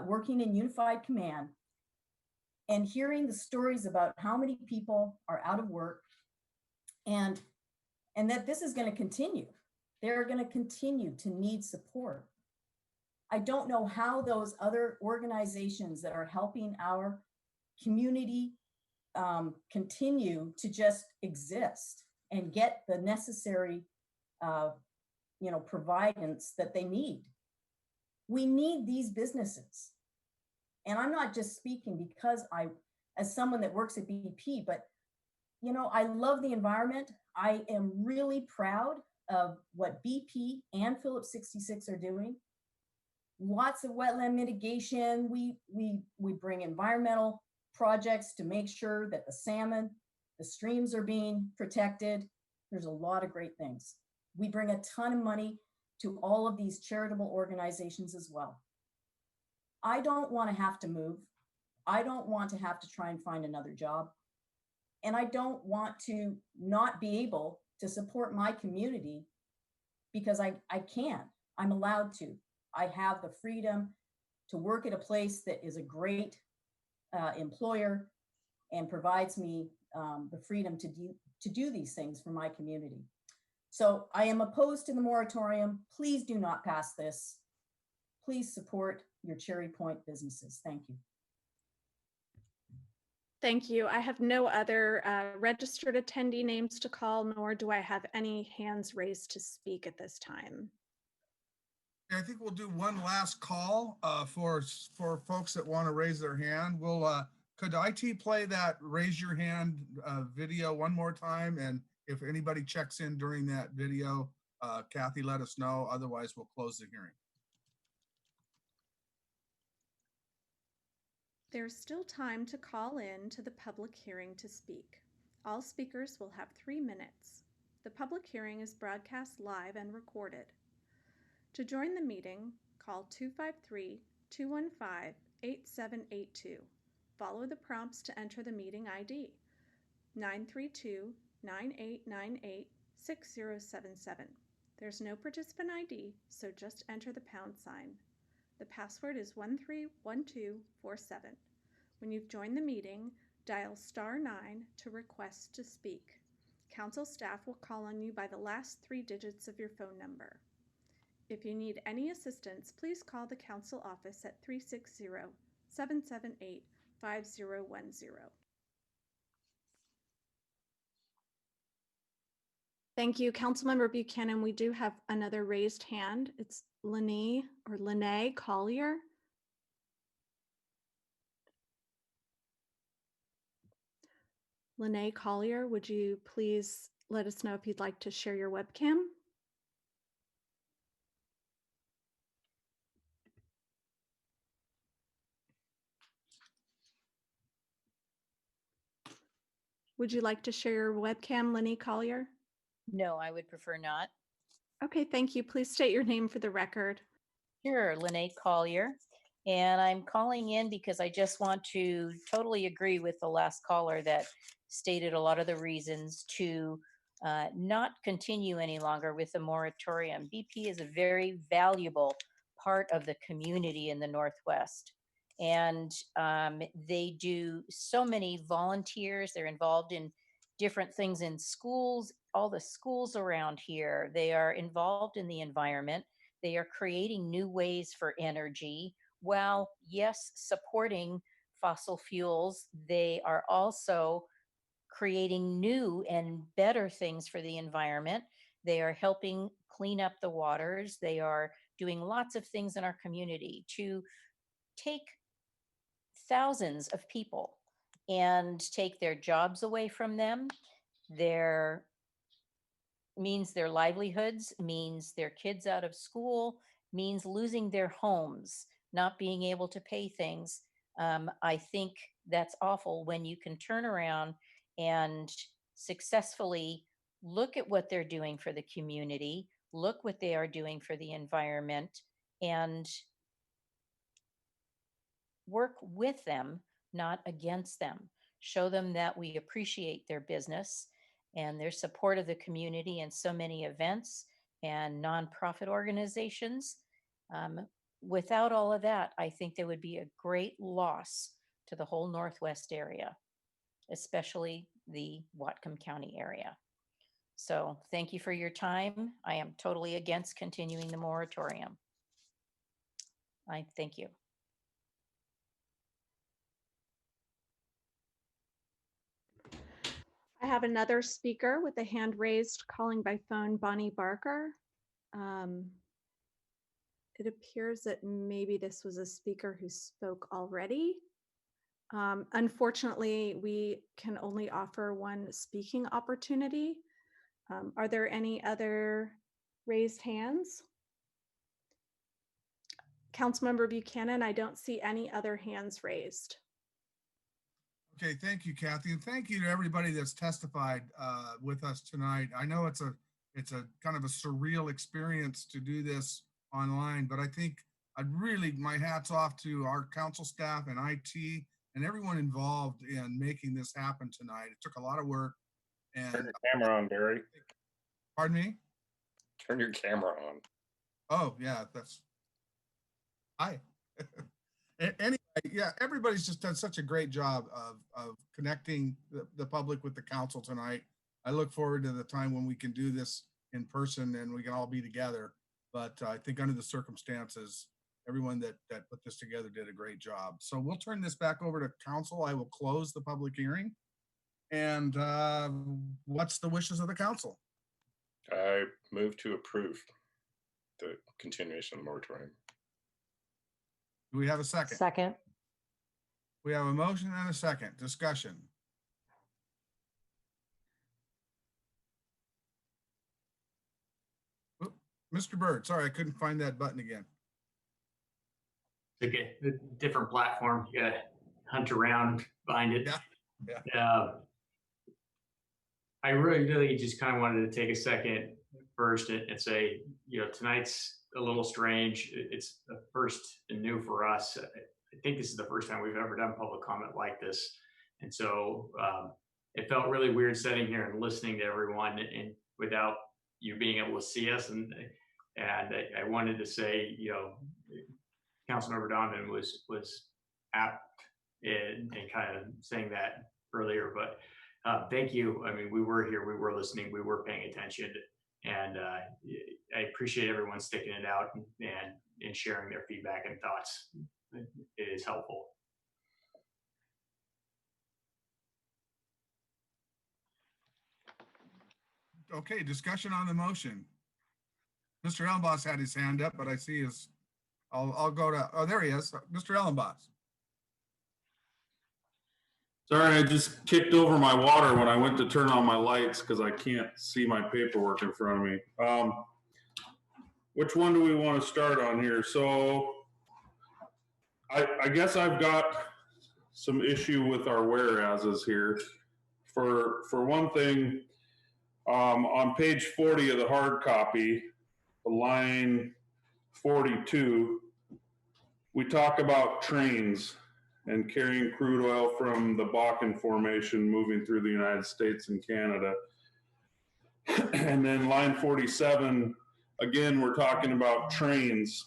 working in Unified Command and hearing the stories about how many people are out of work and that this is going to continue. They're going to continue to need support. I don't know how those other organizations that are helping our community continue to just exist and get the necessary providence that they need. We need these businesses. And I'm not just speaking because as someone that works at BP, but I love the environment. I am really proud of what BP and Phillips 66 are doing. Lots of wetland mitigation. We bring environmental projects to make sure that the salmon, the streams are being protected. There's a lot of great things. We bring a ton of money to all of these charitable organizations as well. I don't want to have to move. I don't want to have to try and find another job. And I don't want to not be able to support my community because I can. I'm allowed to. I have the freedom to work at a place that is a great employer and provides me the freedom to do these things for my community. So I am opposed to the moratorium. Please do not pass this. Please support your Cherry Point businesses. Thank you. Thank you. I have no other registered attendee names to call, nor do I have any hands raised to speak at this time. I think we'll do one last call for folks that want to raise their hand. Could IT play that raise your hand video one more time? And if anybody checks in during that video, Kathy, let us know. Otherwise, we'll close the hearing. There's still time to call in to the public hearing to speak. All speakers will have 3 minutes. The public hearing is broadcast live and recorded. To join the meeting, call 253-215-8782. Follow the prompts to enter the meeting ID, 932-9898-6077. There's no participant ID, so just enter the pound sign. The password is 131247. When you've joined the meeting, dial *9 to request to speak. Council staff will call on you by the last 3 digits of your phone number. If you need any assistance, please call the council office at 360-778-5010. Thank you, Councilmember Buchanan. We do have another raised hand. It's Lene Collier. Lene Collier, would you please let us know if you'd like to share your webcam? Would you like to share your webcam, Lene Collier? No, I would prefer not. Okay, thank you. Please state your name for the record. Sure, Lene Collier. And I'm calling in because I just want to totally agree with the last caller that stated a lot of the reasons to not continue any longer with the moratorium. BP is a very valuable part of the community in the Northwest. And they do so many volunteers. They're involved in different things in schools, all the schools around here. They are involved in the environment. They are creating new ways for energy. While, yes, supporting fossil fuels, they are also creating new and better things for the environment. They are helping clean up the waters. They are doing lots of things in our community to take thousands of people and take their jobs away from them. Means their livelihoods, means their kids out of school, means losing their homes, not being able to pay things. I think that's awful when you can turn around and successfully look at what they're doing for the community, look what they are doing for the environment, and work with them, not against them. Show them that we appreciate their business and their support of the community in so many events and nonprofit organizations. Without all of that, I think there would be a great loss to the whole Northwest area, especially the Whatcom County area. So thank you for your time. I am totally against continuing the moratorium. I thank you. I have another speaker with a hand raised, calling by phone, Bonnie Barker. It appears that maybe this was a speaker who spoke already. Unfortunately, we can only offer one speaking opportunity. Are there any other raised hands? Councilmember Buchanan, I don't see any other hands raised. Okay, thank you, Kathy, and thank you to everybody that's testified with us tonight. I know it's a kind of a surreal experience to do this online, but I think my hat's off to our council staff and IT and everyone involved in making this happen tonight. It took a lot of work. And turn your camera on, Barry. Pardon me? Turn your camera on. Oh yeah, that's hi. Anyway, yeah, everybody's just done such a great job of connecting the public with the council tonight. I look forward to the time when we can do this in person and we can all be together. But I think under the circumstances, everyone that put this together did a great job. So we'll turn this back over to council. I will close the public hearing. And what's the wishes of the council? I move to approve the continuation of the moratorium. Do we have a second? Second. We have a motion and a second. Discussion. Oop, Mr. Bird, sorry, I couldn't find that button again. Okay, a different platform. You gotta hunt around, find it. Yeah. I really just kind of wanted to take a second first and say, tonight's a little strange. It's the first and new for us. I think this is the first time we've ever done public comment like this. And so it felt really weird sitting here and listening to everyone and without you being able to see us. And I wanted to say, Councilmember Donovan was apt in kind of saying that earlier, but thank you. I mean, we were here, we were listening, we were paying attention, and I appreciate everyone sticking it out and sharing their feedback and thoughts. It is helpful. Okay, discussion on the motion. Mr. Ellenboss had his hand up, but I see his, I'll go to, oh, there he is, Mr. Ellenboss. Sorry, I just kicked over my water when I went to turn on my lights because I can't see my paperwork in front of me. Which one do we want to start on here? So I guess I've got some issue with our whereases here. For one thing, on page 40 of the hard copy, line 42, we talk about trains and carrying crude oil from the Bakken Formation moving through the United States and Canada. And then line 47, again, we're talking about trains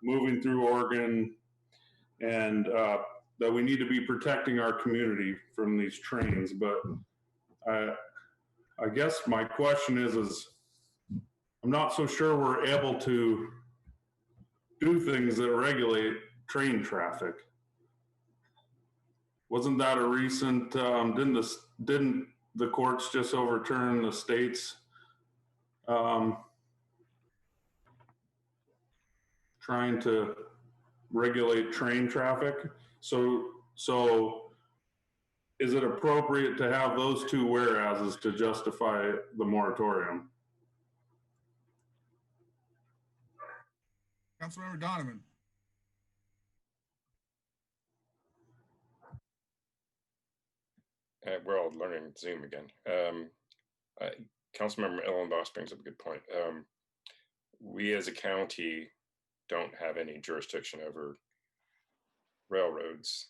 moving through Oregon and that we need to be protecting our community from these trains. But I guess my question is I'm not so sure we're able to do things that regulate train traffic. Wasn't that a recent, didn't the courts just overturn the state's trying to regulate train traffic? So is it appropriate to have those two whereases to justify the moratorium? Councilmember Donovan. we're all learning Zoom again. Councilmember Ellenboss brings up a good point. We as a county don't have any jurisdiction over railroads,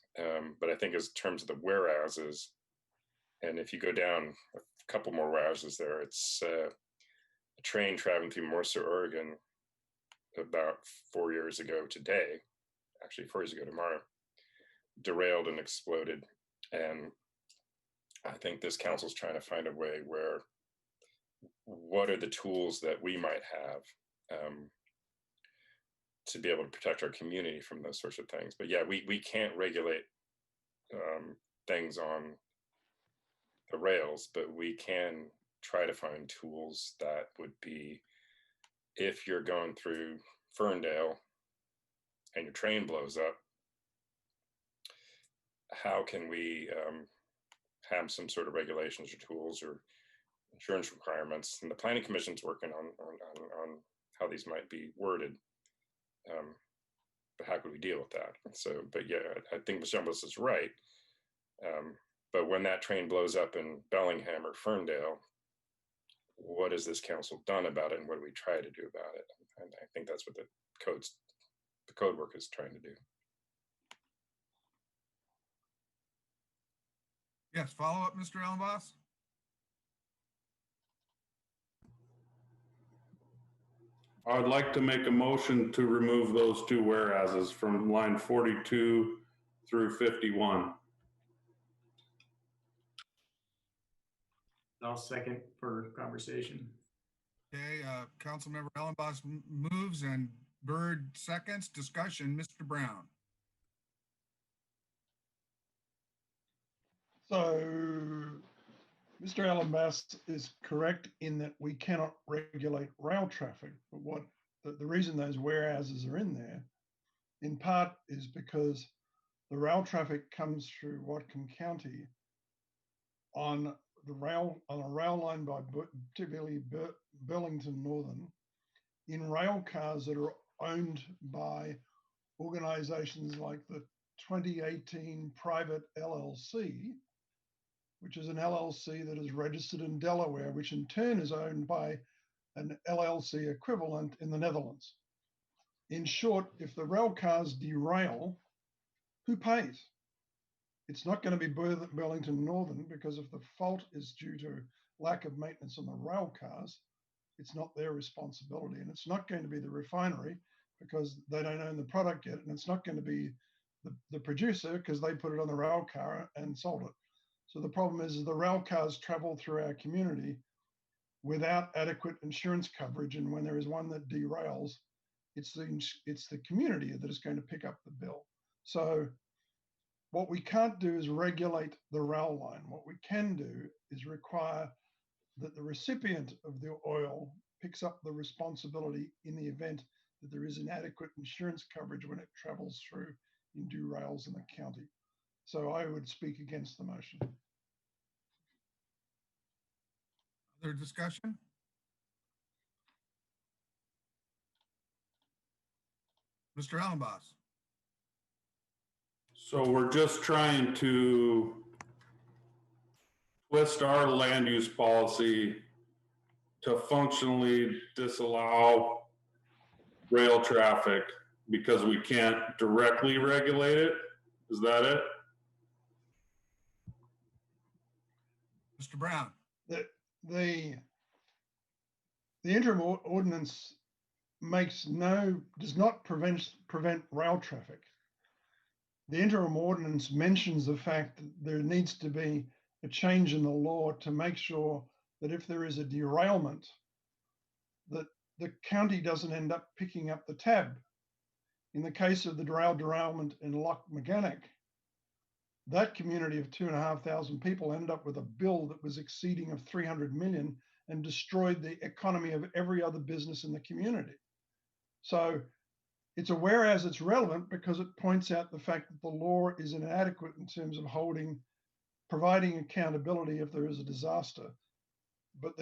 but I think as terms of the whereases, and if you go down a couple more whereases there, it's a train traveling through Mercer, Oregon about 4 years ago today, actually 4 years ago tomorrow, derailed and exploded. And I think this council's trying to find a way where, what are the tools that we might have to be able to protect our community from those sorts of things. But yeah, we can't regulate things on the rails, but we can try to find tools that would be, if you're going through Ferndale and your train blows up, how can we have some sort of regulations or tools or insurance requirements? And the Planning Commission's working on how these might be worded. But how could we deal with that? So, but yeah, I think Michelle is right. But when that train blows up in Bellingham or Ferndale, what has this council done about it, and what do we try to do about it? And I think that's what the code work is trying to do. Yes, follow up, Mr. Ellenboss. I would like to make a motion to remove those two whereases from line 42 through 51. I'll second for conversation. Okay, Councilmember Ellenboss moves and Byrd seconds. Discussion, Mr. Brown. So Mr. Ellenboss is correct in that we cannot regulate rail traffic, but what the reason those whereases are in there, in part, is because the rail traffic comes through Whatcom County on a rail line by typically Burlington Northern, in rail cars that are owned by organizations like the 2018 private LLC, which is an LLC that is registered in Delaware, which in turn is owned by an LLC equivalent in the Netherlands. In short, if the rail cars derail, who pays? It's not going to be Burlington Northern, because if the fault is due to lack of maintenance on the rail cars, it's not their responsibility. And it's not going to be the refinery, because they don't own the product yet. And it's not going to be the producer, because they put it on the rail car and sold it. So the problem is the rail cars travel through our community without adequate insurance coverage. And when there is one that derails, it's the community that is going to pick up the bill. So what we can't do is regulate the rail line. What we can do is require that the recipient of the oil picks up the responsibility in the event that there is inadequate insurance coverage when it travels through in derails in the county. So I would speak against the motion. Other discussion? Mr. Ellenboss. So we're just trying to twist our land use policy to functionally disallow rail traffic because we can't directly regulate it. Is that it? Mr. Brown. The interim ordinance does not prevent rail traffic. The interim ordinance mentions the fact that there needs to be a change in the law to make sure that if there is a derailment, that the county doesn't end up picking up the tab. In the case of the derailment in Loch Meganic, that community of 2,500 people ended up with a bill that was exceeding of 300 million and destroyed the economy of every other business in the community. So it's a whereas it's relevant because it points out the fact that the law is inadequate in terms of providing accountability if there is a disaster. But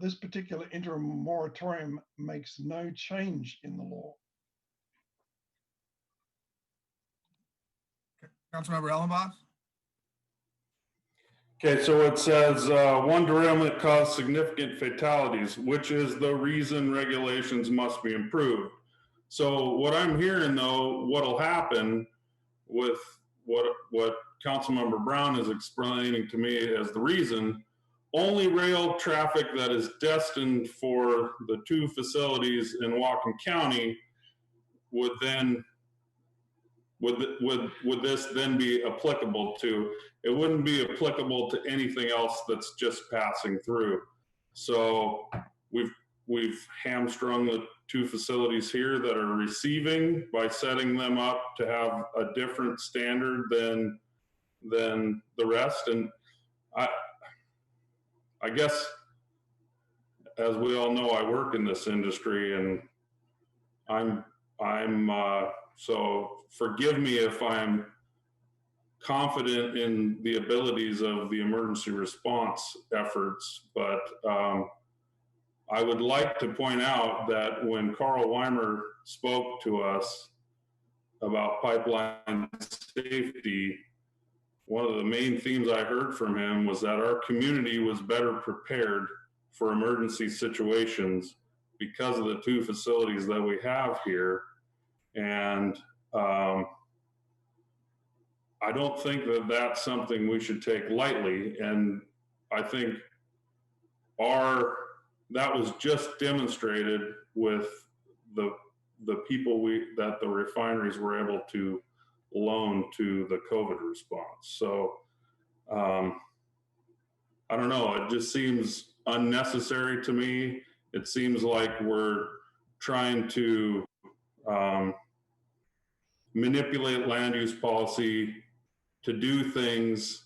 this particular interim moratorium makes no change in the law. Councilmember Ellenboss. Okay, so it says one derailment caused significant fatalities, which is the reason regulations must be improved. So what I'm hearing though, what'll happen with what Councilmember Brown is explaining to me as the reason, only rail traffic that is destined for the two facilities in Whatcom County would then would this then be applicable to? It wouldn't be applicable to anything else that's just passing through. So we've hamstrung the two facilities here that are receiving by setting them up to have a different standard than the rest. And I guess, as we all know, I work in this industry, and I'm so forgive me if I'm confident in the abilities of the emergency response efforts, but I would like to point out that when Carl Weimer spoke to us about pipeline safety, one of the main themes I heard from him was that our community was better prepared for emergency situations because of the two facilities that we have here. And I don't think that that's something we should take lightly. And I think that was just demonstrated with the people that the refineries were able to loan to the COVID response. So I don't know, it just seems unnecessary to me. It seems like we're trying to manipulate land use policy to do things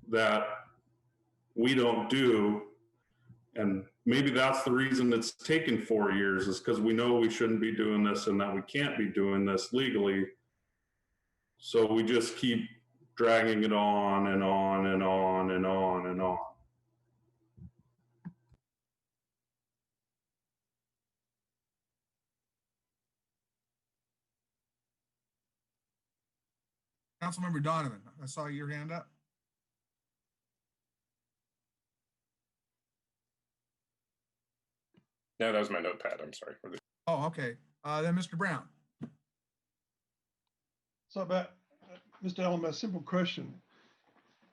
that we don't do. And maybe that's the reason it's taken 4 years, is because we know we shouldn't be doing this and that we can't be doing this legally. So we just keep dragging it on and on and on and on and on. Councilmember Donovan, I saw your hand up. No, that was my notepad. I'm sorry. Oh, okay. Then Mr. Brown. So about Mr. Allen, a simple question.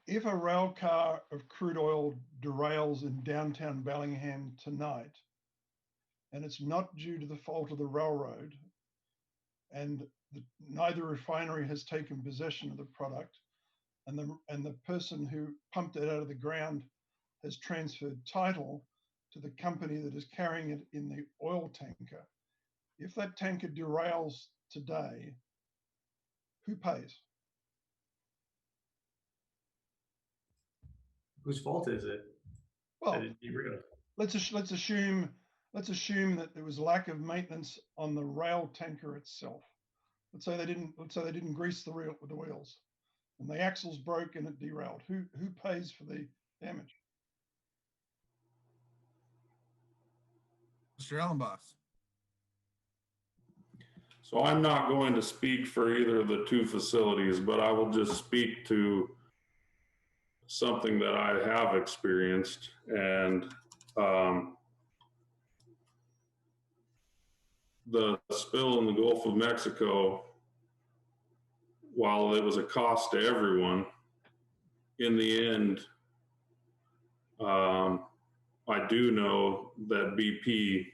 If a rail car of crude oil derails in downtown Bellingham tonight, and it's not due to the fault of the railroad, and neither refinery has taken possession of the product, and the person who pumped it out of the ground has transferred title to the company that is carrying it in the oil tanker. If that tanker derails today, who pays? Whose fault is it? Well, let's assume that there was lack of maintenance on the rail tanker itself. Let's say they didn't grease the wheels, and the axles broke and it derailed. Who pays for the damage? Mr. Ellenboss. So I'm not going to speak for either of the two facilities, but I will just speak to something that I have experienced. And the spill in the Gulf of Mexico, while it was a cost to everyone, in the end, I do know that BP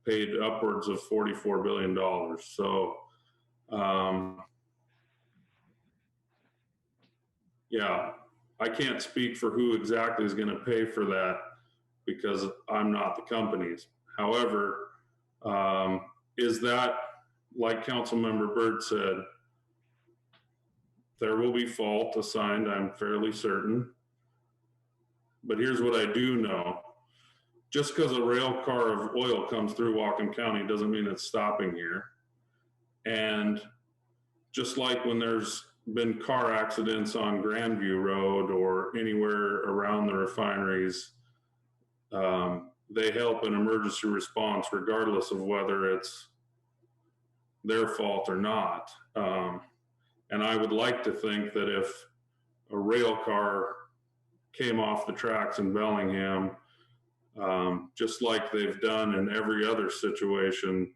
paid upwards of $44 billion. So, yeah, I can't speak for who exactly is going to pay for that because I'm not the companies. However, is that, like Councilmember Byrd said, there will be fault assigned, I'm fairly certain. But here's what I do know. Just because a rail car of oil comes through Whatcom County doesn't mean it's stopping here. And just like when there's been car accidents on Grandview Road or anywhere around the refineries, they help in emergency response regardless of whether it's their fault or not. And I would like to think that if a rail car came off the tracks in Bellingham, just like they've done in every other situation.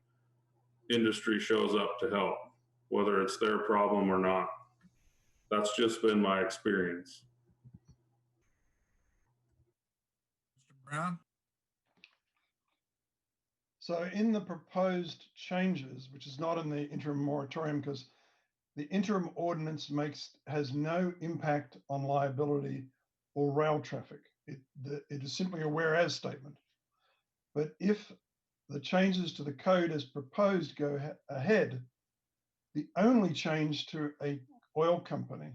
Industry shows up to help, whether it's their problem or not. That's just been my experience. Mr. Brown? So in the proposed changes, which is not in the interim moratorium, because the interim ordinance has no impact on liability or rail traffic. It is simply a whereas statement. But if the changes to the code as proposed go ahead, the only change to a oil company,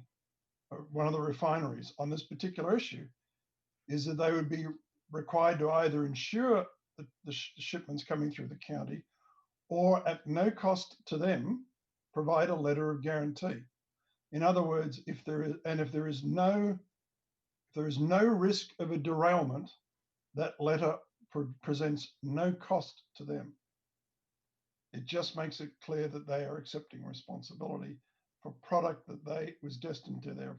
or one of the refineries on this particular issue, is that they would be required to either insure the shipments coming through the county, or at no cost to them, provide a letter of guarantee. In other words, if there is no risk of a derailment, that letter presents no cost to them. It just makes it clear that they are accepting responsibility for product that was destined to their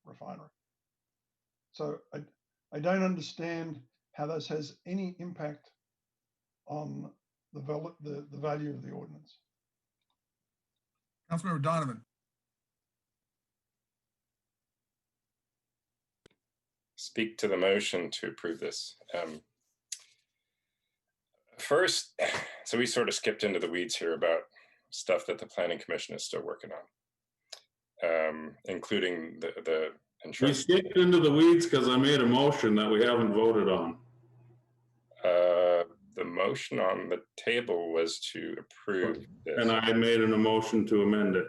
refinery. So I don't understand how this has any impact on the value of the ordinance. Councilmember Donovan. Speak to the motion to approve this. First, so we sort of skipped into the weeds here about stuff that the Planning Commission is still working on, including the insurance. We skipped into the weeds because I made a motion that we haven't voted on. The motion on the table was to approve this. And I made an emotion to amend it.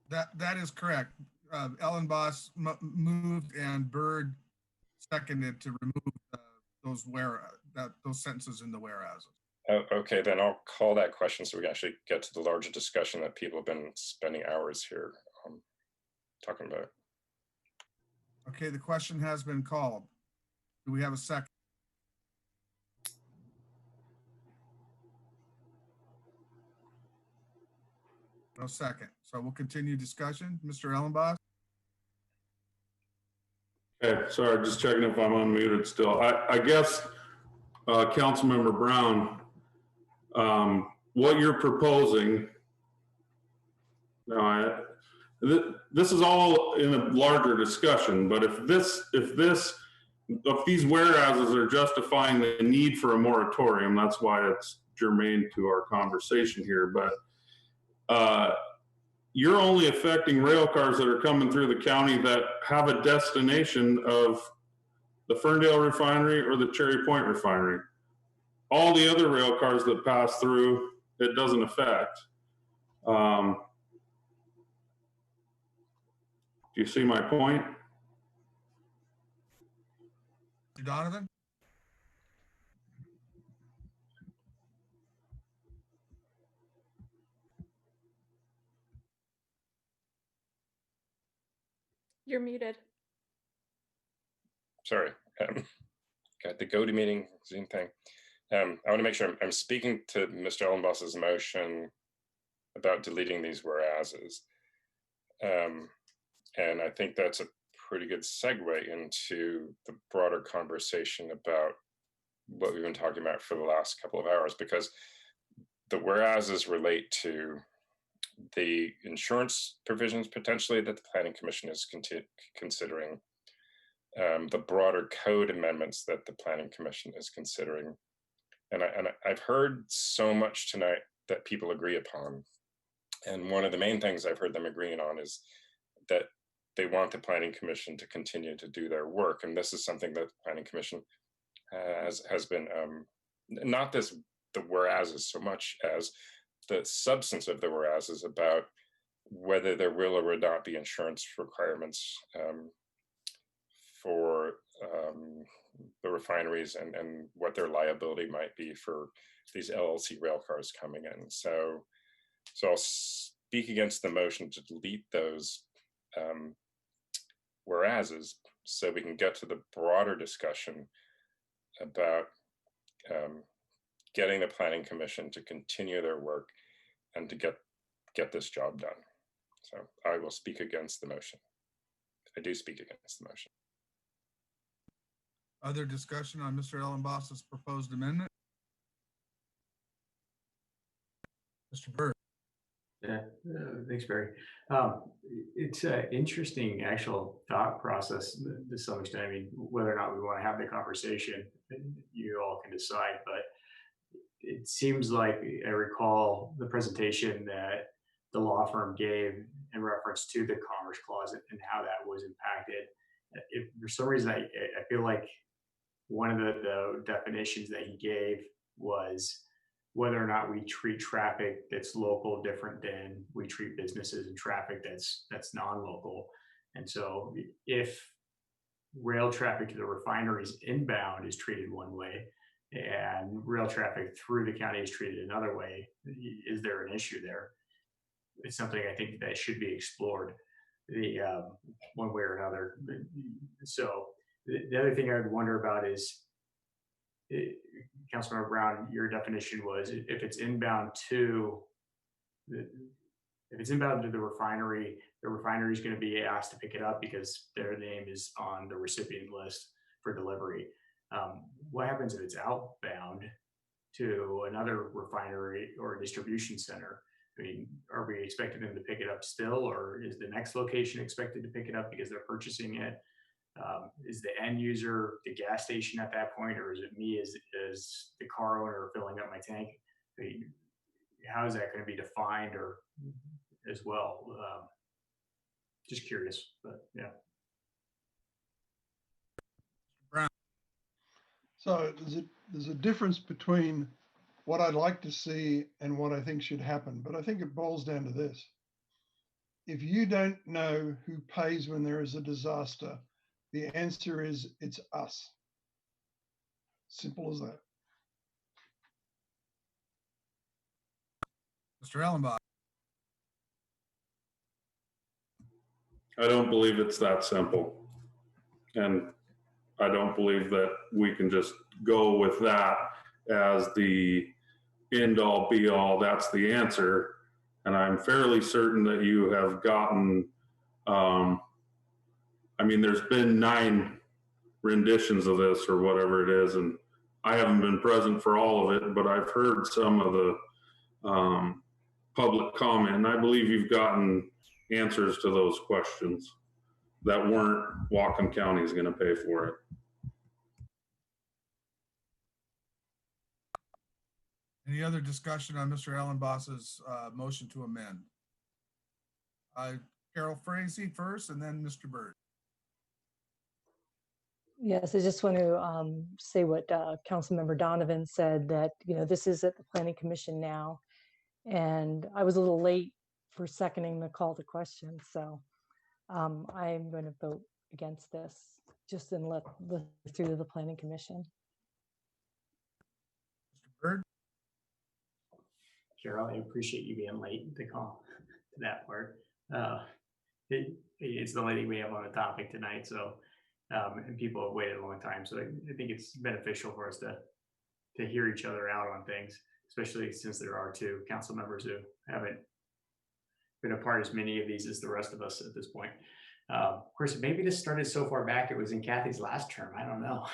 That is correct. Ellen Boss moved and Byrd seconded to remove those sentences in the whereas. Oh, okay, then I'll call that question so we can actually get to the larger discussion that people have been spending hours here talking about. Okay, the question has been called. Do we have a second? No second. So we'll continue discussion. Mr. Ellenboss? Okay, sorry, just checking if I'm unmuted still. I guess, Councilmember Brown, what you're proposing, this is all in a larger discussion, but if these whereases are justifying the need for a moratorium, that's why it's germane to our conversation here. But you're only affecting rail cars that are coming through the county that have a destination of the Ferndale refinery or the Cherry Point refinery. All the other rail cars that pass through, it doesn't affect. Do you see my point? Donovan? You're muted. Sorry, got the GoToMeeting Zoom thing. I want to make sure I'm speaking to Mr. Ellenboss's motion about deleting these whereases. And I think that's a pretty good segue into the broader conversation about what we've been talking about for the last couple of hours, because the whereases relate to the insurance provisions potentially that the Planning Commission is considering, the broader code amendments that the Planning Commission is considering. And I've heard so much tonight that people agree upon. And one of the main things I've heard them agreeing on is that they want the Planning Commission to continue to do their work. And this is something that the Planning Commission has been, not the whereases so much as the substance of the whereases about whether there will or will not be insurance requirements for the refineries and what their liability might be for these LLC rail cars coming in. So I'll speak against the motion to delete those whereases so we can get to the broader discussion about getting the Planning Commission to continue their work and to get this job done. So I will speak against the motion. I do speak against the motion. Other discussion on Mr. Ellenboss's proposed amendment? Mr. Byrd. Yeah, thanks, Barry. It's an interesting actual thought process to some extent. I mean, whether or not we want to have the conversation, you all can decide. But it seems like I recall the presentation that the law firm gave in reference to the Commerce Clause and how that was impacted. If for some reason I feel like one of the definitions that he gave was whether or not we treat traffic that's local different than we treat businesses and traffic that's non-local. And so if rail traffic to the refineries inbound is treated one way and rail traffic through the county is treated another way, is there an issue there? It's something I think that should be explored one way or another. So the other thing I would wonder about is, Councilmember Brown, your definition was if it's inbound to the refinery is going to be asked to pick it up because their name is on the recipient list for delivery. What happens if it's outbound to another refinery or distribution center? I mean, are we expecting them to pick it up still, or is the next location expected to pick it up because they're purchasing it? Is the end user the gas station at that point, or is it me as the car owner filling up my tank? I mean, how is that going to be defined, or as well? Just curious, but yeah. Brown. So there's a difference between what I'd like to see and what I think should happen, but I think it boils down to this. If you don't know who pays when there is a disaster, the answer is it's us. Simple as that. Mr. Ellenboss. I don't believe it's that simple. And I don't believe that we can just go with that as the end all be all, that's the answer. And I'm fairly certain that you have gotten, I mean, there's been 9 renditions of this or whatever it is, and I haven't been present for all of it, but I've heard some of the public comment, and I believe you've gotten answers to those questions that weren't Whatcom County is going to pay for it. Any other discussion on Mr. Ellenboss's motion to amend? Carol Frazee first, and then Mr. Byrd. Yes, I just want to say what Councilmember Donovan said, that, this is at the Planning Commission now. And I was a little late for seconding the call to question. So I'm going to vote against this, just and let through the Planning Commission. Mr. Byrd. Carol, I appreciate you being late to call to that part. It's the only thing we have on the topic tonight, so and people have waited a long time, so I think it's beneficial for us to hear each other out on things, especially since there are 2 council members who haven't been a part of as many of these as the rest of us at this point. Of course, maybe this started so far back it was in Kathy's last term. I don't know.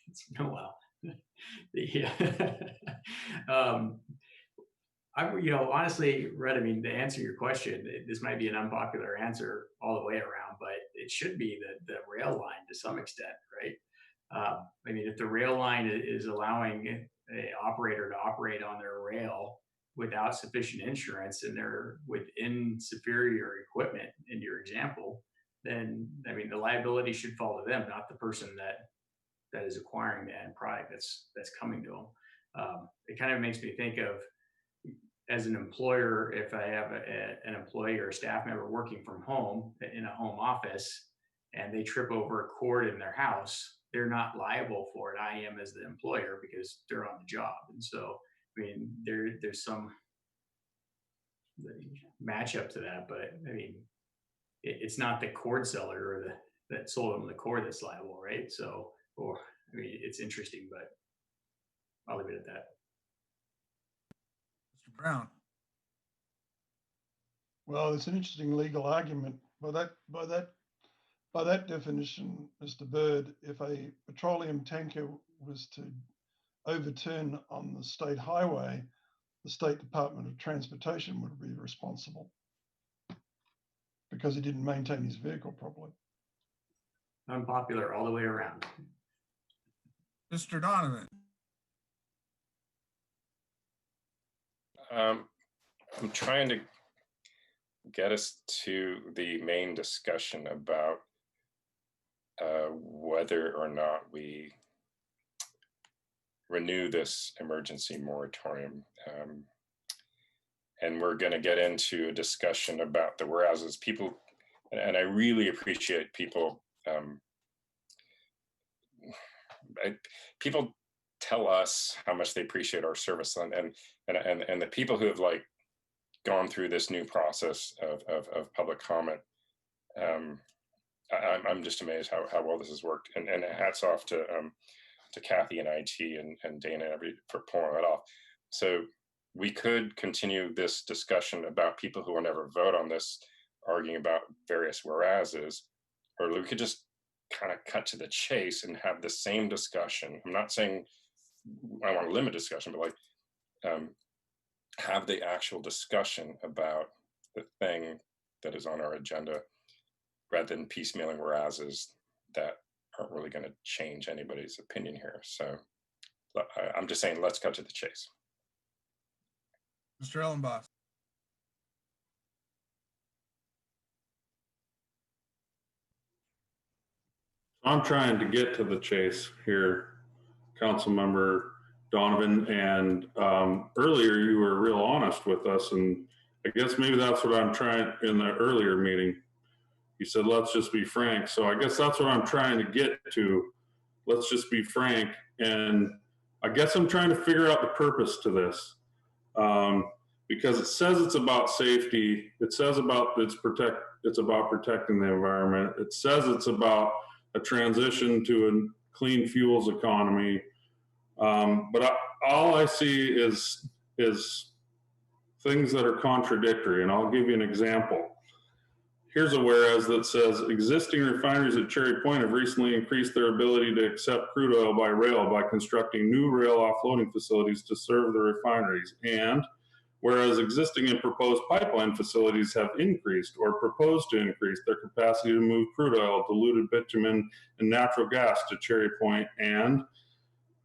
It's been a while. I, honestly, Red, I mean, to answer your question, this might be an unpopular answer all the way around, but it should be the rail line to some extent, right? I mean, if the rail line is allowing an operator to operate on their rail without sufficient insurance and they're within superior equipment, in your example, then, I mean, the liability should fall to them, not the person that is acquiring the end product that's coming to them. It kind of makes me think of, as an employer, if I have an employee or a staff member working from home in a home office and they trip over a cord in their house, they're not liable for it. I am as the employer because they're on the job. And so, I mean, there's some matchup to that, but I mean, it's not the cord seller or that sold them the cord that's liable, right? So, or I mean, it's interesting, but I'll leave it at that. Mr. Brown. Well, it's an interesting legal argument. By that definition, Mr. Bird, if a petroleum tanker was to overturn on the state highway, the State Department of Transportation would be responsible because he didn't maintain his vehicle properly. Unpopular all the way around. Mr. Donovan. I'm trying to get us to the main discussion about whether or not we renew this emergency moratorium. And we're going to get into a discussion about the whereases. People, and I really appreciate people, people tell us how much they appreciate our service, and the people who have like gone through this new process of public comment, I'm just amazed how well this has worked, and hats off to Kathy and IT and Dana for pulling that off. So we could continue this discussion about people who will never vote on this, arguing about various whereases, or we could just kind of cut to the chase and have the same discussion. I'm not saying I want to limit discussion, but like have the actual discussion about the thing that is on our agenda, rather than piecemealing whereases that aren't really going to change anybody's opinion here. So I'm just saying, let's cut to the chase. Mr. Ellenboss. I'm trying to get to the chase here, Councilmember Donovan, and earlier you were real honest with us, and I guess maybe that's what I'm trying in the earlier meeting. You said, let's just be frank. So I guess that's what I'm trying to get to. Let's just be frank. And I guess I'm trying to figure out the purpose to this. Because it says it's about safety. It says about it's about protecting the environment. It says it's about a transition to a clean fuels economy. But all I see is things that are contradictory. And I'll give you an example. Here's a whereas that says existing refineries at Cherry Point have recently increased their ability to accept crude oil by rail by constructing new rail offloading facilities to serve the refineries. And whereas existing and proposed pipeline facilities have increased or proposed to increase their capacity to move crude oil, diluted bitumen, and natural gas to Cherry Point. And,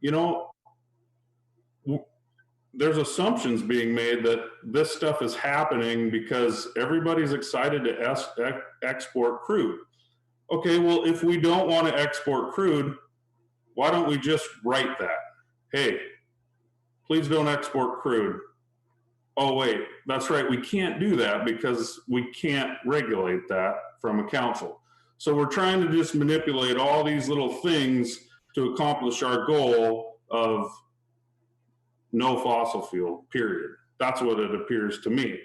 you know, there's assumptions being made that this stuff is happening because everybody's excited to export crude. Okay, well, if we don't want to export crude, why don't we just write that? Hey, please don't export crude. Oh, wait, that's right. We can't do that because we can't regulate that from a council. So we're trying to just manipulate all these little things to accomplish our goal of no fossil fuel, period. That's what it appears to me.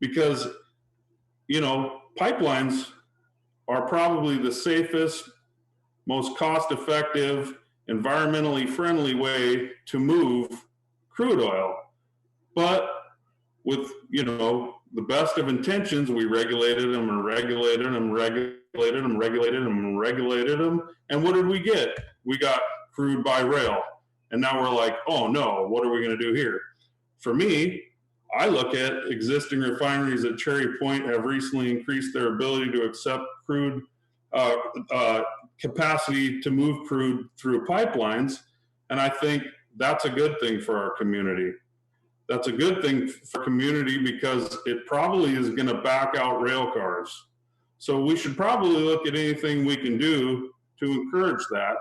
Because, you know, pipelines are probably the safest, most cost-effective, environmentally friendly way to move crude oil. But with, you know, the best of intentions, we regulated them and regulated them, regulated them, regulated them, and regulated them. And what did we get? We got crude by rail. And now we're like, oh no, what are we going to do here? For me, I look at existing refineries at Cherry Point have recently increased their ability to accept crude capacity to move crude through pipelines. And I think that's a good thing for our community. That's a good thing for community because it probably is going to back out rail cars. So we should probably look at anything we can do to encourage that,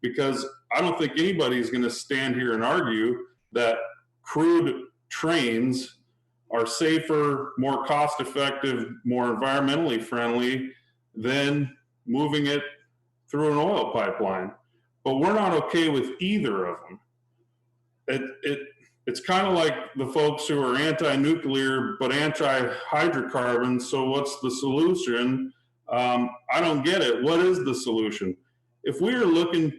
because I don't think anybody's going to stand here and argue that crude trains are safer, more cost-effective, more environmentally friendly than moving it through an oil pipeline. But we're not okay with either of them. It's kind of like the folks who are anti-nuclear but anti-hydrocarbons. So what's the solution? I don't get it. What is the solution? If we were looking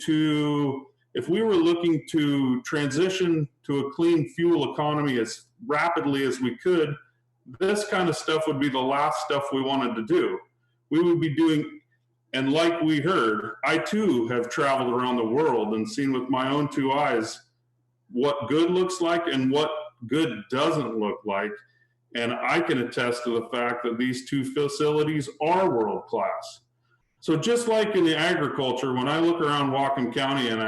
to transition to a clean fuel economy as rapidly as we could, this kind of stuff would be the last stuff we wanted to do. We would be doing, and like we heard, I too have traveled around the world and seen with my own two eyes what good looks like and what good doesn't look like. And I can attest to the fact that these two facilities are world class. So just like in the agriculture, when I look around Whatcom County and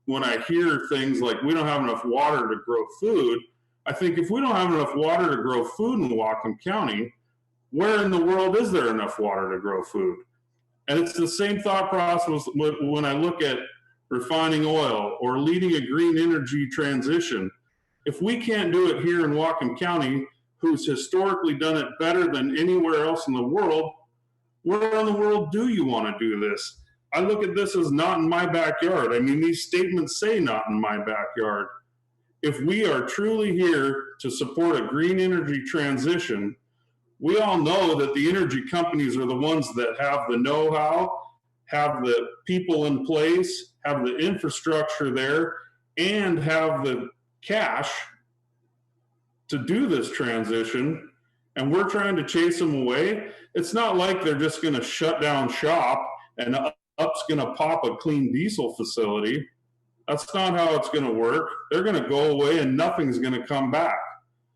when I hear things like we don't have enough water to grow food, I think if we don't have enough water to grow food in Whatcom County, where in the world is there enough water to grow food? And it's the same thought process when I look at refining oil or leading a green energy transition. If we can't do it here in Whatcom County, who's historically done it better than anywhere else in the world, where in the world do you want to do this? I look at this as not in my backyard. I mean, these statements say not in my backyard. If we are truly here to support a green energy transition, we all know that the energy companies are the ones that have the know-how, have the people in place, have the infrastructure there, and have the cash to do this transition, and we're trying to chase them away. It's not like they're just going to shut down shop and Up's going to pop a clean diesel facility. That's not how it's going to work. They're going to go away and nothing's going to come back.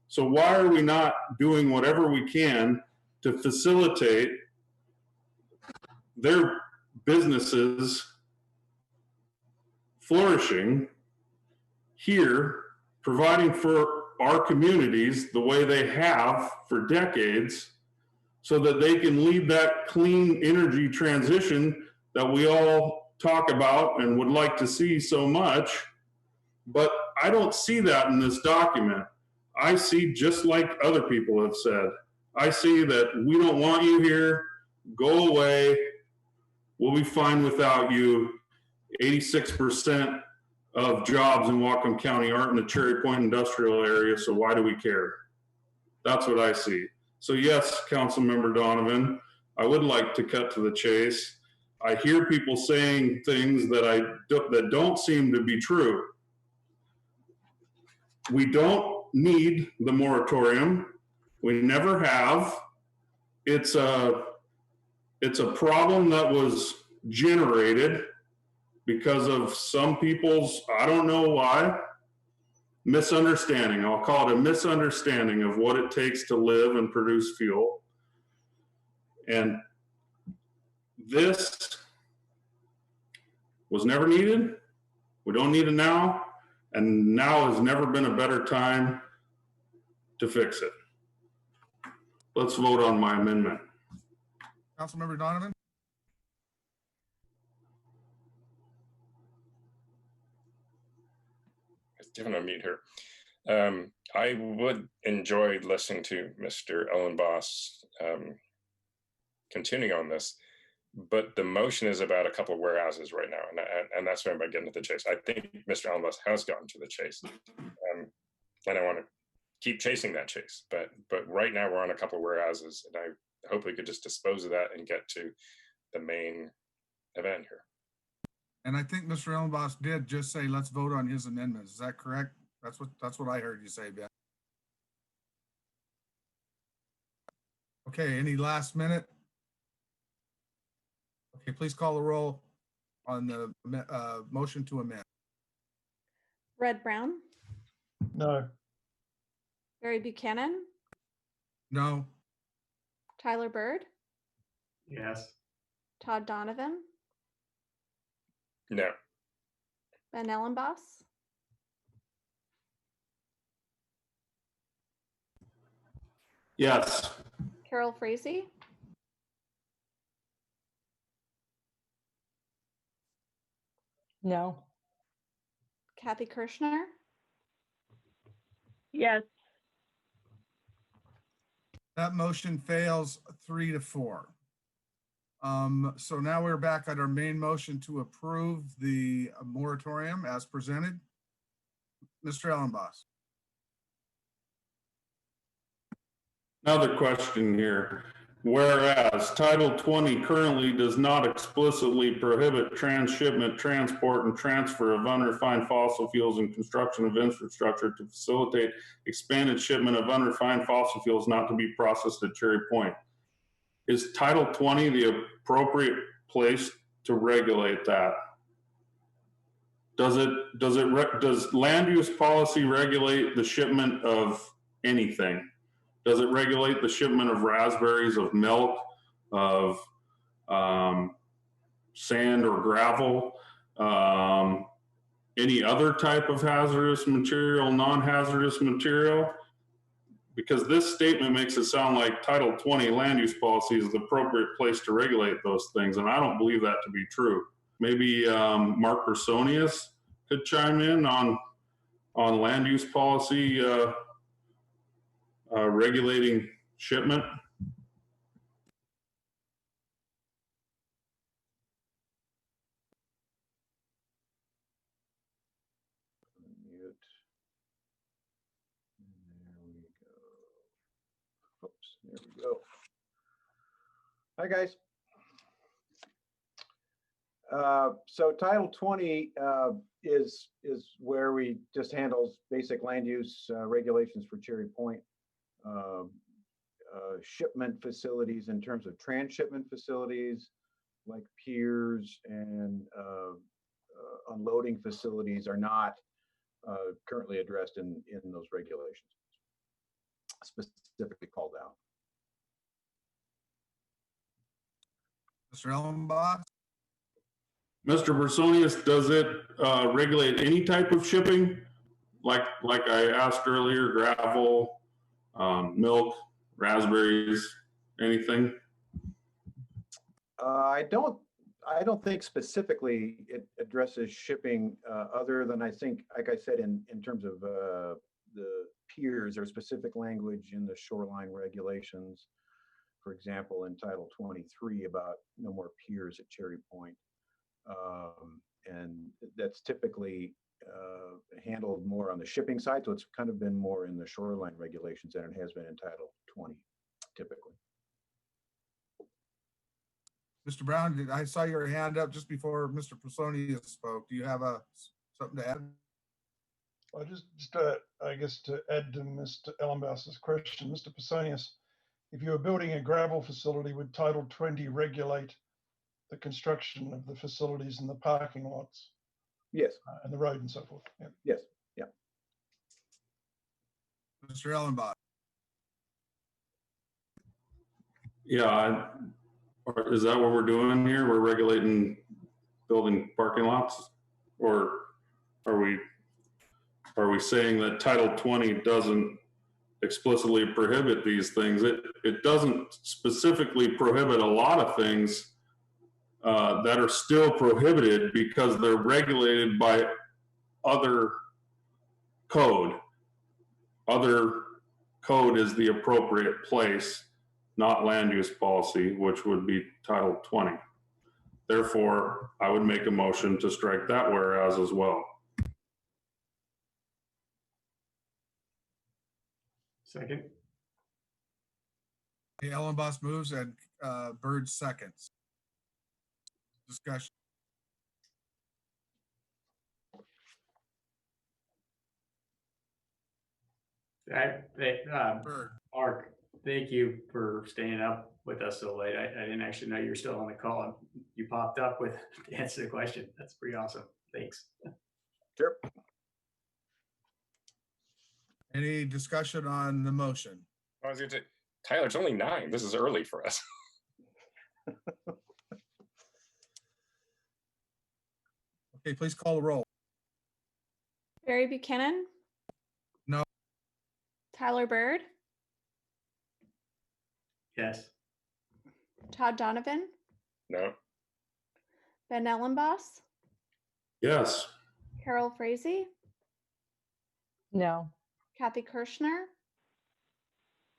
So why are we not doing whatever we can to facilitate their businesses flourishing here, providing for our communities the way they have for decades, so that they can lead that clean energy transition that we all talk about and would like to see so much. But I don't see that in this document. I see, just like other people have said, I see that we don't want you here, go away, we'll be fine without you. 86% of jobs in Whatcom County aren't in the Cherry Point industrial area, so why do we care? That's what I see. So yes, Councilmember Donovan, I would like to cut to the chase. I hear people saying things that don't seem to be true. We don't need the moratorium. We never have. It's a problem that was generated because of some people's, I don't know why, misunderstanding. I'll call it a misunderstanding of what it takes to live and produce fuel. And this was never needed. We don't need it now. And now has never been a better time to fix it. Let's vote on my amendment. Councilmember Donovan? Given a mute here. I would enjoy listening to Mr. Ellenboss continuing on this, but the motion is about a couple of warehouses right now, and that's where I'm getting to the chase. I think Mr. Ellenboss has gotten to the chase, and I want to keep chasing that chase. But right now we're on a couple of warehouses, and I hope we could just dispose of that and get to the main event here. And I think Mr. Ellenboss did just say, let's vote on his amendments. Is that correct? That's what I heard you say, Ben. Okay, any last minute? Okay, please call the roll on the motion to amend. Red Brown, No. Barry Buchanan, No. Tyler Bird, Yes. Todd Donovan, No. Ben Ellenboss, Yes. Carol Frazee, No. Kathy Kirschner, Yes. That motion fails 3-4. So now we're back at our main motion to approve the moratorium as presented. Mr. Ellenboss. Another question here. Whereas Title 20 currently does not explicitly prohibit transshipment, transport, and transfer of unrefined fossil fuels and construction of infrastructure to facilitate expanded shipment of unrefined fossil fuels not to be processed at Cherry Point. Is Title 20 the appropriate place to regulate that? Does land use policy regulate the shipment of anything? Does it regulate the shipment of raspberries, of milk, of sand or gravel, any other type of hazardous material, non-hazardous material? Because this statement makes it sound like Title 20 land use policy is the appropriate place to regulate those things, and I don't believe that to be true. Maybe Mark Bersonius could chime in on land use policy regulating shipment. Mute. There we go. Oops, there we go. Hi, guys. So Title 20 is where we just handles basic land use regulations for Cherry Point. Shipment facilities in terms of transshipment facilities like piers and unloading facilities are not currently addressed in those regulations, specifically called out. Mr. Ellenbach? Mr. Bersonius, does it regulate any type of shipping? Like I asked earlier, gravel, milk, raspberries, anything? I don't think specifically it addresses shipping other than I think, like I said, in terms of the piers or specific language in the shoreline regulations. For example, in Title 23 about no more piers at Cherry Point. And that's typically handled more on the shipping side. So it's kind of been more in the shoreline regulations than it has been in Title 20, typically. Mr. Brown, I saw your hand up just before Mr. Bersonius spoke. Do you have something to add? Well, just I guess to add to Mr. Ellenbaus's question, Mr. Bersonius, if you were building a gravel facility, would Title 20 regulate the construction of the facilities and the parking lots? Yes. And the road and so forth. Yeah. Yes. Yeah. Mr. Ellenbach. Yeah, is that what we're doing here? We're regulating building parking lots? Or are we saying that Title 20 doesn't explicitly prohibit these things? It doesn't specifically prohibit a lot of things that are still prohibited because they're regulated by other code. Other code is the appropriate place, not land use policy, which would be Title 20. Therefore, I would make a motion to strike that whereas as well. Second. Okay, Ellenbach moves and Bird seconds. Discussion. Mark, thank you for staying up with us so late. I didn't actually know you were still on the call. You popped up with to answer the question. That's pretty awesome. Thanks. Sure. Any discussion on the motion? I was going to say, Tyler, it's only 9. This is early for us. Okay, please call the roll. Barry Buchanan? No. Tyler Bird? Yes. Todd Donovan? No. Ben Ellenboss? Yes. Carol Frazee? No. Kathy Kirschner?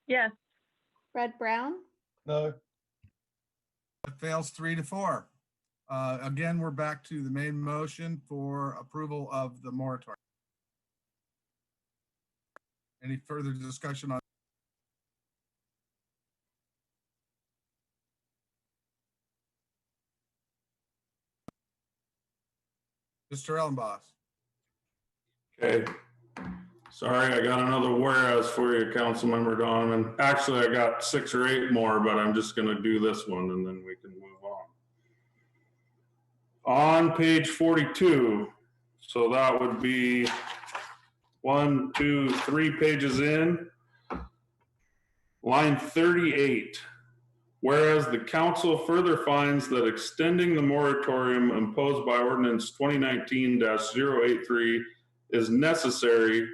Yes. Red Brown? No. It fails 3-4. Again, we're back to the main motion for approval of the moratorium. Any further discussion on? Mr. Ellenboss. Okay. Sorry, I got another whereas for you, Councilmember Donovan. Actually, I got 6 or 8 more, but I'm just going to do this one and then we can move on. On page 42, so that would be 1, 2, 3 pages in. Line 38. Whereas the council further finds that extending the moratorium imposed by ordinance 2019-083 is necessary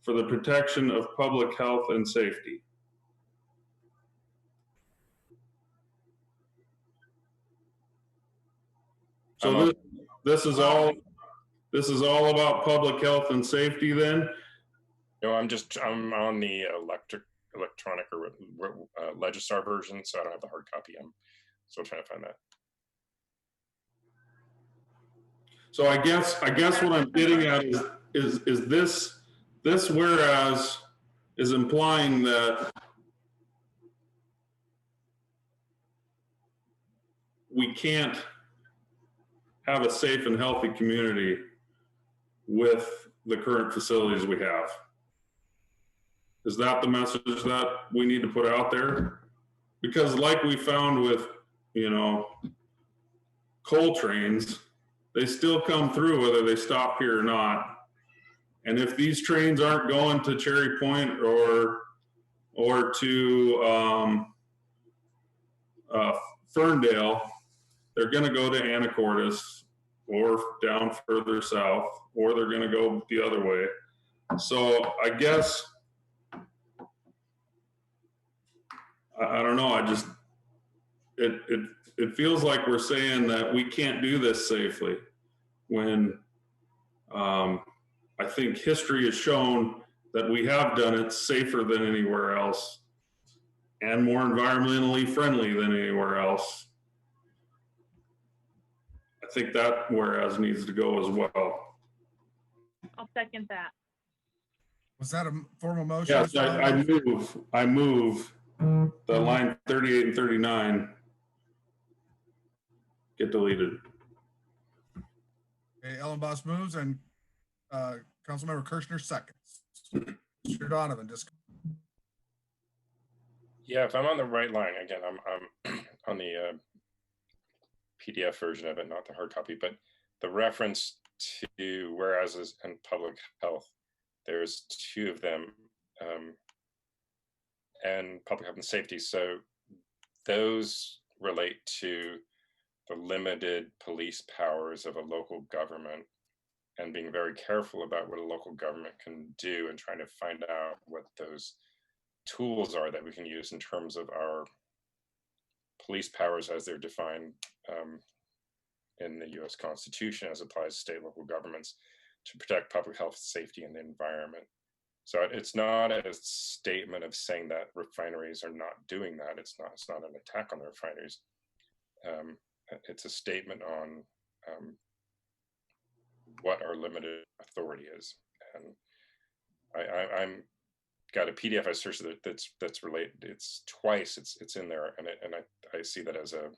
for the protection of public health and safety. So this is all about public health and safety then? No, I'm on the electronic or Legistar version, so I don't have the hard copy. I'm still trying to find that. So I guess what I'm getting at is this whereas is implying that we can't have a safe and healthy community with the current facilities we have. Is that the message that we need to put out there? Because like we found with, coal trains, they still come through whether they stop here or not. And if these trains aren't going to Cherry Point or to Ferndale, they're going to go to Anacortes or down further south, or they're going to go the other way. So I guess, I don't know, it feels like we're saying that we can't do this safely when I think history has shown that we have done it safer than anywhere else and more environmentally friendly than anywhere else. I think that whereas needs to go as well. I'll second that. Was that a formal motion? Yes, I move the line 38 and 39 get deleted. Okay, Ellenboss moves and Councilmember Kirschner seconds. Mr. Donovan, just. Yeah, if I'm on the right line, again, I'm on the PDF version of it, not the hard copy, but the reference to whereases and public health, there's 2 of them, and public health and safety. So those relate to the limited police powers of a local government and being very careful about what a local government can do and trying to find out what those tools are that we can use in terms of our police powers as they're defined in the US Constitution as applies to state and local governments to protect public health, safety, and the environment. So it's not a statement of saying that refineries are not doing that. It's not an attack on the refineries. It's a statement on what our limited authority is. And I'm got a PDF I searched that's related. It's twice. It's in there, and I see that as a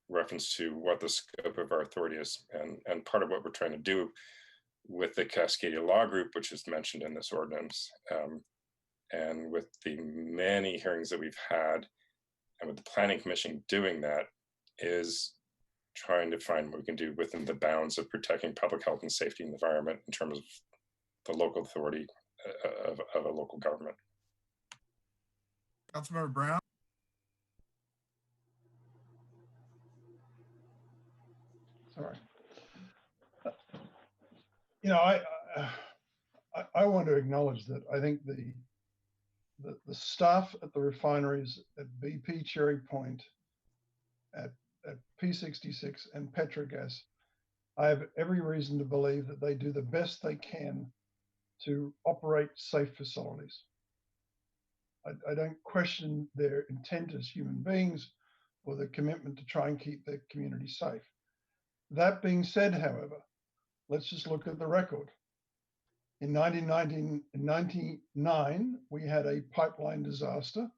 reference to what the scope of our authority is, and part of what we're trying to do with the Cascadia Law Group, which is mentioned in this ordinance, and with the many hearings that we've had, and with the Planning Commission doing that, is trying to find what we can do within the bounds of protecting public health and safety and the environment in terms of the local authority of a local government. Councilmember Brown. Sorry. I want to acknowledge that I think the staff at the refineries at BP Cherry Point, at P66 and Petrogas, I have every reason to believe that they do the best they can to operate safe facilities. I don't question their intent as human beings or their commitment to try and keep their community safe. That being said, however, let's just look at the record. In 1999, we had a pipeline disaster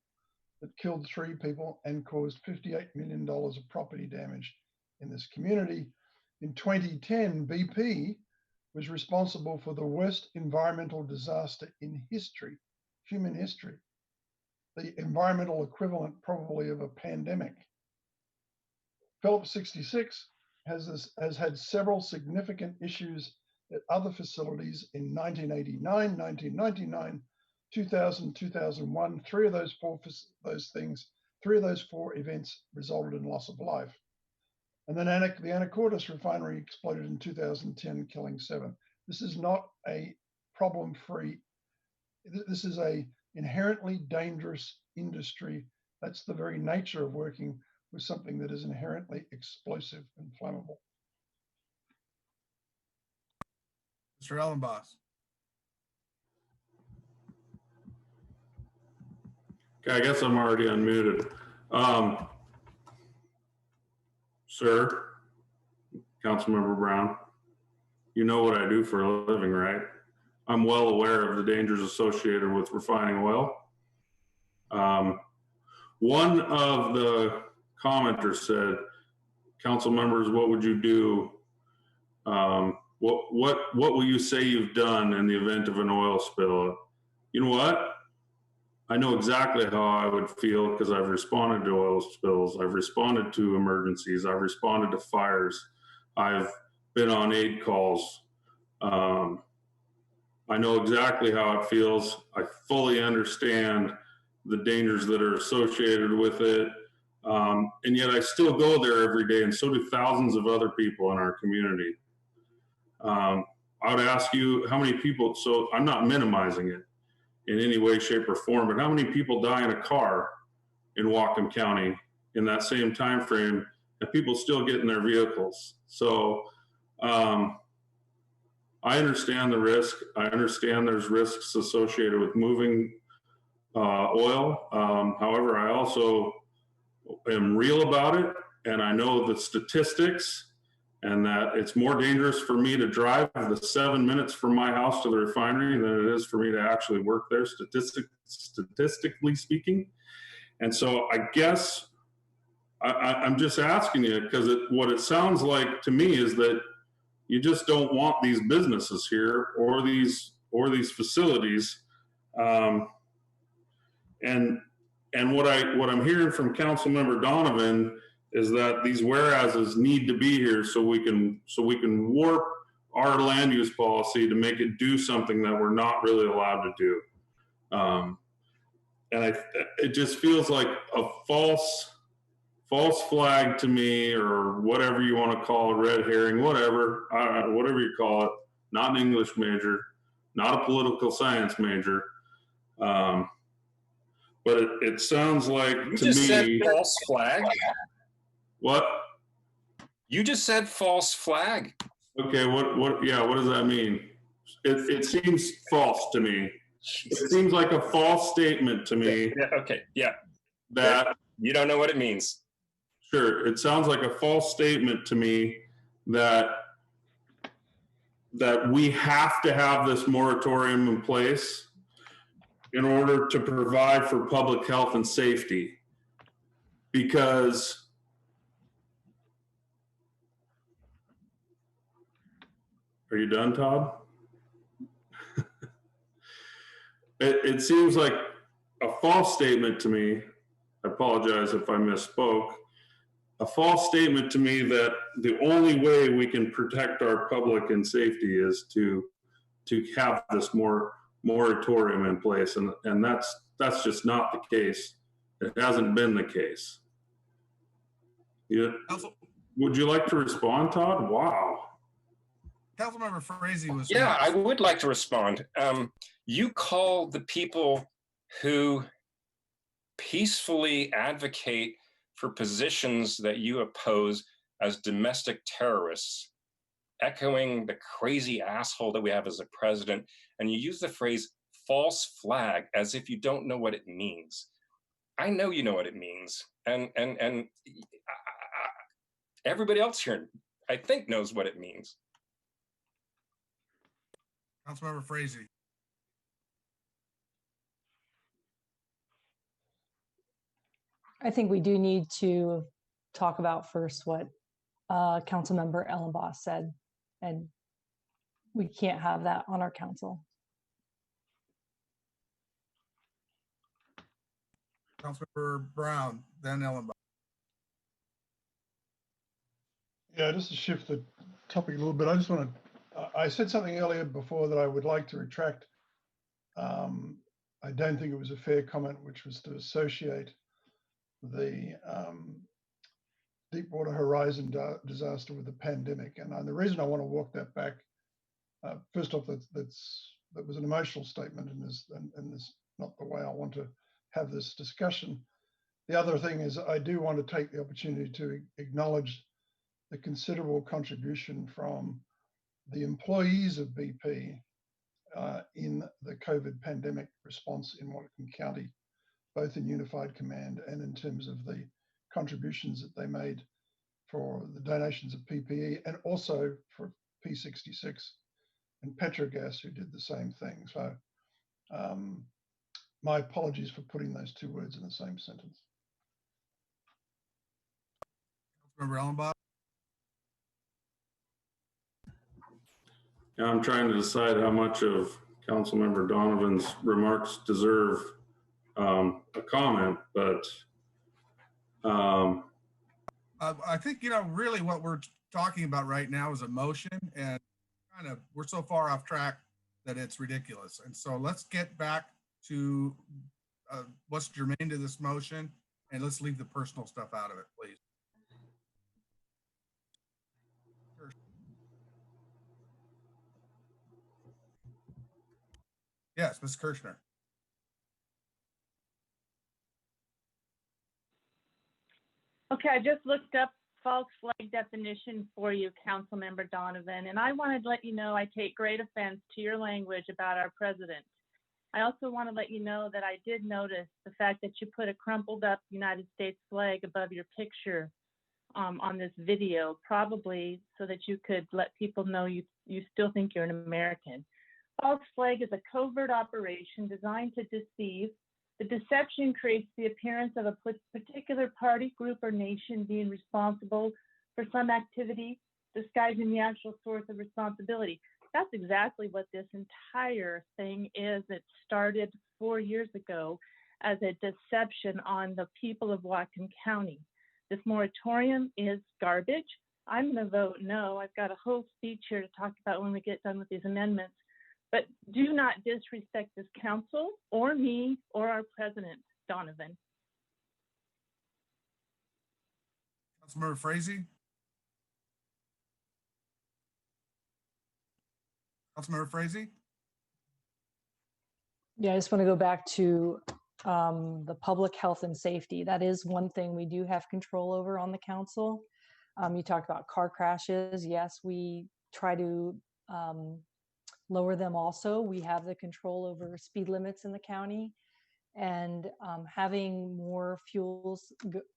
that killed 3 people and caused $58 million of property damage in this community. In 2010, BP was responsible for the worst environmental disaster in history, human history, the environmental equivalent probably of a pandemic. Phillips 66 has had several significant issues at other facilities in 1989, 1999, 2000, 2001. Three of those four events resulted in loss of life. And then the Anacortes refinery exploded in 2010, killing 7. This is not a problem-free, this is a inherently dangerous industry. That's the very nature of working with something that is inherently explosive and flammable. Mr. Ellenboss. Okay, I guess I'm already unmuted. Sir, Councilmember Brown, you know what I do for a living, right? I'm well aware of the dangers associated with refining oil. One of the commenters said, council members, what would you do? What will you say you've done in the event of an oil spill? You know what? I know exactly how I would feel because I've responded to oil spills. I've responded to emergencies. I've responded to fires. I've been on aid calls. I know exactly how it feels. I fully understand the dangers that are associated with it. And yet I still go there every day, and so do thousands of other people in our community. I would ask you how many people, so I'm not minimizing it in any way, shape, or form, but how many people die in a car in Whatcom County in that same time frame, and people still get in their vehicles? So I understand the risk. I understand there's risks associated with moving oil. However, I also am real about it, and I know the statistics, and that it's more dangerous for me to drive the 7 minutes from my house to the refinery than it is for me to actually work there, statistically speaking. And so I guess I'm just asking you, because what it sounds like to me is that you just don't want these businesses here or these facilities. And what I'm hearing from Councilmember Donovan is that these whereases need to be here so we can warp our land use policy to make it do something that we're not really allowed to do. And it just feels like a false flag to me, or whatever you want to call it, red herring, whatever you call it. Not an English major, not a political science major. But it sounds like You to just me. said false flag. What? You just said false flag. Okay, what does that mean? It seems false to me. It seems like a false statement to me. Yeah, okay, yeah. That you don't know what it means. Sure, it sounds like a false statement to me that we have to have this moratorium in place in order to provide for public health and safety. Because are you done, Todd? It seems like a false statement to me. I apologize if I misspoke. A false statement to me that the only way we can protect our public and safety is to have this moratorium in place, and that's just not the case. It hasn't been the case. Would you like to respond, Todd? Wow. Councilmember Frazee was. Yeah, I would like to respond. You call the people who peacefully advocate for positions that you oppose as domestic terrorists, echoing the crazy asshole that we have as a president, and you use the phrase false flag as if you don't know what it means. I know you know what it means, and everybody else here, I think, knows what it means. Councilmember Frazee. I think we do need to talk about first what Councilmember Ellenboss said, and we can't have that on our council. Councilmember Brown, then Ellenboss. Yeah, just to shift the topic a little bit, I just want to, I said something earlier before that I would like to retract. I don't think it was a fair comment, which was to associate the Deepwater Horizon disaster with the pandemic. And the reason I want to walk that back, first off, that was an emotional statement and is not the way I want to have this discussion. The other thing is I do want to take the opportunity to acknowledge the considerable contribution from the employees of BP in the COVID pandemic response in Whatcom County, both in Unified Command and in terms of the contributions that they made for the donations of PPE and also for P66 and Petrogas, who did the same thing. So my apologies for putting those two words in the same sentence. Councilmember Ellenboss. Yeah, I'm trying to decide how much of Councilmember Donovan's remarks deserve a comment, but I think, really what we're talking about right now is emotion, and we're so far off track that it's ridiculous. And so let's get back to what's germane to this motion, and let's leave the personal stuff out of it, please. Yes, Ms. Kirshner. Okay, I just looked up false flag definition for you, Councilmember Donovan, and I wanted to let you know I take great offense to your language about our president. I also want to let you know that I did notice the fact that you put a crumpled up United States flag above your picture on this video, probably so that you could let people know you still think you're an American. False flag is a covert operation designed to deceive. The deception creates the appearance of a particular party, group, or nation being responsible for some activity, disguising the actual source of responsibility. That's exactly what this entire thing is. It started 4 years ago as a deception on the people of Whatcom County. This moratorium is garbage. I'm going to vote no. I've got a whole speech here to talk about when we get done with these amendments. But do not disrespect this council or me or our president, Donovan. Councilmember Frazee. Councilmember Frazee. Yeah, I just want to go back to the public health and safety. That is one thing we do have control over on the council. You talked about car crashes. Yes, we try to lower them also. We have the control over speed limits in the county, and having more fuels,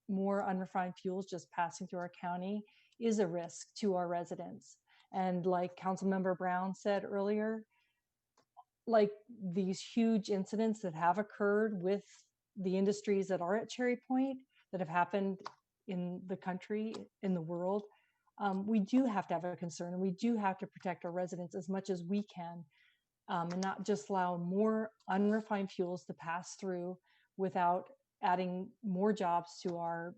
more unrefined fuels just passing through our county is a risk to our residents. And like Councilmember Brown said earlier, like these huge incidents that have occurred with the industries that are at Cherry Point that have happened in the country, in the world, we do have to have a concern, and we do have to protect our residents as much as we can, and not just allow more unrefined fuels to pass through without adding more jobs to our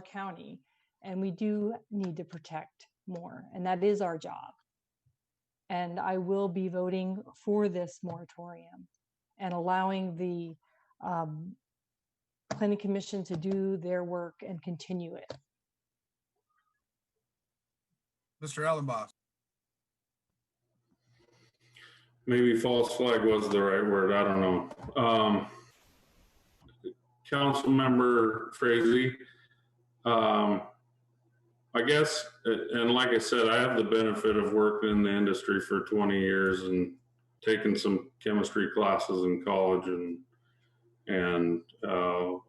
county. And we do need to protect more, and that is our job. And I will be voting for this moratorium and allowing the Planning Commission to do their work and continue it. Mr. Ellenboss. maybe false flag was the right word. I don't know. Councilmember Frazee, I guess, and like I said, I have the benefit of working in the industry for 20 years and taking some chemistry classes in college and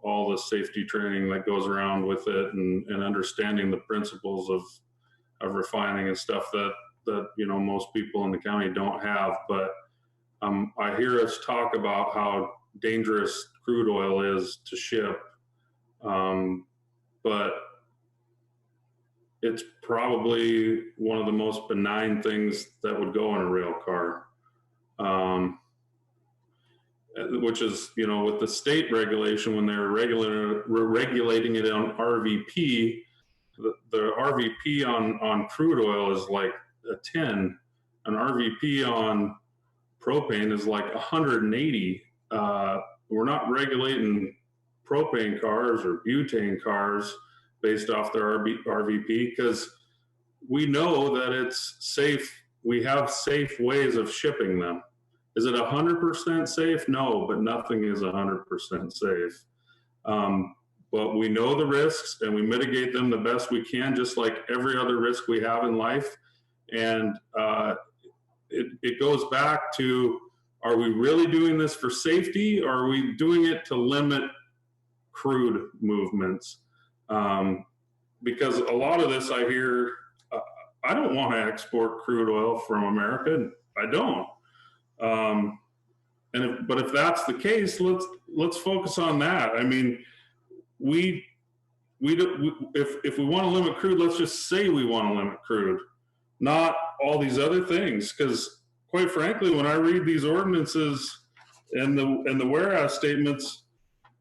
all the safety training that goes around with it, and understanding the principles of refining and stuff that you know most people in the county don't have. But I hear us talk about how dangerous crude oil is to ship, but it's probably one of the most benign things that would go in a rail car. Which is, you know, with the state regulation, when they're regulating it on RVP, the RVP on crude oil is like a 10. An RVP on propane is like 180. We're not regulating propane cars or butane cars based off their RVP because we know that it's safe. We have safe ways of shipping them. Is it 100% safe? No, but nothing is 100% safe. But we know the risks and we mitigate them the best we can, just like every other risk we have in life. And it goes back to, are we really doing this for safety, or are we doing it to limit crude movements? Because a lot of this I hear, I don't want to export crude oil from America. I don't. But if that's the case, let's focus on that. I mean, if we want to limit crude, let's just say we want to limit crude, not all these other things. Because quite frankly, when I read these ordinances and the whereas statements,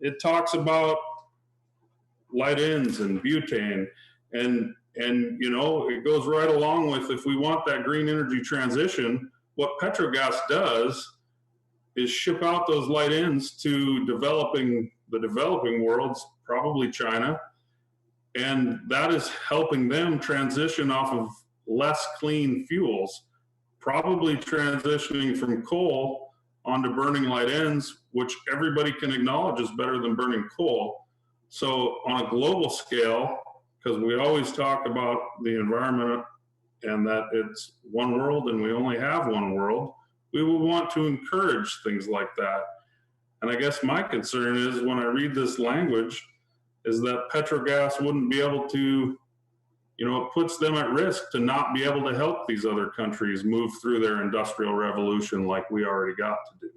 it talks about light ends and butane, and you know, it goes right along with, if we want that green energy transition, what Petrogas does is ship out those light ends to the developing worlds, probably China, and that is helping them transition off of less clean fuels, probably transitioning from coal onto burning light ends, which everybody can acknowledge is better than burning coal. So on a global scale, because we always talk about the environment and that it's one world and we only have one world, we would want to encourage things like that. And I guess my concern is, when I read this language, is that Petrogas wouldn't be able to, you know, it puts them at risk to not be able to help these other countries move through their industrial revolution like we already got to do.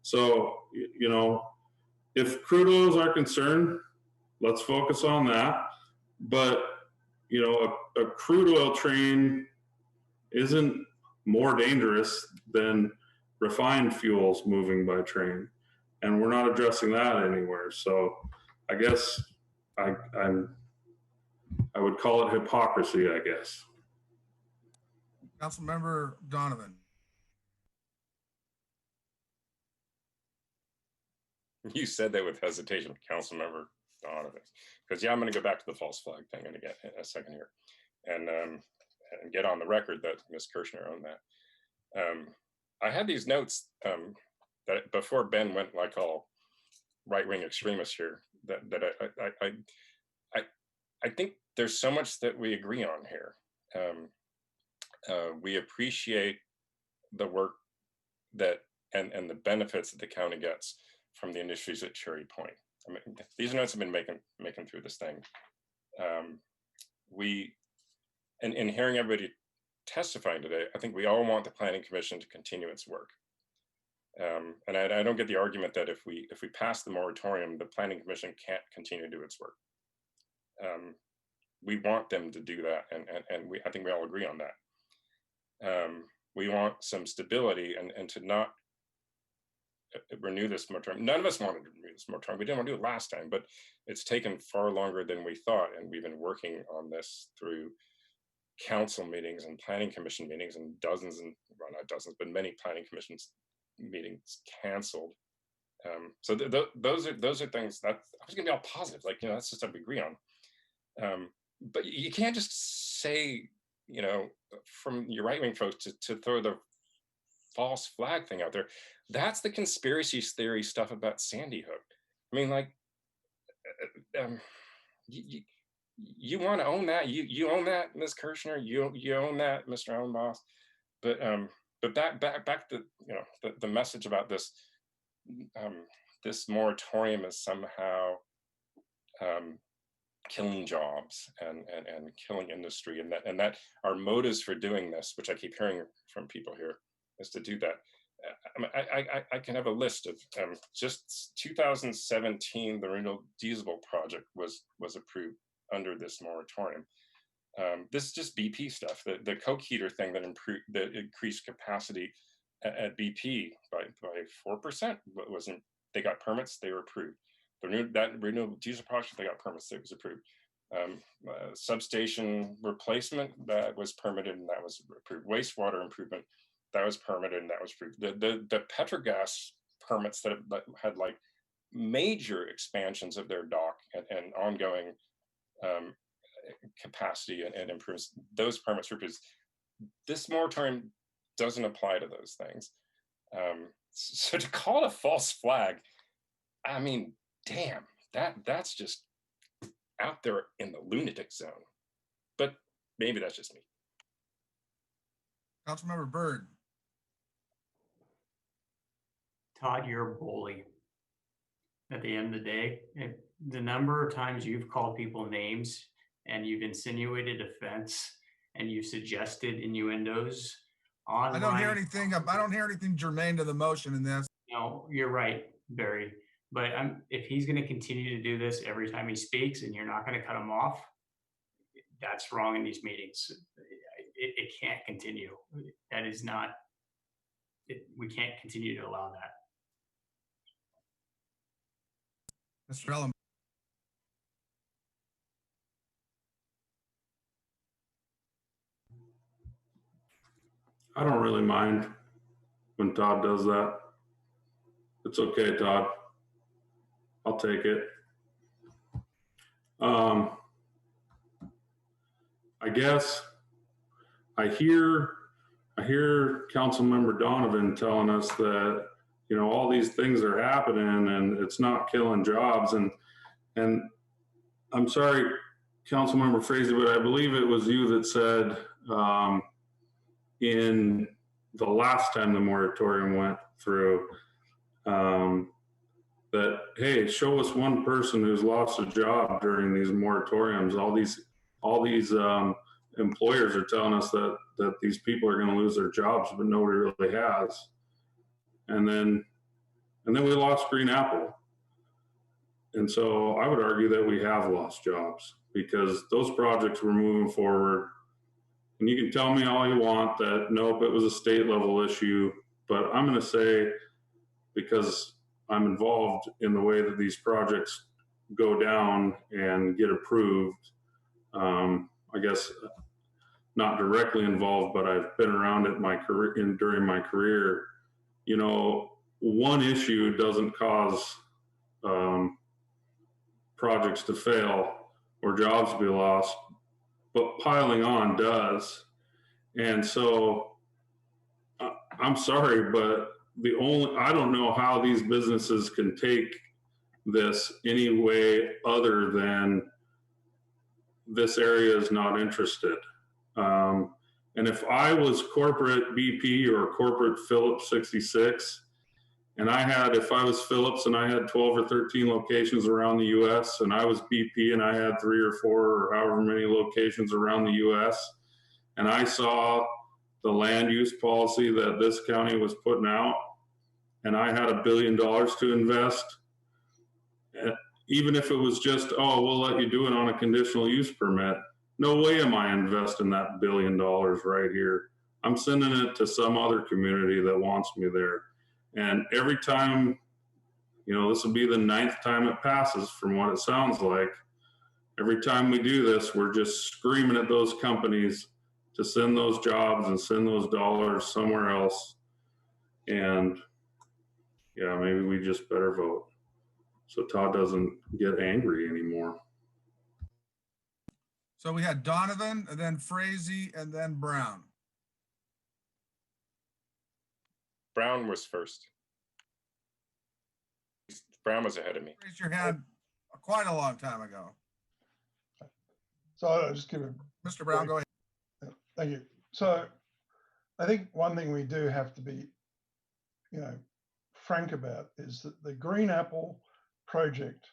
So, you know, if crude oils are concerned, let's focus on that. But, you know, a crude oil train isn't more dangerous than refined fuels moving by train. And we're not addressing that anywhere. So I guess I would call it hypocrisy, I guess. Councilmember Donovan. You said that with hesitation, Councilmember Donovan, because yeah, I'm going to go back to the false flag thing in a second here, and get on the record that Ms. Kirshner owned that. I had these notes that before Ben went like all right-wing extremist here, that I think there's so much that we agree on here. We appreciate the work that and the benefits that the county gets from the industries at Cherry Point. I mean, these notes have been making through this thing. And hearing everybody testifying today, I think we all want the Planning Commission to continue its work. And I don't get the argument that if we pass the moratorium, the Planning Commission can't continue to do its work. We want them to do that, and I think we all agree on that. We want some stability and to not renew this moratorium. None of us wanted to renew this moratorium. We didn't want to do it last time, but it's taken far longer than we thought, and we've been working on this through council meetings and planning commission meetings and dozens, and well, not dozens, but many planning commissions meetings canceled. So those are things that I was going to be all positive, like, you know, that's just what we agree on. But you can't just say, you know, from your right-wing folks to throw the false flag thing out there. That's the conspiracy theory stuff about Sandy Hook. I mean, like, you want to own that, you own that, Ms. Kirshner, you own that, Mr. Ellenboss. But back to, you know, the message about this this moratorium is somehow killing jobs and killing industry, and that our motives for doing this, which I keep hearing from people here, is to do that. I can have a list of just 2017, the renewable diesel project was approved under this moratorium. This is just BP stuff. The coke heater thing that increased capacity at BP by 4% wasn't. They got permits. They were approved. That renewable diesel project, they got permits. It was approved. Substation replacement, that was permitted and that was approved. Wastewater improvement, that was permitted and that was approved. The Petrogas permits that had like major expansions of their dock and ongoing capacity and improvements, those permits were approved. This moratorium doesn't apply to those things. So to call it a false flag, I mean, damn, that's just out there in the lunatic zone. But maybe that's just me. Councilmember Byrd. Todd, you're a bully. At the end of the day, the number of times you've called people names and you've insinuated offense and you've suggested innuendos online. I don't hear anything germane to the motion in this. No, you're right, Barry. But if he's going to continue to do this every time he speaks and you're not going to cut him off, that's wrong in these meetings. It can't continue. That is not, we can't continue to allow that. Mr. Ellen. I don't really mind when Todd does that. It's okay, Todd. I'll take it. I guess I hear Councilmember Donovan telling us that, you know, all these things are happening and it's not killing jobs. And I'm sorry, Councilmember Frazee, but I believe it was you that said in the last time the moratorium went through, that, hey, show us one person who's lost a job during these moratoriums. All these employers are telling us that these people are going to lose their jobs, but nobody really has. And then we lost Green Apple. And so I would argue that we have lost jobs because those projects were moving forward. And you can tell me all you want that, nope, it was a state level issue, but I'm going to say, because I'm involved in the way that these projects go down and get approved. I guess not directly involved, but I've been around it during my career. You know, one issue doesn't cause projects to fail or jobs to be lost, but piling on does. And so I'm sorry, but I don't know how these businesses can take this any way other than this area is not interested. And if I was corporate BP or corporate Phillips 66, and if I was Phillips and I had 12 or 13 locations around the US, and I was BP and I had 3 or 4 or however many locations around the US, and I saw the land use policy that this county was putting out, and I had $1 billion to invest, even if it was just, oh, we'll let you do it on a conditional use permit, no way am I investing that $1 billion right here. I'm sending it to some other community that wants me there. And every time, you know, this will be the 9th time it passes from what it sounds like. Every time we do this, we're just screaming at those companies to send those jobs and send those dollars somewhere else. And yeah, maybe we just better vote so Todd doesn't get angry anymore. So we had Donovan, and then Frazee, and then Brown. Brown was first. Brown was ahead of me. Raise your hand quite a long time ago. So I'll just give it. Mr. Brown, go ahead. Thank you. So I think one thing we do have to be, you know, frank about is that the Green Apple project,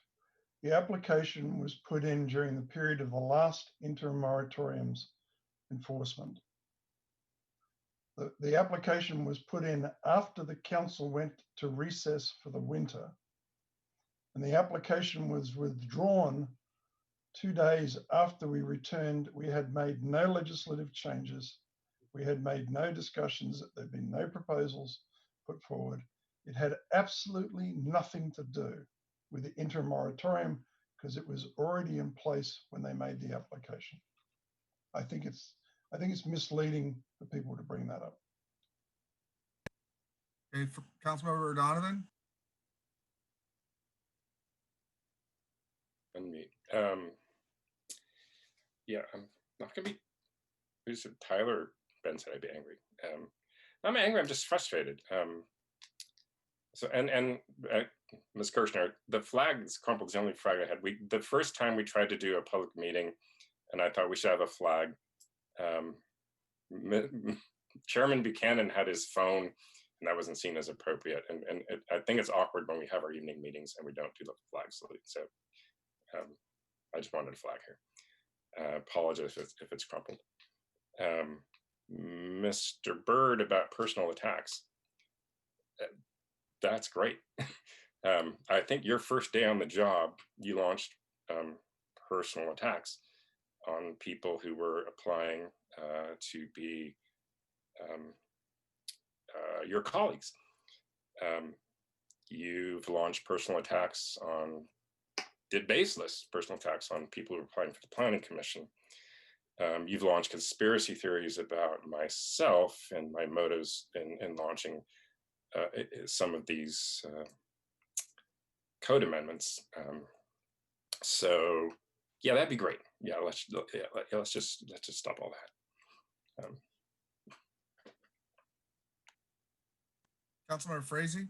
the application was put in during the period of the last interim moratorium's enforcement. The application was put in after the council went to recess for the winter, and the application was withdrawn 2 days after we returned, we had made no legislative changes. We had made no discussions. There'd been no proposals put forward. It had absolutely nothing to do with the interim moratorium because it was already in place when they made the application. I think it's misleading for people to bring that up. Okay, Councilmember Donovan. Unmute. Yeah, I'm not gonna be. Who's it? Tyler Ben said I'd be angry. I'm angry. I'm just frustrated. So Ms. Kirshner, the flag is crumpled. Is the only flag I had. The first time we tried to do a public meeting, and I thought we should have a flag. Chairman Buchanan had his phone, and that wasn't seen as appropriate. And I think it's awkward when we have our evening meetings and we don't do the flag salute. So I just wanted a flag here. Apologize if it's crumpled. Mr. Byrd, about personal attacks. That's great. I think your first day on the job, you launched personal attacks on people who were applying to be your colleagues. You've launched personal attacks on, did baseless personal attacks on people who were applying for the Planning Commission. You've launched conspiracy theories about myself and my motives in launching some of these code amendments. So yeah, that'd be great. Yeah, let's just stop all that. Councilmember Frazee.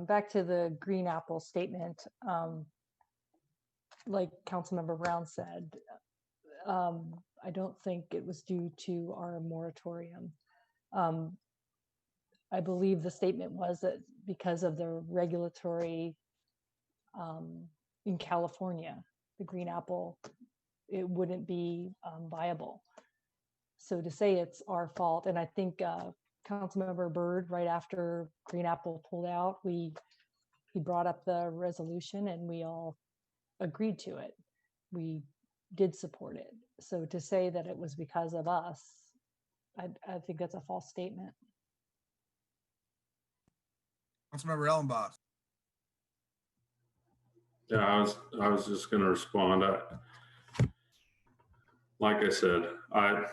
Back to the Green Apple statement, like Councilmember Brown said, I don't think it was due to our moratorium. I believe the statement was that because of the regulatory in California, the Green Apple, it wouldn't be viable. So to say it's our fault, and I think Councilmember Byrd, right after Green Apple pulled out, he brought up the resolution and we all agreed to it. We did support it. So to say that it was because of us, I think that's a false statement. Councilmember Ellenboss. Yeah, I was just going to respond. Like I said, I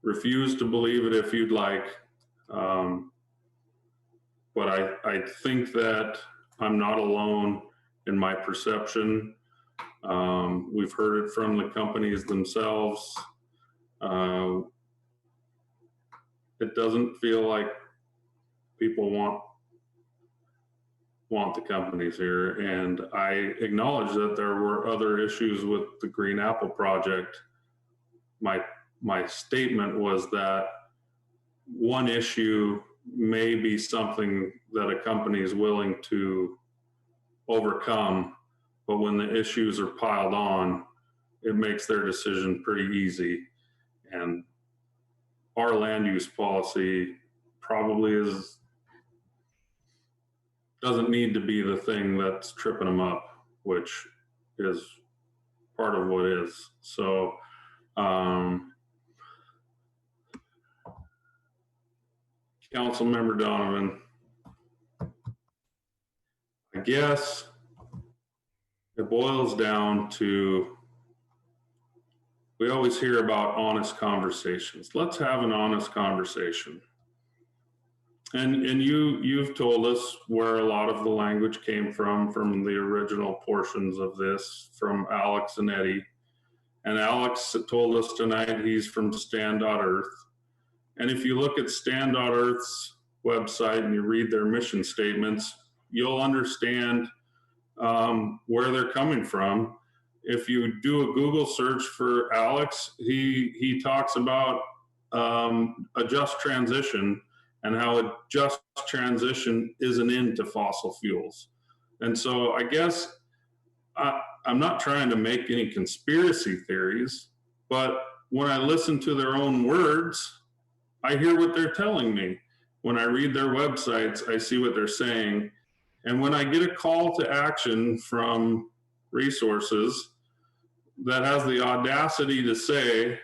refuse to believe it if you'd like, but I think that I'm not alone in my perception. We've heard it from the companies themselves. It doesn't feel like people want the companies here, and I acknowledge that there were other issues with the Green Apple project. My statement was that one issue may be something that a company is willing to overcome, but when the issues are piled on, it makes their decision pretty easy. And our land use policy probably doesn't need to be the thing that's tripping them up, which is part of what is. So, Councilmember Donovan, I guess it boils down to, we always hear about honest conversations. Let's have an honest conversation. And you've told us where a lot of the language came from the original portions of this, from Alex and Eddie. And Alex told us tonight he's from Stand.Earth. And if you look at Stand.Earth's website and you read their mission statements, you'll understand where they're coming from. If you do a Google search for Alex, he talks about a just transition and how a just transition is an end to fossil fuels. And so I guess I'm not trying to make any conspiracy theories, but when I listen to their own words, I hear what they're telling me. When I read their websites, I see what they're saying. And when I get a call to action from Resources that has the audacity to say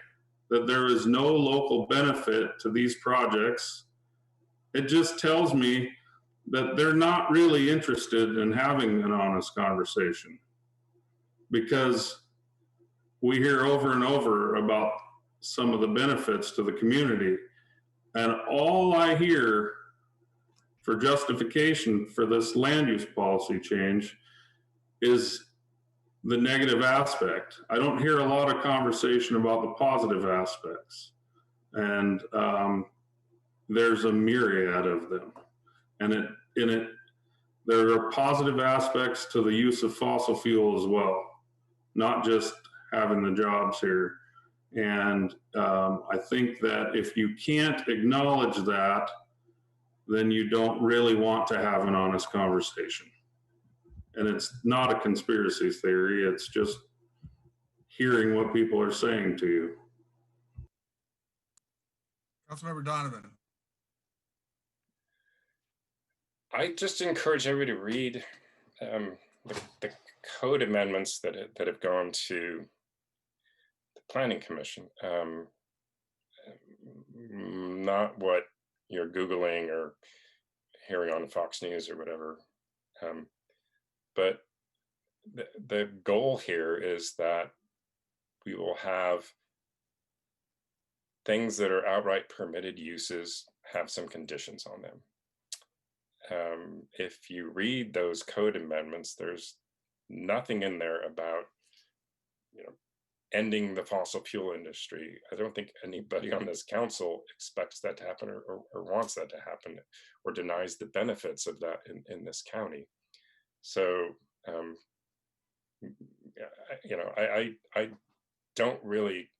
that there is no local benefit to these projects, it just tells me that they're not really interested in having an honest conversation, because we hear over and over about some of the benefits to the community, and all I hear for justification for this land use policy change is the negative aspect. I don't hear a lot of conversation about the positive aspects, and there's a myriad of them. And there are positive aspects to the use of fossil fuel as well, not just having the jobs here. And I think that if you can't acknowledge that, then you don't really want to have an honest conversation. And it's not a conspiracy theory, it's just hearing what people are saying to you. Councilmember Donovan. I just encourage everybody to read the code amendments that have gone to the Planning Commission. Not what you're Googling or hearing on Fox News or whatever. But the goal here is that we will have things that are outright permitted uses have some conditions on them. If you read those code amendments, there's nothing in there about, ending the fossil fuel industry. I don't think anybody on this council expects that to happen or wants that to happen or denies the benefits of that in this county. So, I don't really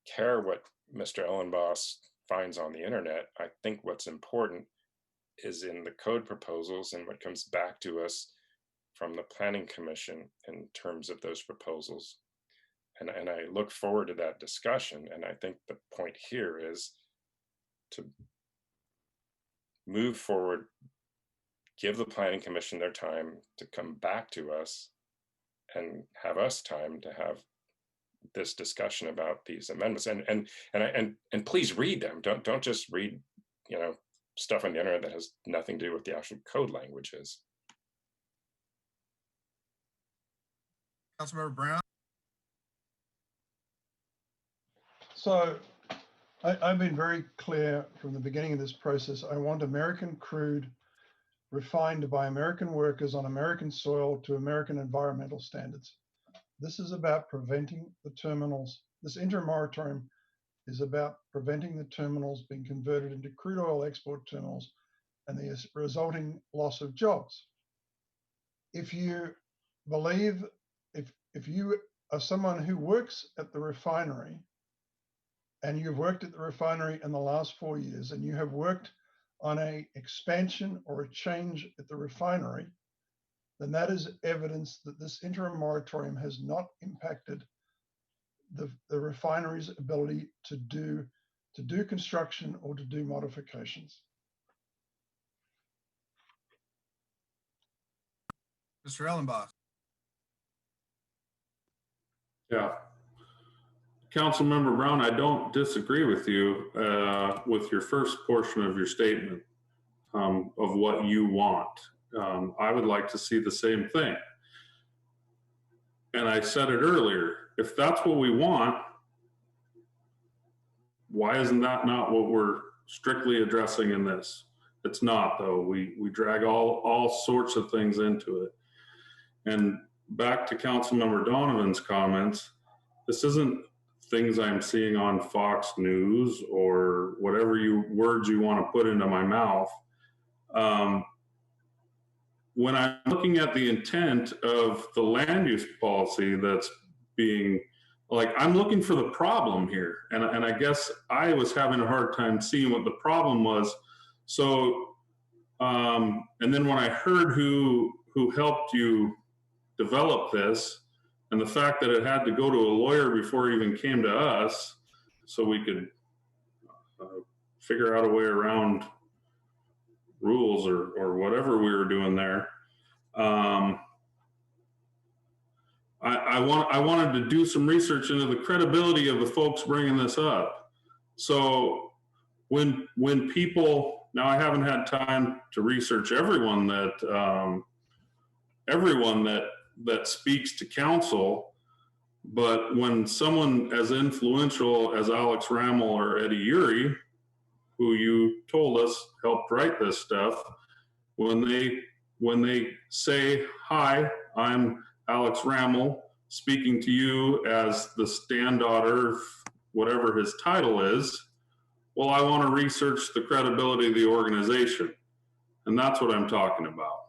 care what Mr. Ellenboss finds on the internet. I think what's important is in the code proposals and what comes back to us from the Planning Commission in terms of those proposals. And I look forward to that discussion. And I think the point here is to move forward, give the Planning Commission their time to come back to us and have us time to have this discussion about these amendments. And please read them. Don't just read, stuff on the internet that has nothing to do with the actual code languages. Councilmember Brown. So I've been very clear from the beginning of this process. I want American crude refined by American workers on American soil to American environmental standards. This is about preventing the terminals. This interim moratorium is about preventing the terminals being converted into crude oil export terminals and the resulting loss of jobs. If you believe, if you are someone who works at the refinery and you've worked at the refinery in the last 4 years and you have worked on an expansion or a change at the refinery, then that is evidence that this interim moratorium has not impacted the refinery's ability to do construction or to do modifications. Mr. Ellenboss. Yeah. Councilmember Brown, I don't disagree with you with your first portion of your statement of what you want. I would like to see the same thing. And I said it earlier, if that's what we want, why isn't that not what we're strictly addressing in this? It's not, though. We drag all sorts of things into it. And back to Councilmember Donovan's comments, this isn't things I'm seeing on Fox News or whatever words you want to put into my mouth. When I'm looking at the intent of the land use policy that's being, I'm looking for the problem here. And I guess I was having a hard time seeing what the problem was. So, and then when I heard who helped you develop this, and the fact that it had to go to a lawyer before it even came to us, so we could figure out a way around rules or whatever we were doing there. I wanted to do some research into the credibility of the folks bringing this up. So when people, now I haven't had time to research everyone that speaks to council, but when someone as influential as Alex Rammel or Eddie Uri, who you told us helped write this stuff, when they say, "Hi, I'm Alex Rammel, speaking to you as the standotter," whatever his title is, well, I want to research the credibility of the organization. And that's what I'm talking about.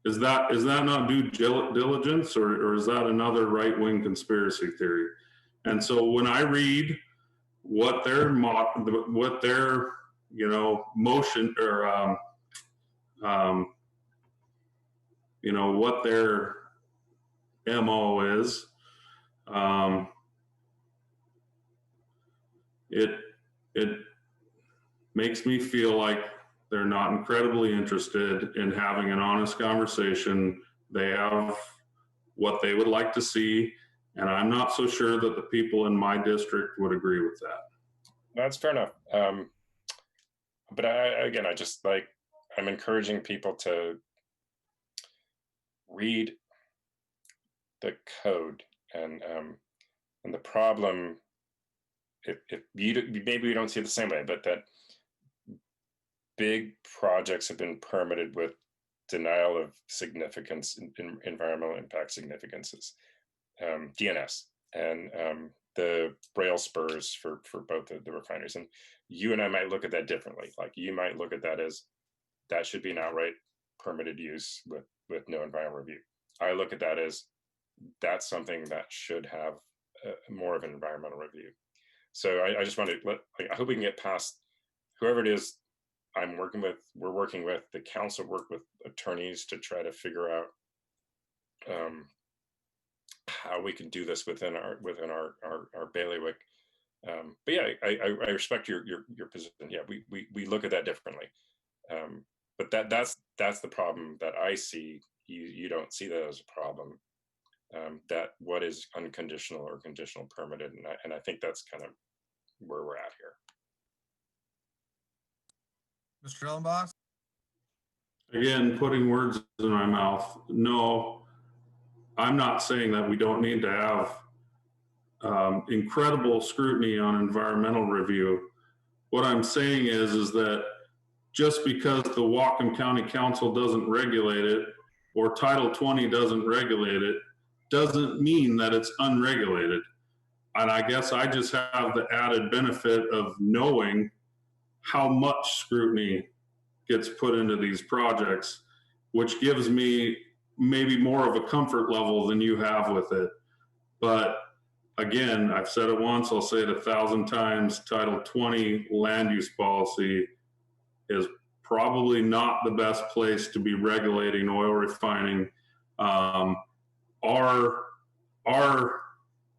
Is that not due diligence, or is that another right-wing conspiracy theory? And so when I read what their motion, or what their MO is, it makes me feel like they're not incredibly interested in having an honest conversation. They have what they would like to see, and I'm not so sure that the people in my district would agree with that. That's fair enough. But I'm encouraging people to read the code, and the problem, if you maybe we don't see it the same way, but that big projects have been permitted with denial of significance, in environmental impact significances, DNS, and the rail spurs for both the refineries. And you and I might look at that differently. Like, you might look at that as that should be an outright permitted use with no environmental review. I look at that as that's something that should have more of an environmental review. So I just want to I hope we can get past whoever it is we're working with, the council work with attorneys to try to figure out how we can do this within our bailiwick. But yeah, I respect your position. Yeah, we look at that differently. But that's the problem that I see. You don't see that as a problem. That what is unconditional or conditional permitted, and I think that's kind of where we're at here. Mr. Ellenboss? Again, putting words in my mouth. No, I'm not saying that we don't need to have incredible scrutiny on environmental review. What I'm saying is that just because the Whatcom County Council doesn't regulate it, or Title 20 doesn't regulate it, doesn't mean that it's unregulated. And I guess I just have the added benefit of knowing how much scrutiny gets put into these projects, which gives me maybe more of a comfort level than you have with it. But again, I've said it once, I'll say it 1,000 times, Title 20 land use policy is probably not the best place to be regulating oil refining. Our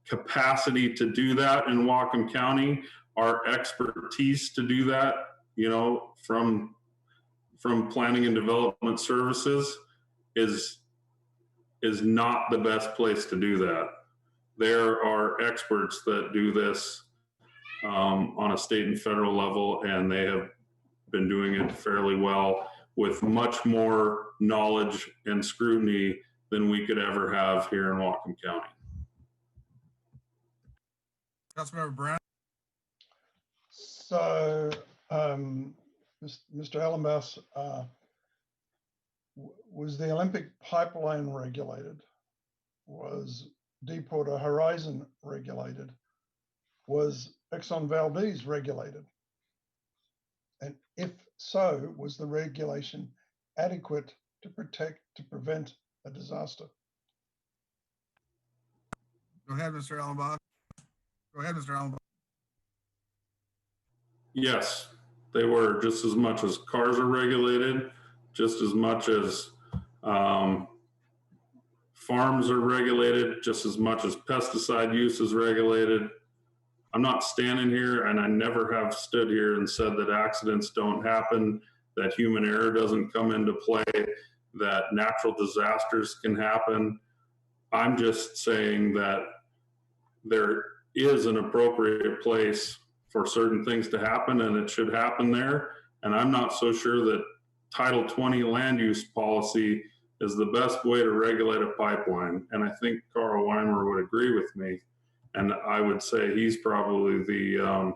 capacity to do that in Whatcom County, our expertise to do that, from planning and development services is not the best place to do that. There are experts that do this on a state and federal level, and they have been doing it fairly well with much more knowledge and scrutiny than we could ever have here in Whatcom County. Councilmember Brown? So, Mr. Ellenboss, was the Olympic pipeline regulated? Was Deepwater Horizon regulated? Was Exxon Valdez regulated? And if so, was the regulation adequate to prevent a disaster? Go ahead, Mr. Ellenboss. Go ahead, Mr. Ellenboss. Yes, they were, just as much as cars are regulated, just as much as farms are regulated, just as much as pesticide use is regulated. I'm not standing here, and I never have stood here and said that accidents don't happen, that human error doesn't come into play, that natural disasters can happen. I'm just saying that there is an appropriate place for certain things to happen, and it should happen there. And I'm not so sure that Title 20 land use policy is the best way to regulate a pipeline. And I think Carl Weimer would agree with me. And I would say he's probably the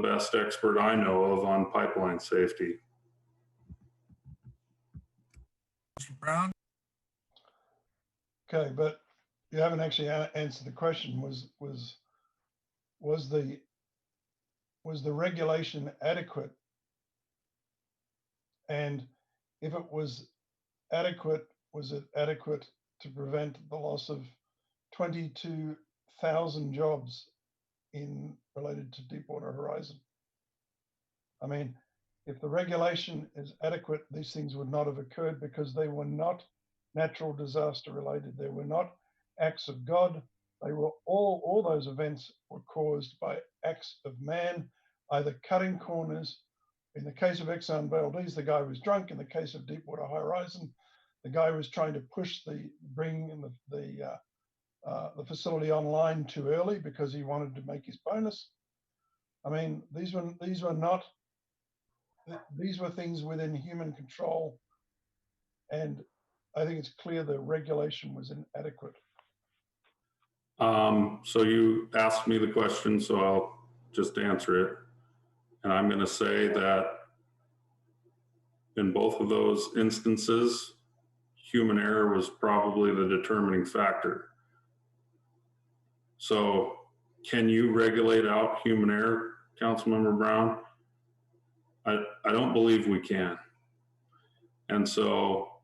best expert I know of on pipeline safety. Mr. Brown? Okay, but you haven't actually answered the question. Was the regulation adequate? And if it was adequate to prevent the loss of 22,000 jobs related to Deepwater Horizon? I mean, if the regulation is adequate, these things would not have occurred because they were not natural disaster related. They were not acts of God. They were all those events were caused by acts of man, either cutting corners. In the case of Exxon Valdez, the guy was drunk. In the case of Deepwater Horizon, the guy was trying to bring the facility online too early because he wanted to make his bonus. I mean, these were things within human control, and I think it's clear the regulation was inadequate. So you asked me the question, so I'll just answer it. And I'm going to say that in both of those instances, human error was probably the determining factor. So can you regulate out human error, Councilmember Brown? I don't believe we can. And so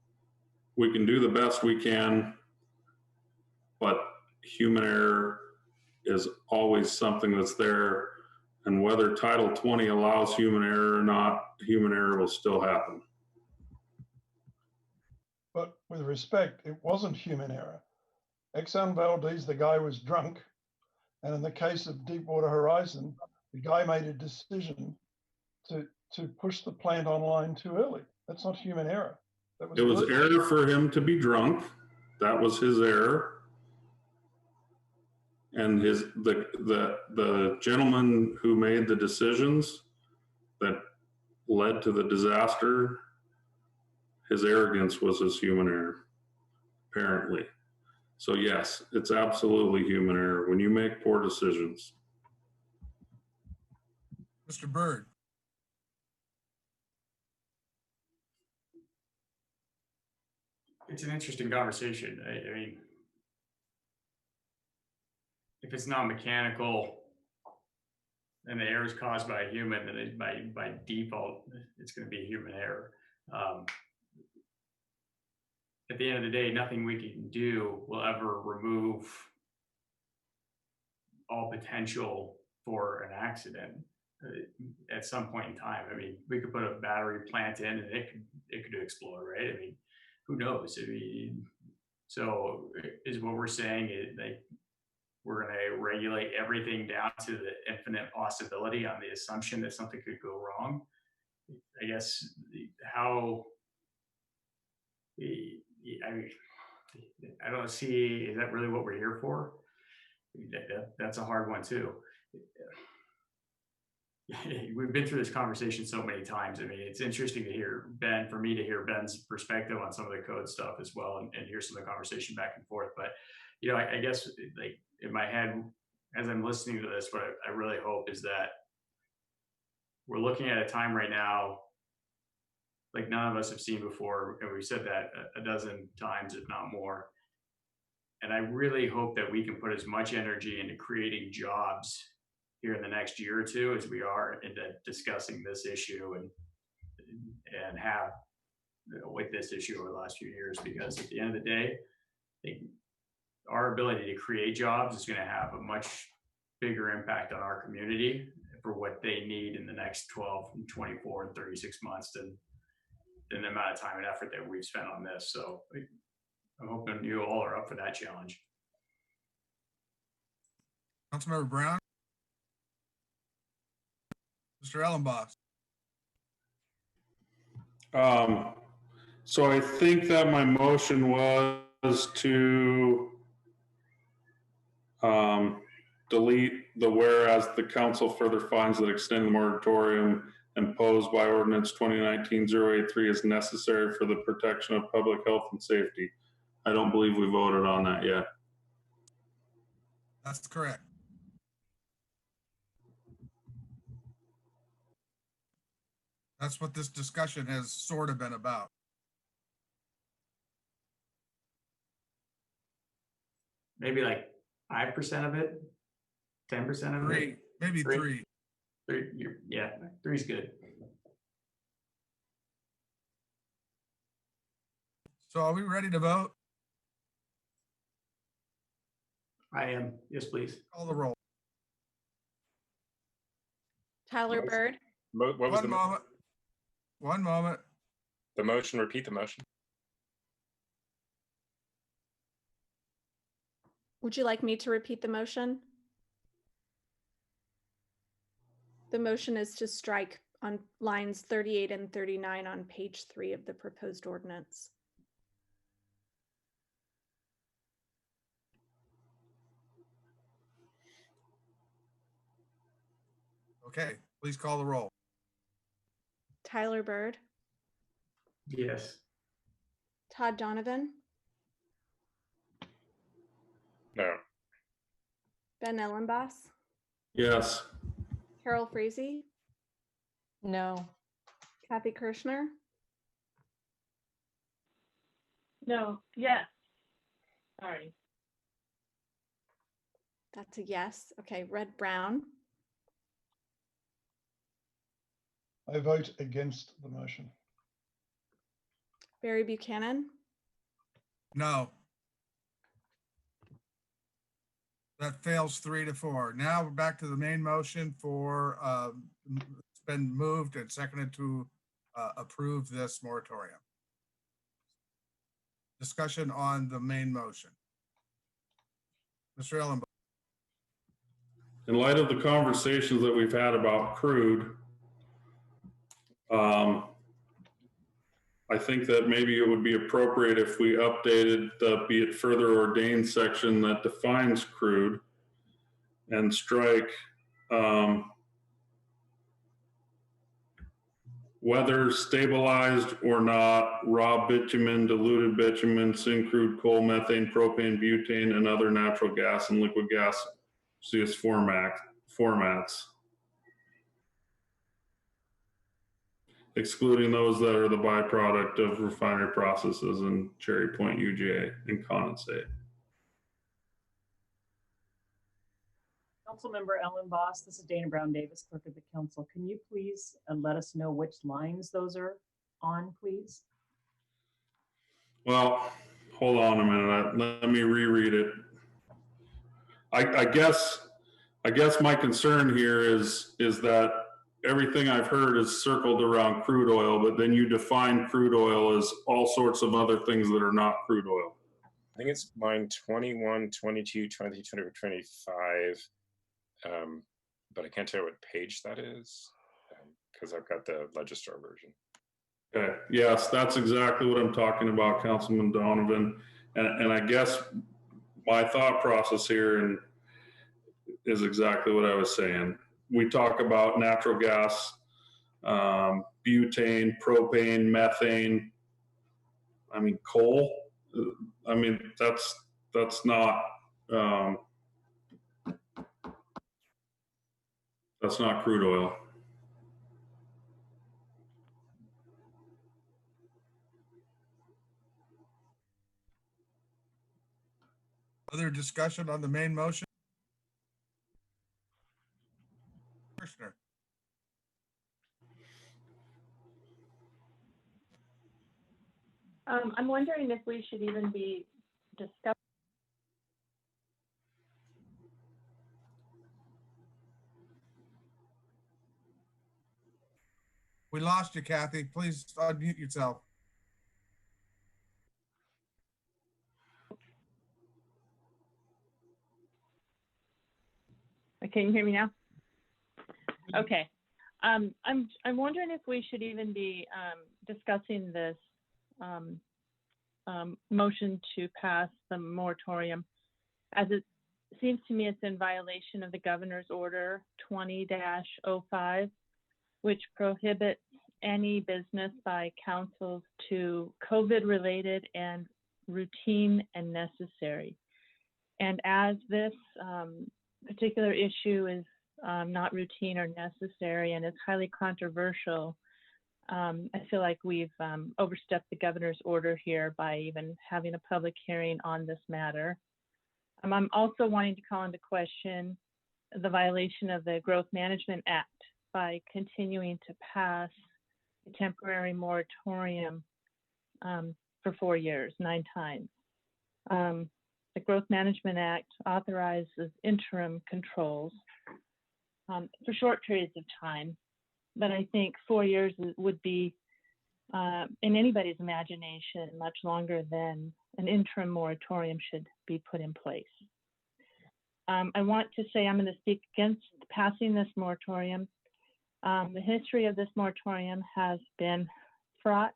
we can do the best we can, but human error is always something that's there. And whether Title 20 allows human error or not, human error will still happen. But with respect, it wasn't human error. Exxon Valdez, the guy was drunk. And in the case of Deepwater Horizon, the guy made a decision to push the plant online too early. That's not human error. It was error for him to be drunk. That was his error. And the gentleman who made the decisions that led to the disaster, his arrogance was his human error, apparently. So yes, it's absolutely human error when you make poor decisions. Mr. Byrd? It's an interesting conversation. I mean, if it's not mechanical and the error is caused by a human, then by default, it's going to be a human error. At the end of the day, nothing we can do will ever remove all potential for an accident at some point in time. I mean, we could put a battery plant in and it could explode, right? I mean, who knows? I mean, so is what we're saying is like we're going to regulate everything down to the infinite possibility on the assumption that something could go wrong. I guess how I don't see, is that really what we're here for? That's a hard one too. We've been through this conversation so many times. I mean, it's interesting to hear for me to hear Ben's perspective on some of the code stuff as well, and hear some of the conversation back and forth. But, you know, I guess like in my head, as I'm listening to this, what I really hope is that we're looking at a time right now like none of us have seen before. And we've said that a dozen times, if not more. And I really hope that we can put as much energy into creating jobs here in the next year or two as we are into discussing this issue and have with this issue over the last few years, because at the end of the day, our ability to create jobs is going to have a much bigger impact on our community for what they need in the next 12, 24, and 36 months than the amount of time and effort that we've spent on this. So I'm hoping you all are up for that challenge. Councilmember Brown? Mr. Ellenboss? So I think that my motion was to delete the whereas the council further finds that extended the moratorium imposed by ordinance 2019-083 is necessary for the protection of public health and safety. I don't believe we voted on that yet. That's correct. That's what this discussion has sort of been about. Maybe like 5% of it, 10% of Three, it. maybe three. Yeah, three's good. So are we ready to vote? I am. Yes, please. Call the roll. Tyler Bird. What was One moment. One moment. The motion, repeat the motion. Would you like me to repeat the motion? The motion is to strike on lines 38 and 39 on page 3 of the proposed ordinance. Okay, please call the roll. Tyler Bird. Yes. Todd Donovan. No. Ben Ellenboss. Yes. Carol Frazee. No. Kathy Kirschner. No, yes. Sorry. That's a yes. Okay, Red Brown. I vote against the motion. Barry Buchanan. No. That fails 3-4. Now we're back to the main motion for, it's been moved and seconded to approve this moratorium. Discussion on the main motion. Mr. Ellenboss. In light of the conversations that we've had about crude, I think that maybe it would be appropriate if we updated the be it further ordained section that defines crude and strike whether stabilized or not, raw bitumen, diluted bitumen, syncrude, coal, methane, propane, butane, and other natural gas and liquid gas formats. Excluding those that are the byproduct of refinery processes and Cherry Point UGA and condensate. Councilmember Ellen Boss, this is Dana Brown Davis, Clerk of the Council. Can you please let us know which lines those are on, please? Well, hold on a minute. Let me reread it. I guess my concern here is that everything I've heard is circled around crude oil, but then you define crude oil as all sorts of other things that are not crude oil. I think it's line 21, 22, 23, 24, 25. But I can't tell you what page that is because I've got the Legistar version. Okay, yes, that's exactly what I'm talking about, Councilman Donovan. And I guess my thought process here is exactly what I was saying. We talk about natural gas, butane, propane, methane. I mean, coal. I mean, that's not crude oil. Other discussion on the main motion? Commissioner. I'm wondering if we should even be discussing. We lost you, Kathy. Please unmute yourself. Can you hear me now? Okay. I'm wondering if we should even be discussing this motion to pass the moratorium, as it seems to me it's in violation of the governor's order 20-05, which prohibits any business by councils to COVID-related and routine and necessary. And as this particular issue is not routine or necessary and is highly controversial, I feel like we've overstepped the governor's order here by even having a public hearing on this matter. I'm also wanting to call into question the violation of the Growth Management Act by continuing to pass a temporary moratorium for 4 years, 9 times. The Growth Management Act authorizes interim controls for short periods of time, but I think 4 years would be, in anybody's imagination, much longer than an interim moratorium should be put in place. I want to say I'm going to speak against passing this moratorium. The history of this moratorium has been fraught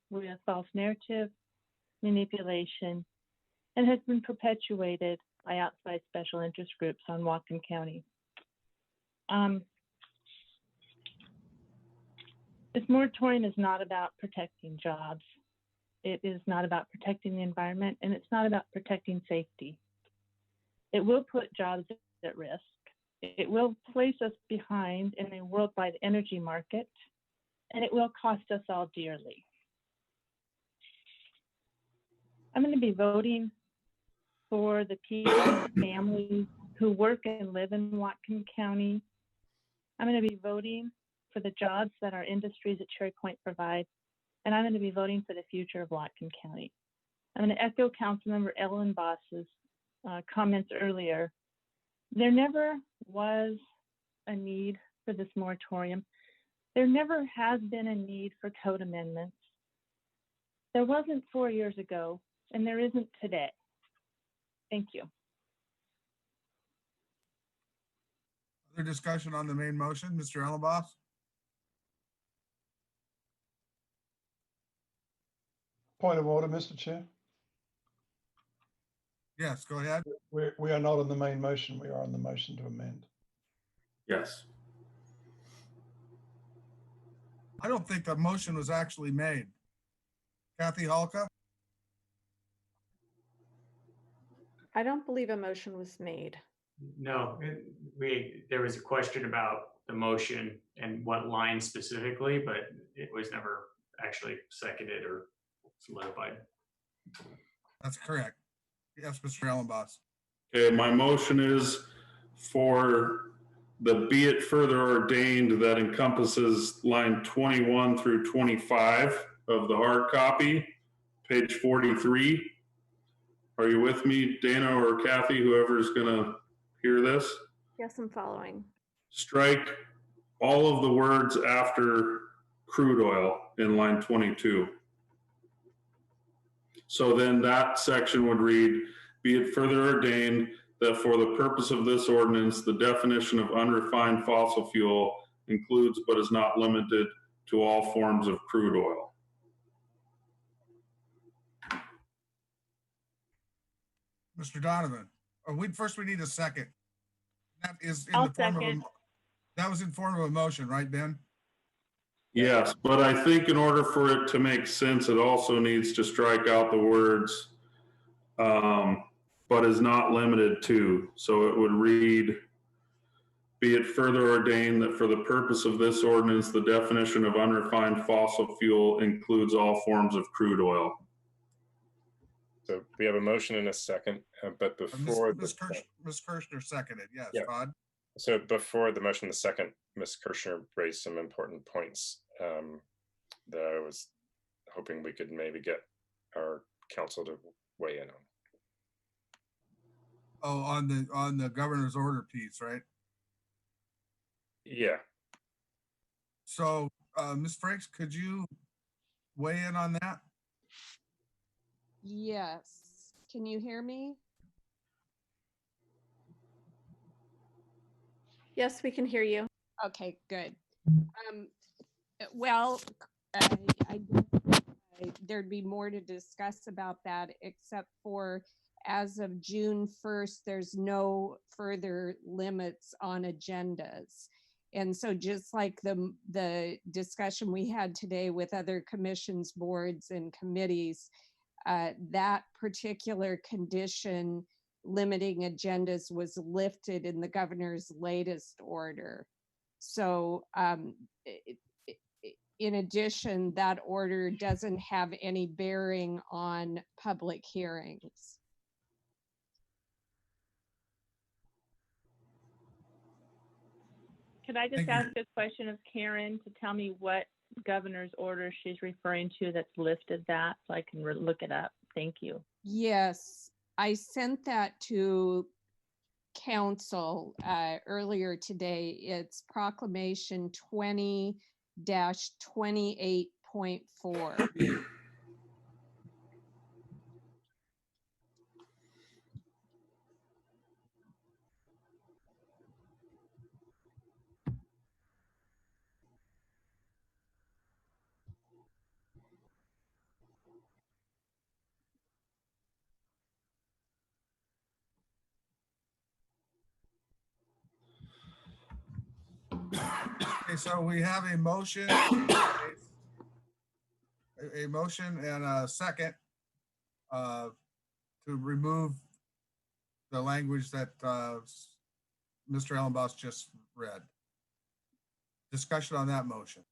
with false narrative, manipulation, and has been perpetuated by outside special interest groups on Whatcom County. This moratorium is not about protecting jobs. It is not about protecting the environment, and it's not about protecting safety. It will put jobs at risk. It will place us behind in a worldwide energy market, and it will cost us all dearly. I'm going to be voting for the people and families who work and live in Whatcom County. I'm going to be voting for the jobs that our industries at Cherry Point provide, and I'm going to be voting for the future of Whatcom County. I'm going to echo Councilmember Ellen Boss's comments earlier. There never was a need for this moratorium. There never has been a need for code amendments. There wasn't 4 years ago, and there isn't today. Thank you. Other discussion on the main motion, Mr. Ellenboss? Point of order, Mr. Chair. Yes, go ahead. We are not on the main motion. We are on the motion to amend. Yes. I don't think the motion was actually made. Kathy Halka? I don't believe a motion was made. No, there was a question about the motion and what line specifically, but it was never actually seconded or solidified. That's correct. Yes, Mr. Ellenboss. Okay, my motion is for the be it further ordained that encompasses line 21 through 25 of the hard copy, page 43. Are you with me, Dana or Kathy, whoever's gonna hear this? Yes, I'm following. Strike all of the words after crude oil in line 22. So then that section would read, be it further ordained that for the purpose of this ordinance, the definition of unrefined fossil fuel includes but is not limited to all forms of crude oil. Mr. Donovan, first we need a second. That is in I'll the form second. that was in form of a motion, right, Ben? Yes, but I think in order for it to make sense, it also needs to strike out the words, but is not limited to. So it would read, be it further ordained that for the purpose of this ordinance, the definition of unrefined fossil fuel includes all forms of crude oil. So we have a motion and a second, but before Ms. Kirshner seconded, yes, Yeah. Todd? So before the motion, the second, Ms. Kirshner raised some important points that I was hoping we could maybe get our council to weigh in on. Oh, on the governor's order piece, right? Yeah. So, Ms. Frakes, could you weigh in on that? Yes. Can you hear me? Yes, we can hear you. Okay, good. Well, I guess there'd be more to discuss about that, except for as of June 1st, there's no further limits on agendas. And so just like the discussion we had today with other commissions, boards, and committees, that particular condition limiting agendas was lifted in the governor's latest order. So in addition, that order doesn't have any bearing on public hearings. Could I just ask a question of Karen to tell me what governor's order she's referring to that's lifted that, so I can look it up? Thank you. Yes, I sent that to council earlier today. It's proclamation 20-28.4. Okay, so we have a motion, a motion and a second to remove the language that Mr. Ellenboss just read. Discussion on that motion.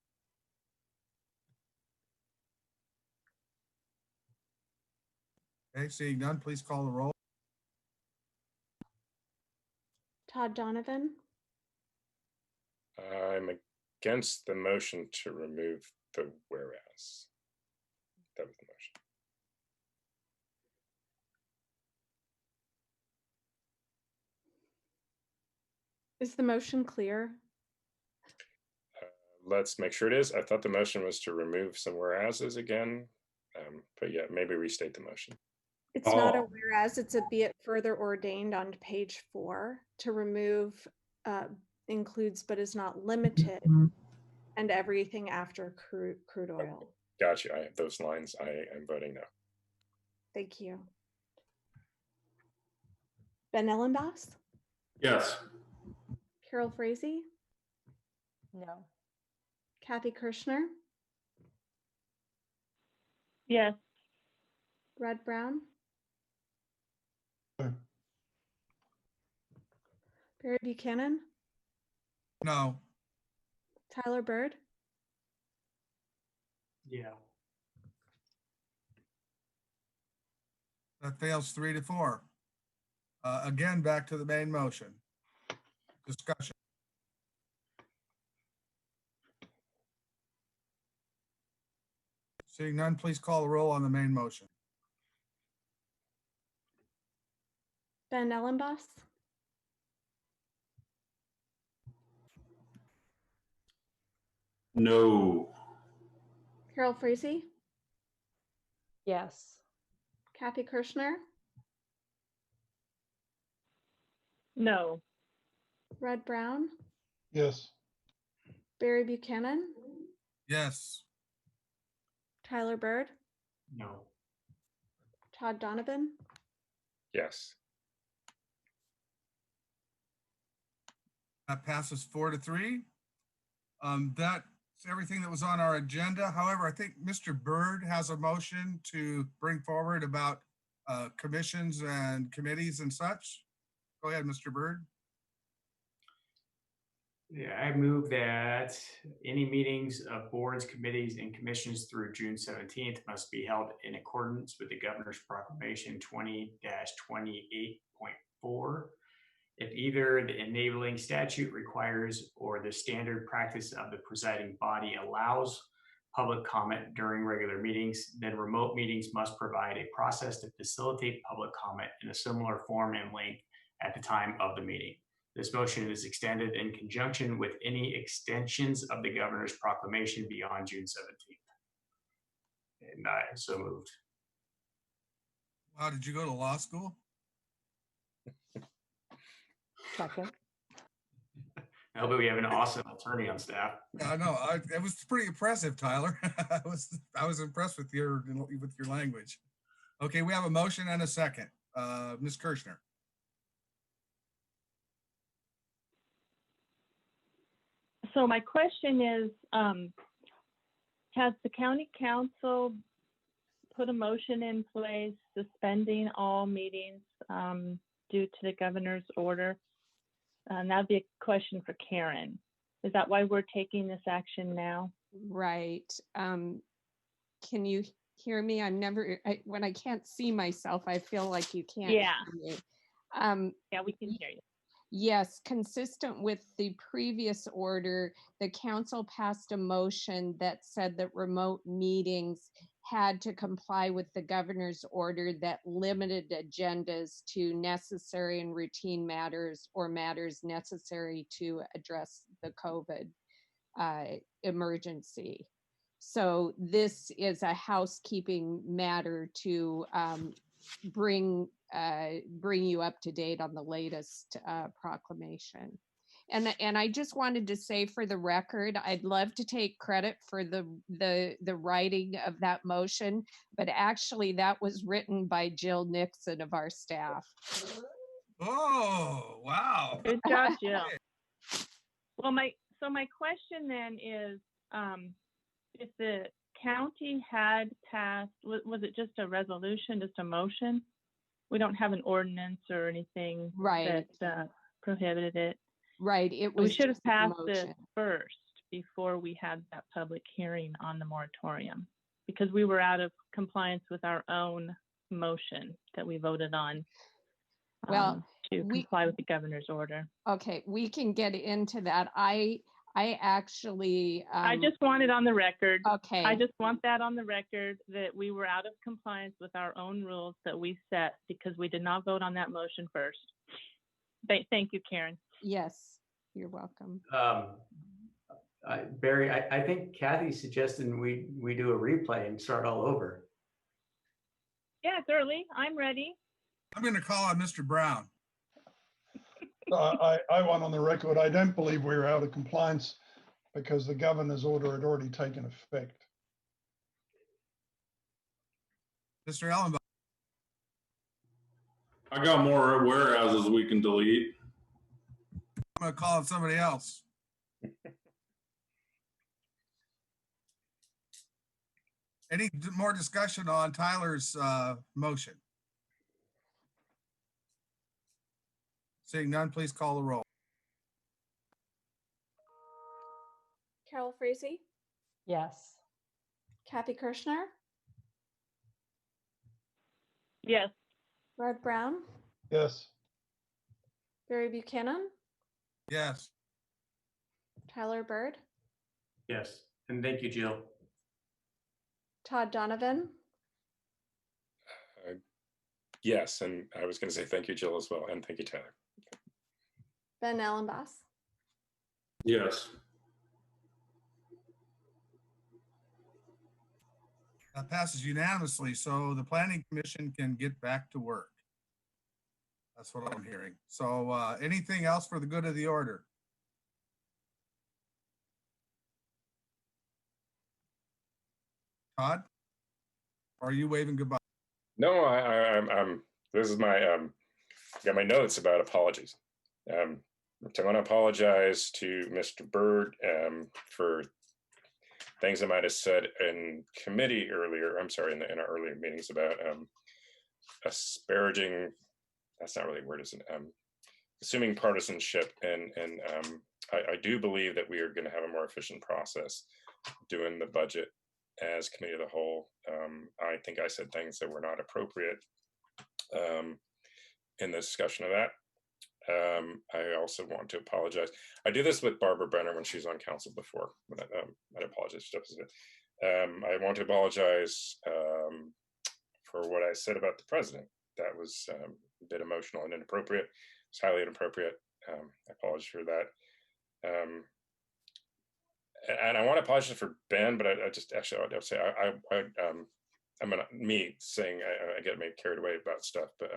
Okay, seeing none, please call the roll. Todd Donovan, I'm against the motion to remove the whereas. That was the motion. is the motion clear? Let's make sure it is. I thought the motion was to remove some whereases again, but yeah, maybe restate the motion. It's not a whereas, it's a be it further ordained on page 4 to remove includes but is not limited and everything after crude oil. Gotcha. I have those lines. I am voting no. Thank you. Ben Ellenboss? Yes. Carol Frazee? No. Kathy Kirschner? Yes. Red Brown? Barry Buchanan? No. Tyler Bird? Yeah. That fails 3-4. Again, back to the main motion. Discussion. Seeing none, please call the roll on the main motion. Ben Ellenboss? No. Carol Frazee? Yes. Kathy Kirschner? No. Red Brown? Yes. Barry Buchanan? Yes. Tyler Bird? No. Todd Donovan? Yes. That passes 4-3. That's everything that was on our agenda. However, I think Mr. Bird has a motion to bring forward about commissions and committees and such. Go ahead, Mr. Bird. Yeah, I move that any meetings of boards, committees, and commissions through June 17th must be held in accordance with the governor's proclamation 20-28.4. If either the enabling statute requires or the standard practice of the presiding body allows public comment during regular meetings, then remote meetings must provide a process to facilitate public comment in a similar form and length at the time of the meeting. This motion is extended in conjunction with any extensions of the governor's proclamation beyond June 17th. And I so moved. Wow, did you go to law school? Second. I hope we have an awesome attorney on staff. I know. It was pretty impressive, Tyler. I was impressed with your language. Okay, we have a motion and a second. Ms. Kirschner. So my question is, has the county council put a motion in place suspending all meetings due to the governor's order? That'd be a question for Karen. Is that why we're taking this action now? Right. Can you hear me? When I can't see myself, I feel like you can't hear me. Yeah, we can hear you. Yes, consistent with the previous order, the council passed a motion that said that remote meetings had to comply with the governor's order that limited agendas to necessary and routine matters or matters necessary to address the COVID emergency. So this is a housekeeping matter to bring you up to date on the latest proclamation. And I just wanted to say for the record, I'd love to take credit for the writing of that motion, but actually that was written by Jill Nixon of our staff. Oh, wow. Good job, Jill. Well, my question then is, if the county had passed, was it just a resolution, just a motion? We don't have an ordinance or anything that prohibited it. Right. We should have passed it first before we had that public hearing on the moratorium, because we were out of compliance with our own motion that we voted on to comply with the governor's order. Okay, we can get into that. I actually I just want it on the record. Okay. I just want that on the record that we were out of compliance with our own rules that we set because we did not vote on that motion first. Thank you, Karen. Yes, you're welcome. Barry, I think Kathy's suggesting we do a replay and start all over. Yeah, it's early. I'm ready. I'm going to call on Mr. Brown. I want on the record, I don't believe we were out of compliance because the governor's order had already taken effect. Mr. Ellenbach. I got more whereases we can delete. I'm going to call on somebody else. Any more discussion on Tyler's motion? Seeing none, please call the roll. Carol Frazee, Yes. Kathy Kirschner, Yes. Red Brown, Yes. Barry Buchanan, Yes. Tyler Bird, Yes, and thank you, Jill. Todd Donovan, Yes, and I was going to say thank you, Jill, as well, and thank you, Tyler. Ben Ellenbass. Yes. That passes unanimously, so the Planning Commission can get back to work. That's what I'm hearing. So anything else for the good of the order? Todd, or are you waving goodbye? No, I'm. This is my. Got my notes about apologies. So I want to apologize to Mr. Bird for things I might have said in committee earlier. I'm sorry, in our earlier meetings about asparaging. That's not really a word, is it? Assuming partisanship, and I do believe that we are going to have a more efficient process doing the budget as committee of the whole. I think I said things that were not appropriate in the discussion of that. I also want to apologize. I do this with Barbara Brenner when she's on council before. I apologize. I want to apologize for what I said about the president. That was a bit emotional and inappropriate. It's highly inappropriate. I apologize for that. And I want to apologize for Ben, but I just actually I would say I'm gonna I get made carried away about stuff, but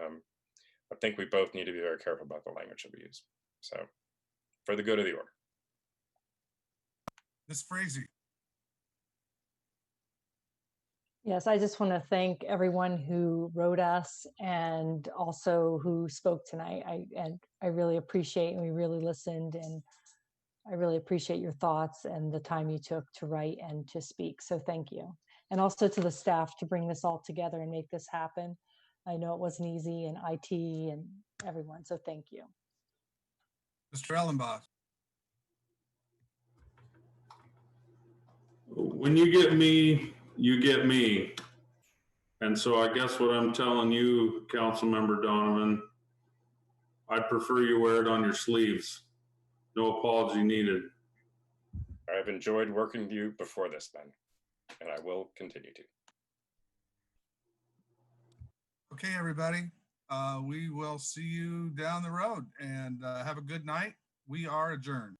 I think we both need to be very careful about the language that we use. So, for the good of the order. Ms. Frazee. Yes, I just want to thank everyone who wrote us and also who spoke tonight. I really appreciate, and we really listened, and I really appreciate your thoughts and the time you took to write and to speak. So thank you. And also to the staff to bring this all together and make this happen. I know it wasn't easy, and IT and everyone. So thank you. Mr. Ellenboss. When you get me, you get me. And so I guess what I'm telling you, Councilmember Donovan, I'd prefer you wear it on your sleeves. No apology needed. I've enjoyed working with you before this, Ben, and I will continue to. Okay, everybody. We will see you down the road, and have a good night. We are adjourned.